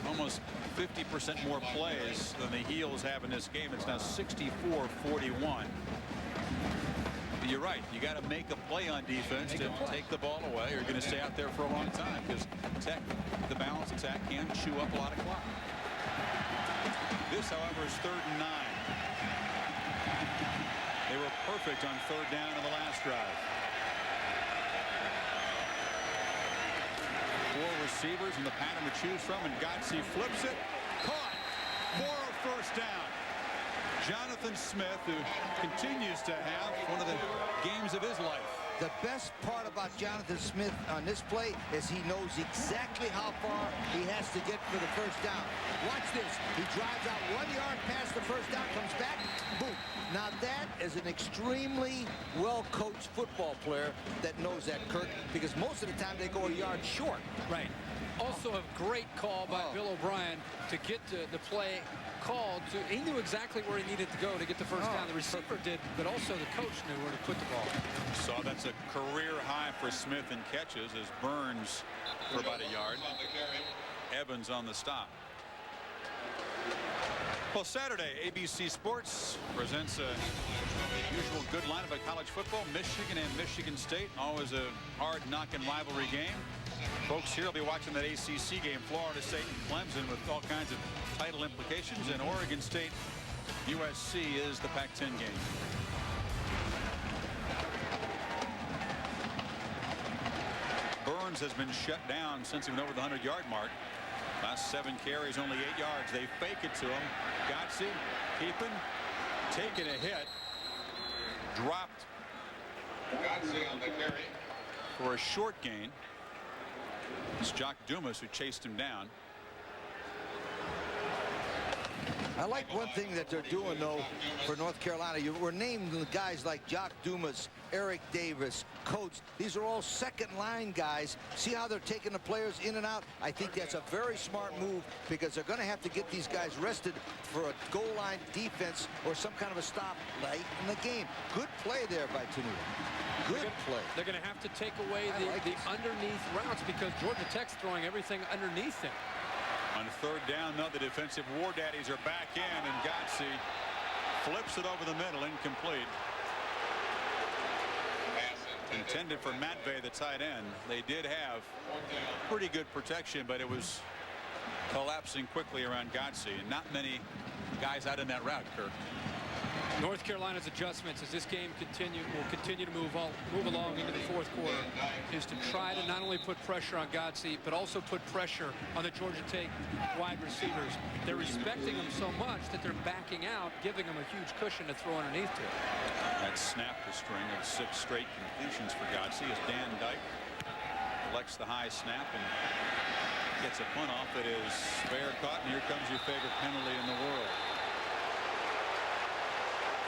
almost 50% more plays than the Heels have in this game. It's now 64-41. You're right. You got to make a play on defense to take the ball away, or you're going to stay out there for a long time because Tech, the balanced attack, can chew up a lot of clock. This, however, is 3rd and 9. They were perfect on 3rd down in the last drive. 4 receivers in the pattern to choose from, and Godsey flips it. Caught for a first down. Jonathan Smith, who continues to have one of the games of his life. The best part about Jonathan Smith on this play is he knows exactly how far he has to get for the first down. Watch this. He drives out 1 yard past the first down, comes back, boom. Now that is an extremely well-coached football player that knows that, Kirk, because most of the time they go a yard short. Right. Also a great call by Bill O'Brien to get to the play called. He knew exactly where he needed to go to get the first down. The receiver did, but also the coach knew where to put the ball. So that's a career high for Smith in catches as Burns for about a yard. Evans on the stop. Well, Saturday, ABC Sports presents a usual good lineup of college football. Michigan and Michigan State, always a hard-knocking rivalry game. Folks here will be watching that ACC game, Florida State and Clemson, with all kinds of title implications. And Oregon State, USC is the Pac-10 game. Burns has been shut down since he went over the 100-yard mark. Last 7 carries, only 8 yards. They fake it to him. Godsey keeping, taking a hit, dropped Godsey on the carry for a short gain. It's Jock Dumas who chased him down. I like one thing that they're doing, though, for North Carolina. We're naming guys like Jock Dumas, Eric Davis, Coates. These are all second-line guys. See how they're taking the players in and out? I think that's a very smart move because they're going to have to get these guys rested for a goal line defense or some kind of a stop late in the game. Good play there by Tenuta. Good play. They're going to have to take away the underneath routes because Georgia Tech's throwing everything underneath them. On 3rd down, now the defensive war daddies are back in, and Godsey flips it over the middle, incomplete. Intended for Matvey, the tight end. They did have pretty good protection, but it was collapsing quickly around Godsey. And not many guys out in that route, Kirk. North Carolina's adjustments as this game will continue to move along into the 4th quarter is to try to not only put pressure on Godsey but also put pressure on the Georgia Tech wide receivers. They're respecting them so much that they're backing out, giving them a huge cushion to throw underneath to. That snapped the string of 6 straight completions for Godsey as Dan Dyke collects the high snap and gets a punt off that is fair caught, and here comes your favorite penalty in the world.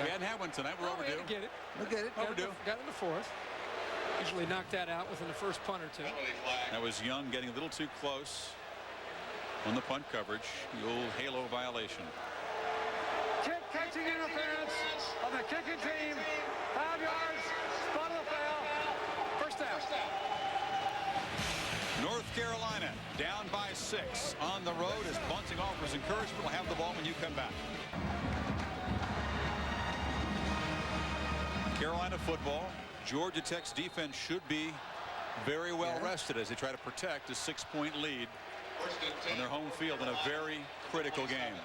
We hadn't had one tonight. We're overdue. We'll get it. We'll get it. Overdue. Got in the 4th. Usually knock that out within the first punt or two. That was Young getting a little too close on the punt coverage. The old halo violation. Kick catching interference on the kicking team. 5 yards. Spot of the foul. First down. North Carolina down by 6 on the road as Bunting offers encouragement. Will have the ball when you come back. Carolina football. Georgia Tech's defense should be very well rested as they try to protect a 6-point lead on their home field in a very critical game.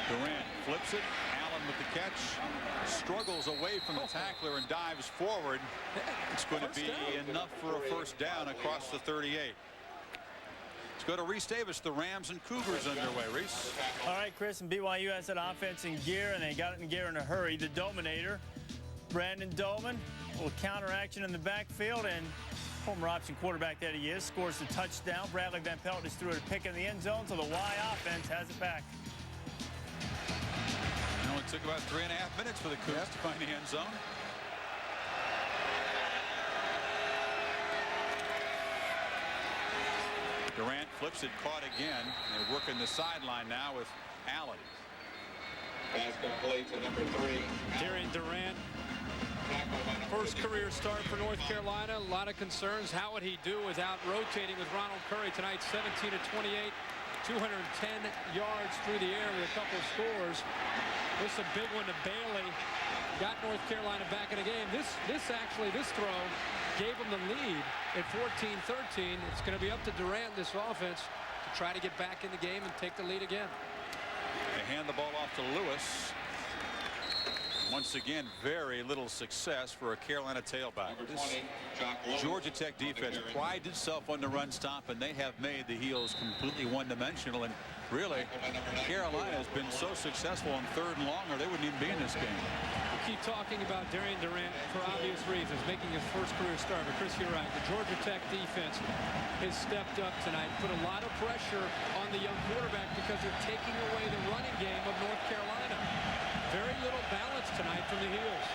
Durant flips it. Allen with the catch. Struggles away from the tackler and dives forward. It's going to be enough for a first down across the 38. Let's go to Reese Davis. The Rams and Cougars underway. Reese. All right, Chris, and BYU has that offense in gear, and they got it in gear in a hurry. The Dominator, Brandon Dolman, a little counter action in the backfield, and former option quarterback that he is scores the touchdown. Bradley Van Pelt just threw it a pick in the end zone, so the Y offense has it back. It only took about 3.5 minutes for the Cougs to find the end zone. Durant flips it, caught again. They're working the sideline now with Allen. Pass complete to number 3. Darian Durant. First career start for North Carolina. A lot of concerns. How would he do without rotating with Ronald Curry tonight? 17 of 28, 210 yards through the air with a couple of scores. This is a big one to Bailey. Got North Carolina back in the game. This throw gave them the lead at 14-13. It's going to be up to Durant, this offense, to try to get back in the game and take the lead again. They hand the ball off to Lewis. Once again, very little success for a Carolina tailback. This Georgia Tech defense prides itself on the run stop, and they have made the Heels completely one-dimensional. And really, Carolina has been so successful on 3rd and long, or they wouldn't even be in this game. We keep talking about Darian Durant for obvious reasons, making his first career start. But Chris, you're right. The Georgia Tech defense has stepped up tonight, put a lot of pressure on the young quarterback because they're taking away the running game of North Carolina. Very little balance tonight from the Heels.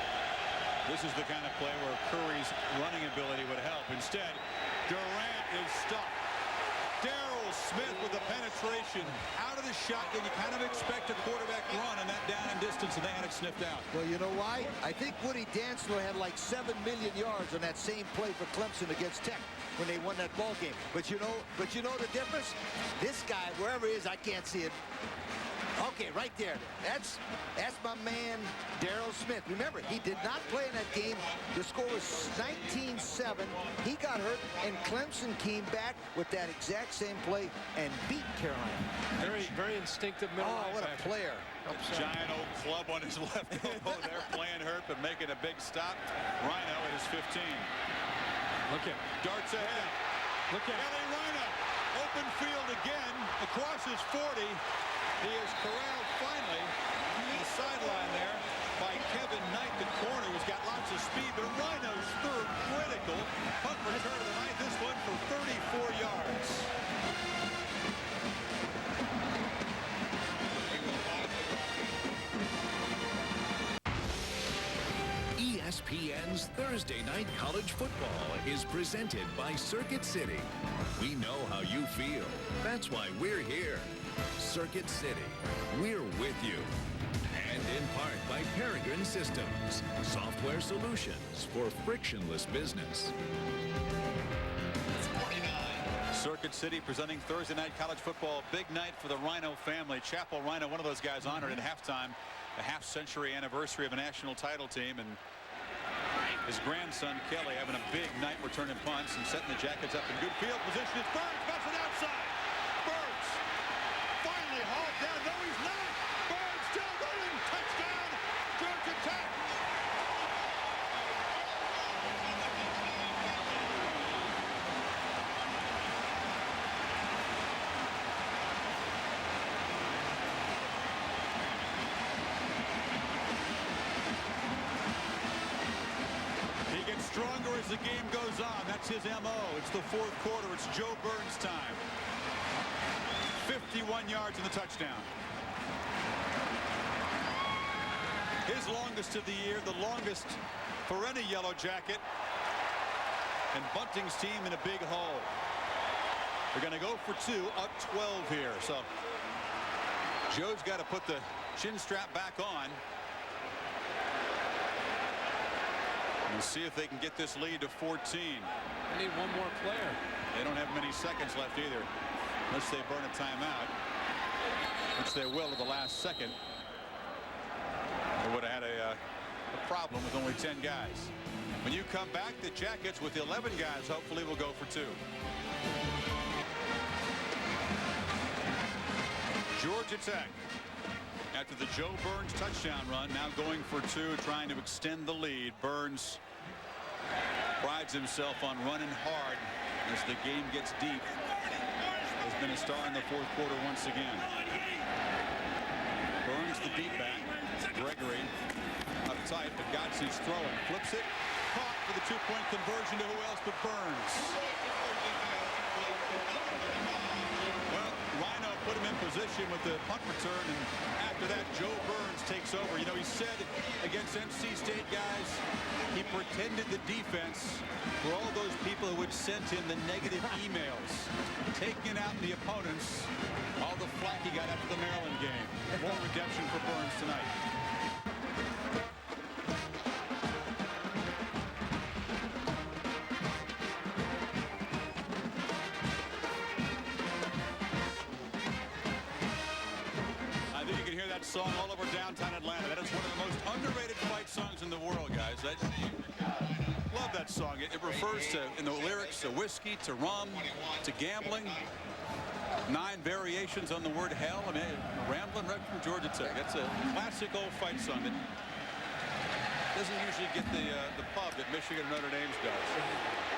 This is the kind of play where Curry's running ability would help. Instead, Durant is stopped. Darryl Smith with the penetration out of the shotgun. You kind of expect a quarterback run on that down and distance, and they had it sniffed out. Well, you know why? I think Woody Dantzler had like 7 million yards on that same play for Clemson against Tech when they won that ball game. But you know the difference? This guy, wherever he is, I can't see it. Okay, right there. That's my man, Darryl Smith. Remember, he did not play in that game. The score was 19-7. He got hurt, and Clemson came back with that exact same play and beat Carolina. Very instinctive middle linebacker. Oh, what a player. Giant old club on his left elbow there, playing hurt, but making a big stop. Rhino at his 15. Look at darts ahead. Look at Ellie Rhino. Open field again, across his 40. He is corralled finally on the sideline there by Kevin Knight, the corner, who's got lots of speed. But Rhino's third critical punt return of the night. This one for 34 yards. ESPN's Thursday Night College Football is presented by Circuit City. We know how you feel. That's why we're here. Circuit City, we're with you. And in part by Peregrine Systems, software solutions for frictionless business. Circuit City presenting Thursday Night College Football. Big night for the Rhino family. Chapel Rhino, one of those guys honored at halftime, the half-century anniversary of a national title team, and his grandson Kelly having a big night returning punts and setting the Jackets up in good field position. It's Burns, bats it outside. Burns finally hauled down. No, he's not. Burns still running. Touchdown, Georgia Tech. He gets stronger as the game goes on. That's his MO. It's the fourth quarter. It's Joe Burns time. 51 yards in the touchdown. His longest of the year, the longest for any Yellow Jacket. And Bunting's team in a big hole. They're going to go for two, up 12 here. So Joe's got to put the chin strap back on. And see if they can get this lead to 14. They need one more player. They don't have many seconds left either, unless they burn a timeout, which they will at the last second. They would have had a problem with only 10 guys. When you come back, the Jackets with 11 guys hopefully will go for two. Georgia Tech after the Joe Burns touchdown run. Now going for 2, trying to extend the lead. Burns prides himself on running hard as the game gets deep. Has been a star in the fourth quarter once again. Burns the deep back. Gregory up tight, but Godsey's throwing. Flips it. Caught for the 2-point conversion to who else but Burns. Well, Rhino put him in position with the punt return, and after that, Joe Burns takes over. You know, he said against NC State guys, he pretended the defense for all those people who had sent him the negative emails, taking out the opponents, all the flack he got after the Maryland game. More redemption for Burns tonight. Song all over downtown Atlanta. That is one of the most underrated fight songs in the world, guys. Love that song. It refers to, in the lyrics, to whiskey, to rum, to gambling. 9 variations on the word hell. I mean, rambling right from Georgia Tech. That's a classic old fight song that doesn't usually get the pub that Michigan and Notre Dame does.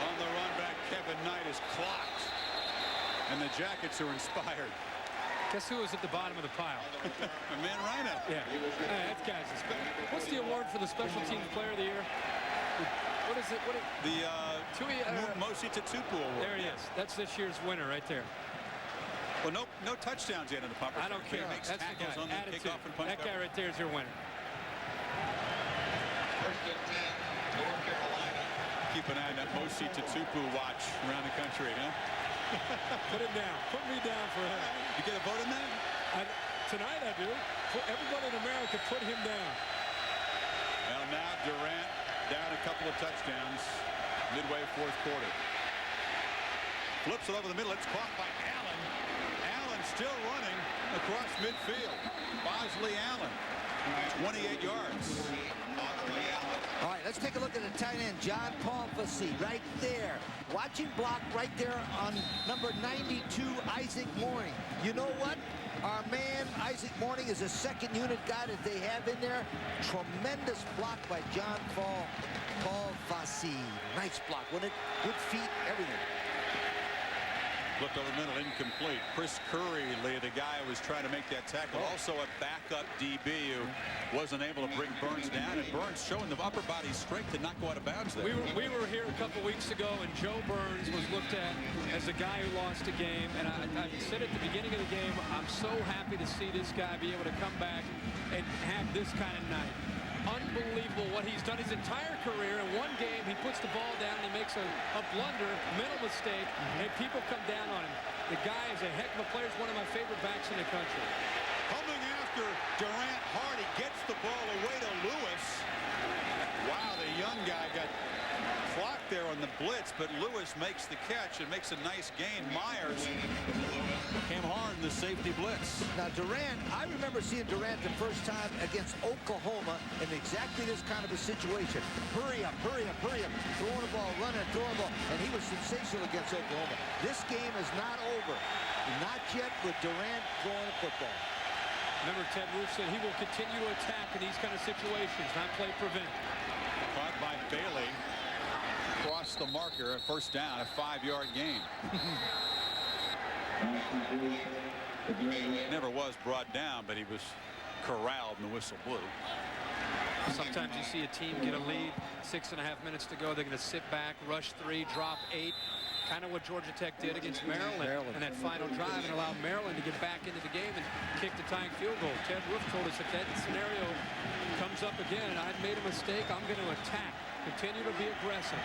On the run back, Kevin Knight is clocked, and the Jackets are inspired. Guess who was at the bottom of the pile? Man, Rhino. Yeah. That guy's what's the award for the Special Teams Player of the Year? What is it? Mosi Tatupu Award. There he is. That's this year's winner right there. Well, no touchdowns yet in the punt return. I don't care. Makes That's the guy. on the kickoff and punt that guy right there is your winner. First and 10, North Carolina. Keep an eye on that Mosi Tatupu watch around the country, huh? Put him down. Put me down for him. You get a vote in that? Tonight I do. Everybody in America put him down. Well, now Durant down a couple of touchdowns midway fourth quarter. Flips it over the middle. It's caught by Allen. Allen still running across midfield. Bosley Allen, 28 yards. All right, let's take a look at the tight end, John Palmfassi, right there. Watch him block right there on number 92, Isaac Mourning. You know what? Our man, Isaac Mourning, is a second unit guy that they have in there. Tremendous block by John Palmfassi. Nice block, wasn't it? Good feet, everything. Looked over the middle, incomplete. Chris Curry, the guy who was trying to make that tackle. Also a backup DB who wasn't able to bring Burns down. And Burns showing the upper body strength to not go out of bounds there. We were here a couple weeks ago, and Joe Burns was looked at as a guy who lost a game. And I said at the beginning of the game, I'm so happy to see this guy be able to come back and have this kind of night. Unbelievable what he's done his entire career. In one game, he puts the ball down and he makes a blunder, mental mistake, and people come down on him. The guy is a heck of a player. He's one of my favorite backs in the country. Coming after Durant hard, he gets the ball away to Lewis. Wow, the young guy got clocked there on the blitz, but Lewis makes the catch and makes a nice gain. Myers came hard in the safety blitz. Now Durant, I remember seeing Durant the first time against Oklahoma in exactly this kind of a situation. Hurry up, hurry up, hurry up. Throwing the ball, running, throwing the ball. And he was sensational against Oklahoma. This game is not over. Not yet with Durant throwing the football. Remember, Ted Roof said he will continue to attack in these kind of situations, not play prevent. Caught by Bailey. Across the marker, a first down, a 5-yard gain. Never was brought down, but he was corralled and the whistle blew. Sometimes you see a team get a lead, 6.5 minutes to go. They're going to sit back, rush 3, drop 8. Kind of what Georgia Tech did against Maryland in that final drive and allowed Maryland to get back into the game and kick the tying field goal. Ted Roof told us if that scenario comes up again and I've made a mistake, I'm going to attack. Continue to be aggressive.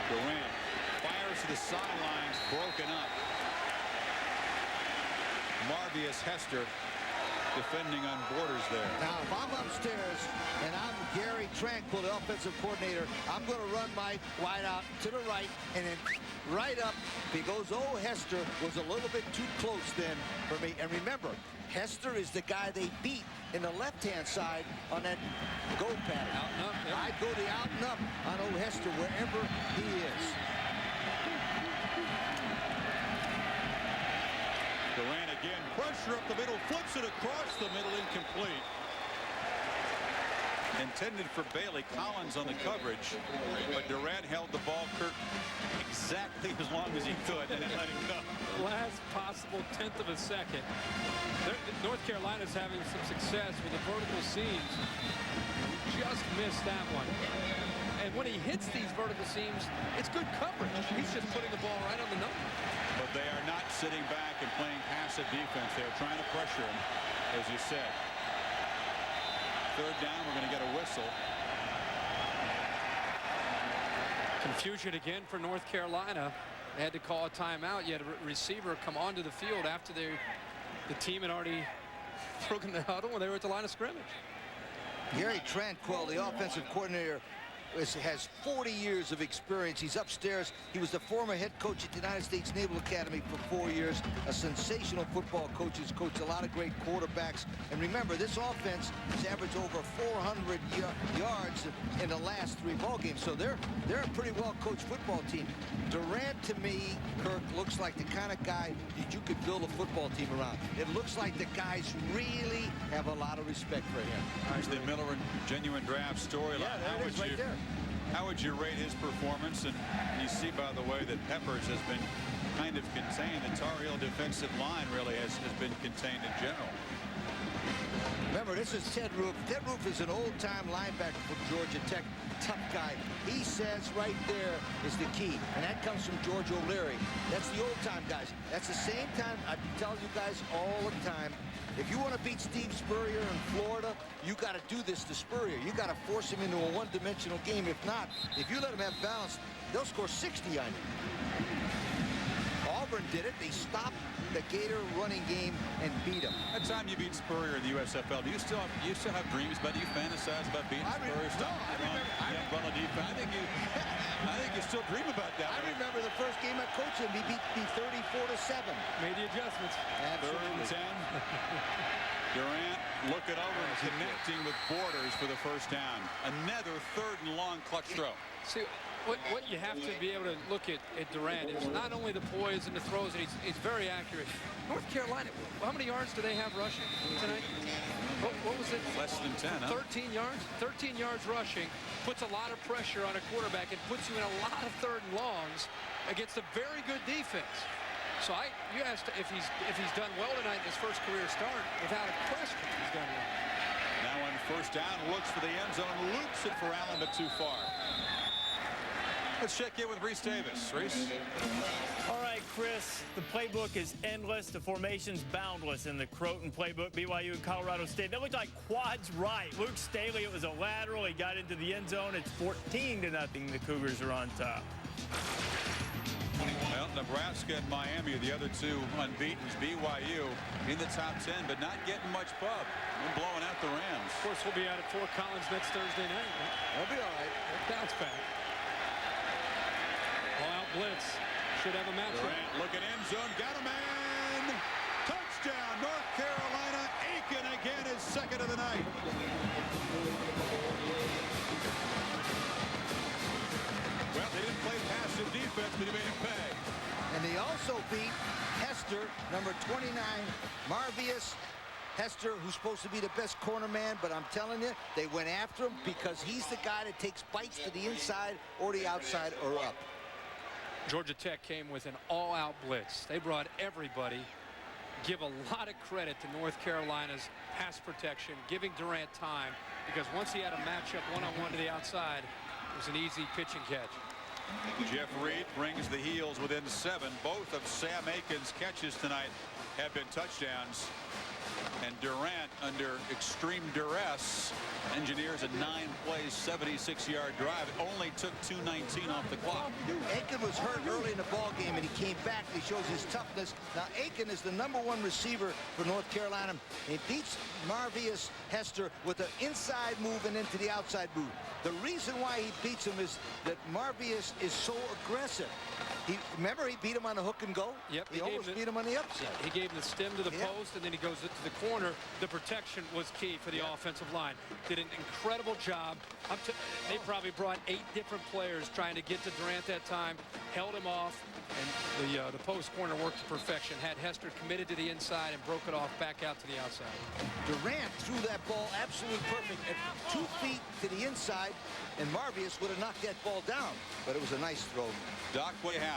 Durant fires to the sidelines, broken up. Marvius Hester defending on borders there. Now, if I'm upstairs and I'm Gary Tranquil, the offensive coordinator, I'm going to run my wide out to the right and then right up because old Hester was a little bit too close then for me. And remember, Hester is the guy they beat in the left-hand side on that go pattern. Out and up, yep. I'd go the out and up on old Hester wherever he is. again. Pressure up the middle, flips it across the middle, incomplete. Intended for Bailey. Collins on the coverage, but Durant held the ball, Kirk, exactly as long as he could and then let him go. Last possible tenth of a second. North Carolina's having some success with the vertical seams. Just missed that one. And when he hits these vertical seams, it's good coverage. He's just putting the ball right on the number. But they are not sitting back and playing passive defense. They're trying to pressure him, as you said. Third down, we're going to get a whistle. Confusion again for North Carolina. They had to call a timeout. You had a receiver come onto the field after the team had already broken the huddle when they were at the line of scrimmage. Gary Tranquil, the offensive coordinator, has 40 years of experience. He's upstairs. He was the former head coach at the United States Naval Academy for 4 years. A sensational football coach. He's coached a lot of great quarterbacks. And remember, this offense has averaged over 400 yards in the last 3 ball games. So they're a pretty well-coached football team. Durant, to me, Kirk, looks like the kind of guy that you could build a football team around. It looks like the guys really have a lot of respect for him. Here's the Miller genuine draft storyline. Yeah, how would you rate his performance? And you see, by the way, that Peppers has been kind of contained. The Tar Heel defensive line really has been contained in general. Remember, this is Ted Roof. Ted Roof is an old-time linebacker from Georgia Tech. Tough guy. He says right there is the key, and that comes from George O'Leary. That's the old-time guys. That's the same time I tell you guys all the time. If you want to beat Steve Spurrier in Florida, you got to do this to Spurrier. You got to force him into a one-dimensional game. If not, if you let him have balance, they'll score 60 on you. Auburn did it. They stopped the Gator running game and beat him. That time you beat Spurrier in the USFL, do you still have dreams about it? Do you fantasize about beating Spurrier? No, I remember. I think you still dream about that. I remember the first game I coached him. He beat me 34-7. Made the adjustments. Absolutely. 3rd and 10. Durant looking over and connecting with Borders for the first down. Another 3rd and long clutch throw. See, what you have to be able to look at Durant is not only the poise and the throws, and he's very accurate. North Carolina, how many yards do they have rushing tonight? What was it? Less than 10, huh? 13 yards? 13 yards rushing puts a lot of pressure on a quarterback and puts you in a lot of 3rd and longs against a very good defense. So you asked if he's done well tonight in his first career start. Without a question, he's done well. Now on 1st down, looks for the end zone, loops it for Allen, but too far. Let's check in with Reese Davis. Reese? All right, Chris, the playbook is endless. The formation's boundless in the Croton playbook. BYU and Colorado State. That looked like quads right. Luke Staley, it was a lateral. He got into the end zone. It's 14-0. The Cougars are on top. Well, Nebraska and Miami are the other two unbeatens. BYU in the top 10, but not getting much pub. We're blowing out the Rams. Of course, we'll be out at Fort Collins next Thursday night. They'll be all right. Bounce back. All-out blitz. Should have a match. Durant looking end zone. Got a man. Touchdown, North Carolina. Aiken again is 2nd of the night. Well, they didn't play passive defense, but he made him pay. And they also beat Hester, number 29, Marvius. Hester, who's supposed to be the best corner man, but I'm telling you, they went after him because he's the guy that takes bites to the inside or the outside or up. Georgia Tech came with an all-out blitz. They brought everybody. Give a lot of credit to North Carolina's pass protection, giving Durant time, because once he had a matchup one-on-one to the outside, it was an easy pitch and catch. Jeff Reed brings the Heels within 7. Both of Sam Aiken's catches tonight have been touchdowns. And Durant, under extreme duress, engineers a 9-play, 76-yard drive. It only took 2:19 off the clock. Aiken was hurt early in the ball game, and he came back. He shows his toughness. Now, Aiken is the #1 receiver for North Carolina. He beats Marvius Hester with an inside move and into the outside move. The reason why he beats him is that Marvius is so aggressive. Remember, he beat him on the hook and go? Yep. He almost beat him on the upside. He gave him the stem to the post, and then he goes to the corner. The protection was key for the offensive line. Did an incredible job. They probably brought 8 different players trying to get to Durant that time, held him off, and the post corner worked to perfection. Had Hester committed to the inside and broke it off back out to the outside. Durant threw that ball absolutely perfect at 2 feet to the inside, and Marvius would have knocked that ball down, but it was a nice throw. Doc, what do you have?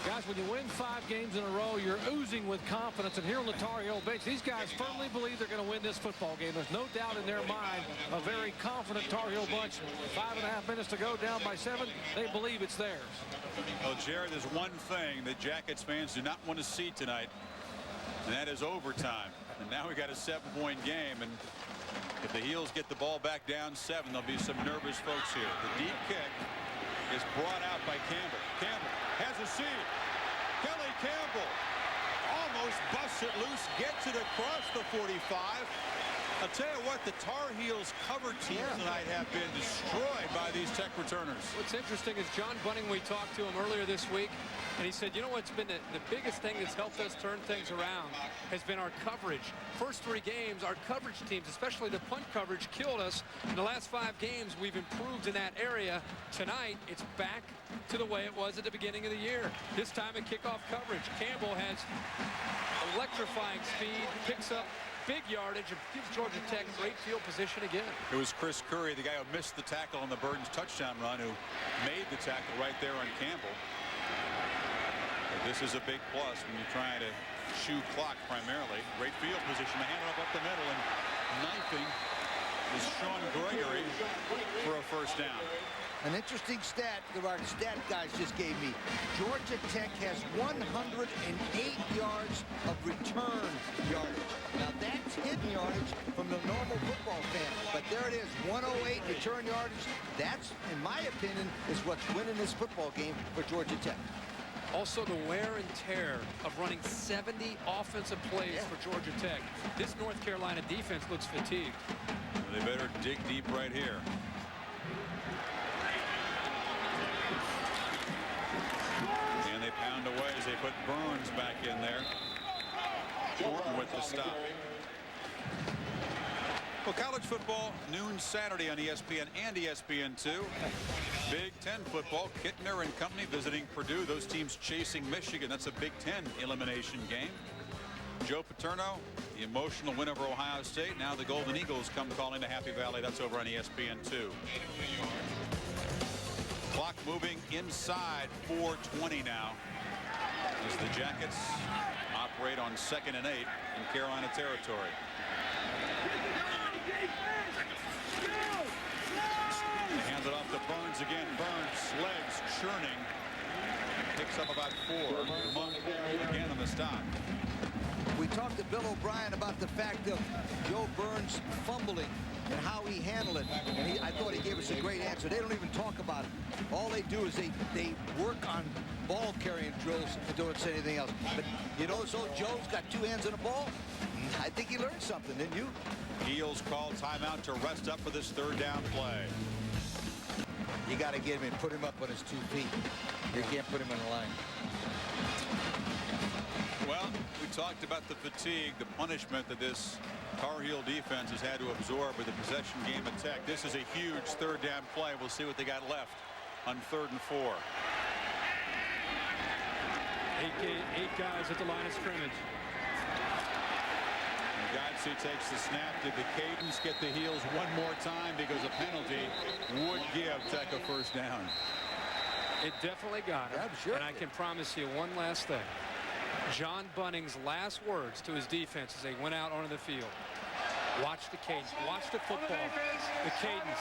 Guys, when you win 5 games in a row, you're oozing with confidence. And here on the Tar Heel bench, these guys firmly believe they're going to win this football game. There's no doubt in their mind. A very confident Tar Heel bunch. 5.5 minutes to go, down by 7. They believe it's theirs. Well, Jared, there's one thing that Jackets fans do not want to see tonight, and that is overtime. And now we got a 7-point game, and if the Heels get the ball back down 7, there'll be some nervous folks here. The deep kick is brought out by Campbell. Campbell has a seat. Kelly Campbell almost busts it loose, gets it across the 45. I'll tell you what, the Tar Heels cover team tonight have been destroyed by these Tech returners. What's interesting is John Bunning, we talked to him earlier this week, and he said, you know what's been the biggest thing that's helped us turn things around has been our coverage. First 3 games, our coverage teams, especially the punt coverage, killed us. In the last 5 games, we've improved in that area. Tonight, it's back to the way it was at the beginning of the year. This time at kickoff coverage. Campbell has electrifying speed, picks up big yardage, and gives Georgia Tech great field position again. It was Chris Curry, the guy who missed the tackle on the Burns touchdown run, who made the tackle right there on Campbell. But this is a big plus when you're trying to shoe clock primarily. Great field position to hand it up the middle, and knifing is Sean Gregory for a first down. An interesting stat that our stat guys just gave me. Georgia Tech has 108 yards of return yardage. Now that's hidden yardage from the normal football fan, but there it is, 108 return yardage. That's, in my opinion, is what's winning this football game for Georgia Tech. Also the wear and tear of running 70 offensive plays for Georgia Tech. This North Carolina defense looks fatigued. They better dig deep right here. And they pound away as they put Burns back in there. Thornton with the stop. Well, college football, noon Saturday on ESPN and ESPN2. Big Ten football, Kittner and company visiting Purdue. Those teams chasing Michigan. That's a Big Ten elimination game. Joe Paterno, the emotional win over Ohio State. Now the Golden Eagles come calling to Happy Valley. That's over on ESPN2. Clock moving inside 4:20 now as the Jackets operate on 2nd and 8 in Carolina territory. They hand it off to Burns again. Burns, legs churning. Picks up about 4. Monk again on the stop. We talked to Bill O'Brien about the fact of Joe Burns fumbling and how he handled it. And I thought he gave us a great answer. They don't even talk about it. All they do is they work on ball carrying drills and don't say anything else. But you know, so Joe's got 2 hands on the ball. I think he learned something, didn't you? Heels call timeout to rest up for this 3rd down play. You got to get him and put him up on his 2 feet. You can't put him on the line. Well, we talked about the fatigue, the punishment that this Tar Heel defense has had to absorb with the possession game attack. This is a huge 3rd down play. We'll see what they got left on 3rd and 4. 8 guys at the line of scrimmage. Godsey takes the snap. Did the Cadence get the Heels one more time because a penalty would give Tech a 1st down? It definitely got him. And I can promise you one last thing. John Bunning's last words to his defense as they went out onto the field. Watch the cadence. Watch the football. The cadence.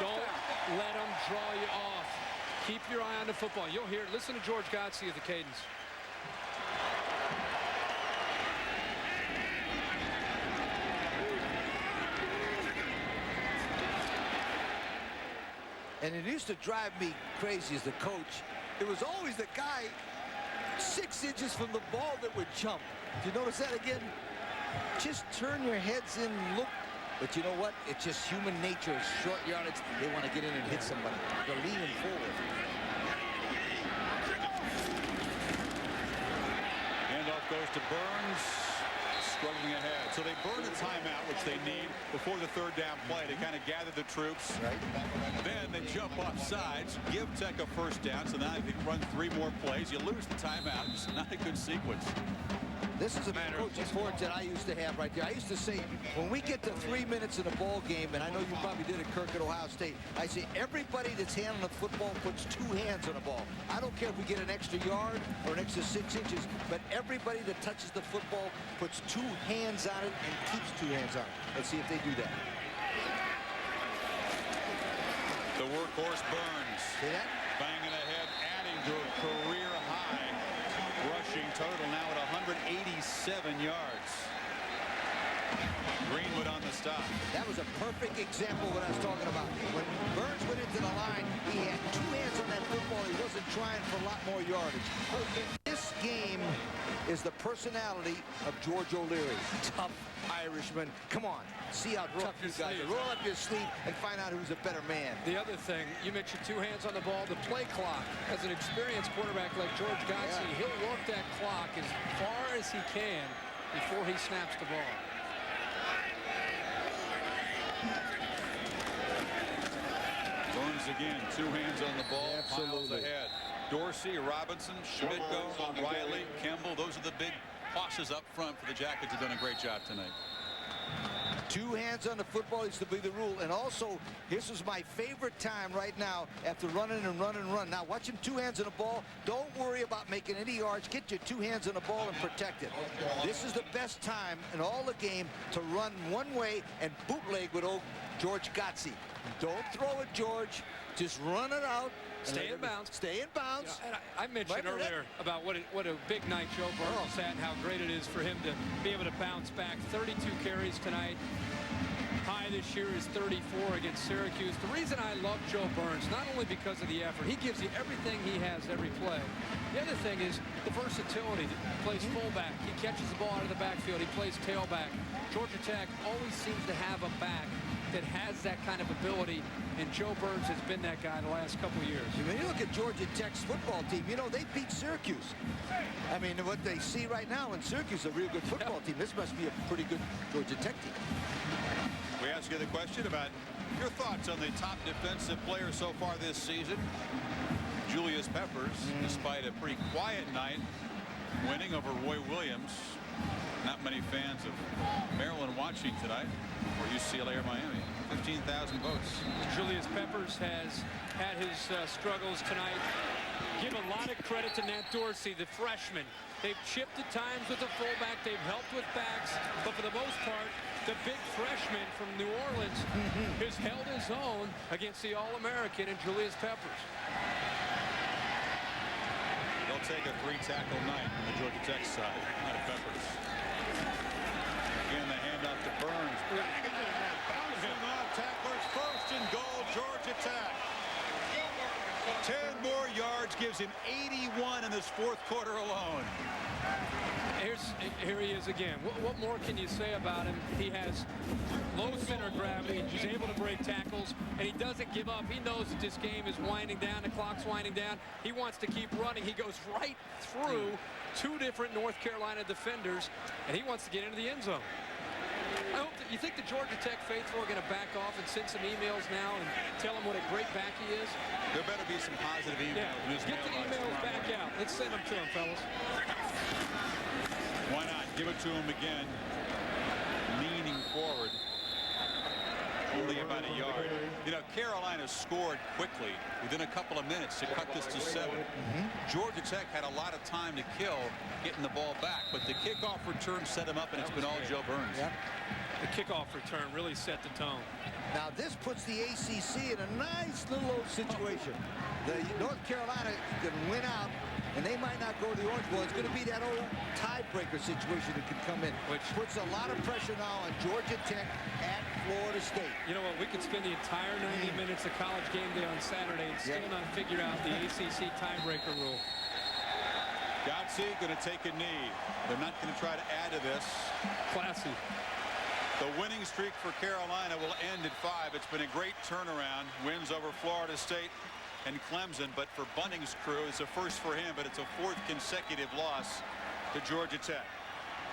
Don't let them draw you off. Keep your eye on the football. You'll hear it. Listen to George Godsey at the cadence. And it used to drive me crazy as a coach. It was always the guy 6 inches from the ball that would jump. Did you notice that again? Just turn your heads in, look But you know what? It's just human nature. Short yardage. They want to get in and hit somebody. They're leaning forward. Handoff goes to Burns. Struggling ahead. So they burn a timeout, which they need before the third down play to kind of gather the troops. Right. Then they jump off sides, give Tech a first down. So now they can run 3 more plays. You lose the timeout. It's not a good sequence. This is a coaching forge that I used to have right there. I used to say, when we get to 3 minutes in a ball game, and I know you probably did it, Kirk, at Ohio State, I say everybody that's handling the football puts 2 hands on the ball. I don't care if we get an extra yard or an extra 6 inches, but everybody that touches the football puts 2 hands on it and keeps 2 hands on it. Let's see if they do that. The workhorse Burns. See that? Banging ahead, adding to a career high rushing total now at 187 yards. Greenwood on the stop. That was a perfect example of what I was talking about. When Burns went into the line, he had 2 hands on that football. He wasn't trying for a lot more yardage. This game is the personality of George O'Leary. Tough Irishman. Come on, see how tough you guys are. Roll up your sleeve and find out who's a better man. The other thing, you mentioned 2 hands on the ball. The play clock, as an experienced quarterback like George Godsey, he'll work that clock as far as he can before he snaps the ball. Burns again, 2 hands on the ball, piles ahead. Dorsey, Robinson, Schmidtko, Riley, Kemble, those are the big bosses up front for the Jackets. Have done a great job tonight. 2 hands on the football used to be the rule. And also, this is my favorite time right now after running and run and run. Now, watch him 2 hands on the ball. Don't worry about making any yards. Get your 2 hands on the ball and protect it. This is the best time in all the game to run one way and bootleg with old George Godsey. Don't throw it, George. Just run it out. Stay in bounds. Stay in bounds. You know, and I mentioned earlier about what a big night Joe Burns had and how great it is for him to be able to bounce back. 32 carries tonight. High this year is 34 against Syracuse. The reason I love Joe Burns, not only because of the effort, he gives you everything he has every play. The other thing is the versatility. He plays fullback. He catches the ball out of the backfield. He plays tailback. Georgia Tech always seems to have a back that has that kind of ability, and Joe Burns has been that guy the last couple of years. When you look at Georgia Tech's football team, you know, they beat Syracuse. I mean, what they see right now in Syracuse is a real good football team. This must be a pretty good Georgia Tech team. We ask you the question about your thoughts on the top defensive player so far this season. Julius Peppers, despite a pretty quiet night, winning over Roy Williams. Not many fans of Maryland watching tonight, or UCLA or Miami. 15,000 votes. Julius Peppers has had his struggles tonight. Give a lot of credit to Nat Dorsey, the freshman. They've chipped at times with the fullback. They've helped with backs. But for the most part, the big freshman from New Orleans has held his own against the All-American and Julius Peppers. They'll take a 3-tackle night on the Georgia Tech side, not a Peppers. Again, the handoff to Burns. Bouncing off tacklers, first and goal, Georgia Tech. 10 more yards gives him 81 in this 4th quarter alone. Here he is again. What more can you say about him? He has low center of gravity. He's able to break tackles, and he doesn't give up. He knows that this game is winding down. The clock's winding down. He wants to keep running. He goes right through 2 different North Carolina defenders, and he wants to get into the end zone. I hope that you think the Georgia Tech faithful are going to back off and send some emails now and tell him what a great back he is. There better be some positive emails. Yeah. Get the emails back out. Let's send them to him, fellas. Why not? Give it to him again. Leaning forward. Only about a yard. You know, Carolina scored quickly within a couple of minutes to cut this to 7. Georgia Tech had a lot of time to kill getting the ball back, but the kickoff return set him up, and it's been all Joe Burns. Yeah. The kickoff return really set the tone. Now, this puts the ACC in a nice little old situation. The North Carolina can win out, and they might not go to the Orange Bowl. It's going to be that old tiebreaker situation that could come in, which puts a lot of pressure now on Georgia Tech at Florida State. You know what? We could spend the entire 90 minutes of College Game Day on Saturday and still not figure out the ACC tiebreaker rule. Godsey going to take a knee. They're not going to try to add to this. Classy. The winning streak for Carolina will end at 5. It's been a great turnaround. Wins over Florida State and Clemson, but for Bunning's crew, it's a first for him, but it's a 4th consecutive loss to Georgia Tech.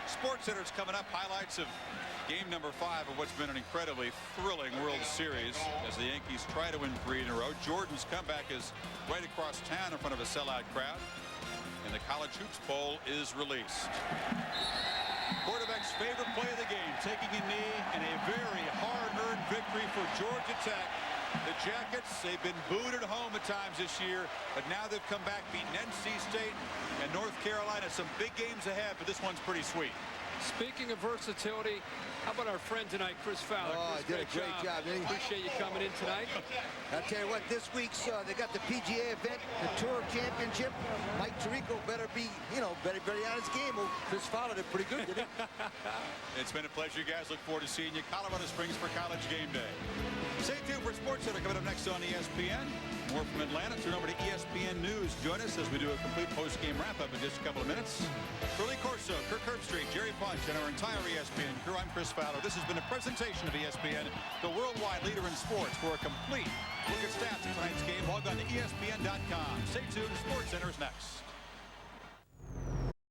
Sports Center's coming up. Highlights of game number 5 of what's been an incredibly thrilling World Series as the Yankees try to win 3 in a row. Jordan's comeback is right across town in front of a sellout crowd. And the College Hoops poll is released. Quarterback's favorite play of the game, taking a knee in a very hard-earned victory for Georgia Tech. The Jackets, they've been booed at home at times this year, but now they've come back, beating NC State and North Carolina. Some big games ahead, but this one's pretty sweet. Speaking of versatility, how about our friend tonight, Chris Fowler? Oh, Chris, I did a great job. Appreciate you coming in tonight. I'll tell you what, this week's they got the PGA event, the Tour Championship. Mike Tirico better be, very on his game. Well, Chris Fowler did pretty good, didn't he? It's been a pleasure, guys. Look forward to seeing you Colorado Springs for College Game Day. Stay tuned for Sports Center coming up next on ESPN. More from Atlanta. Turn over to ESPN News. Join us as we do a complete post-game wrap-up in just a couple of minutes. For Lee Corso, Kirk Herbstreit, Jerry Punch, and our entire ESPN crew, I'm Chris Fowler. This has been a presentation of ESPN, the worldwide leader in sports. For a complete look at stats of tonight's game, log on to ESPN.com. Stay tuned. Sports Center is next.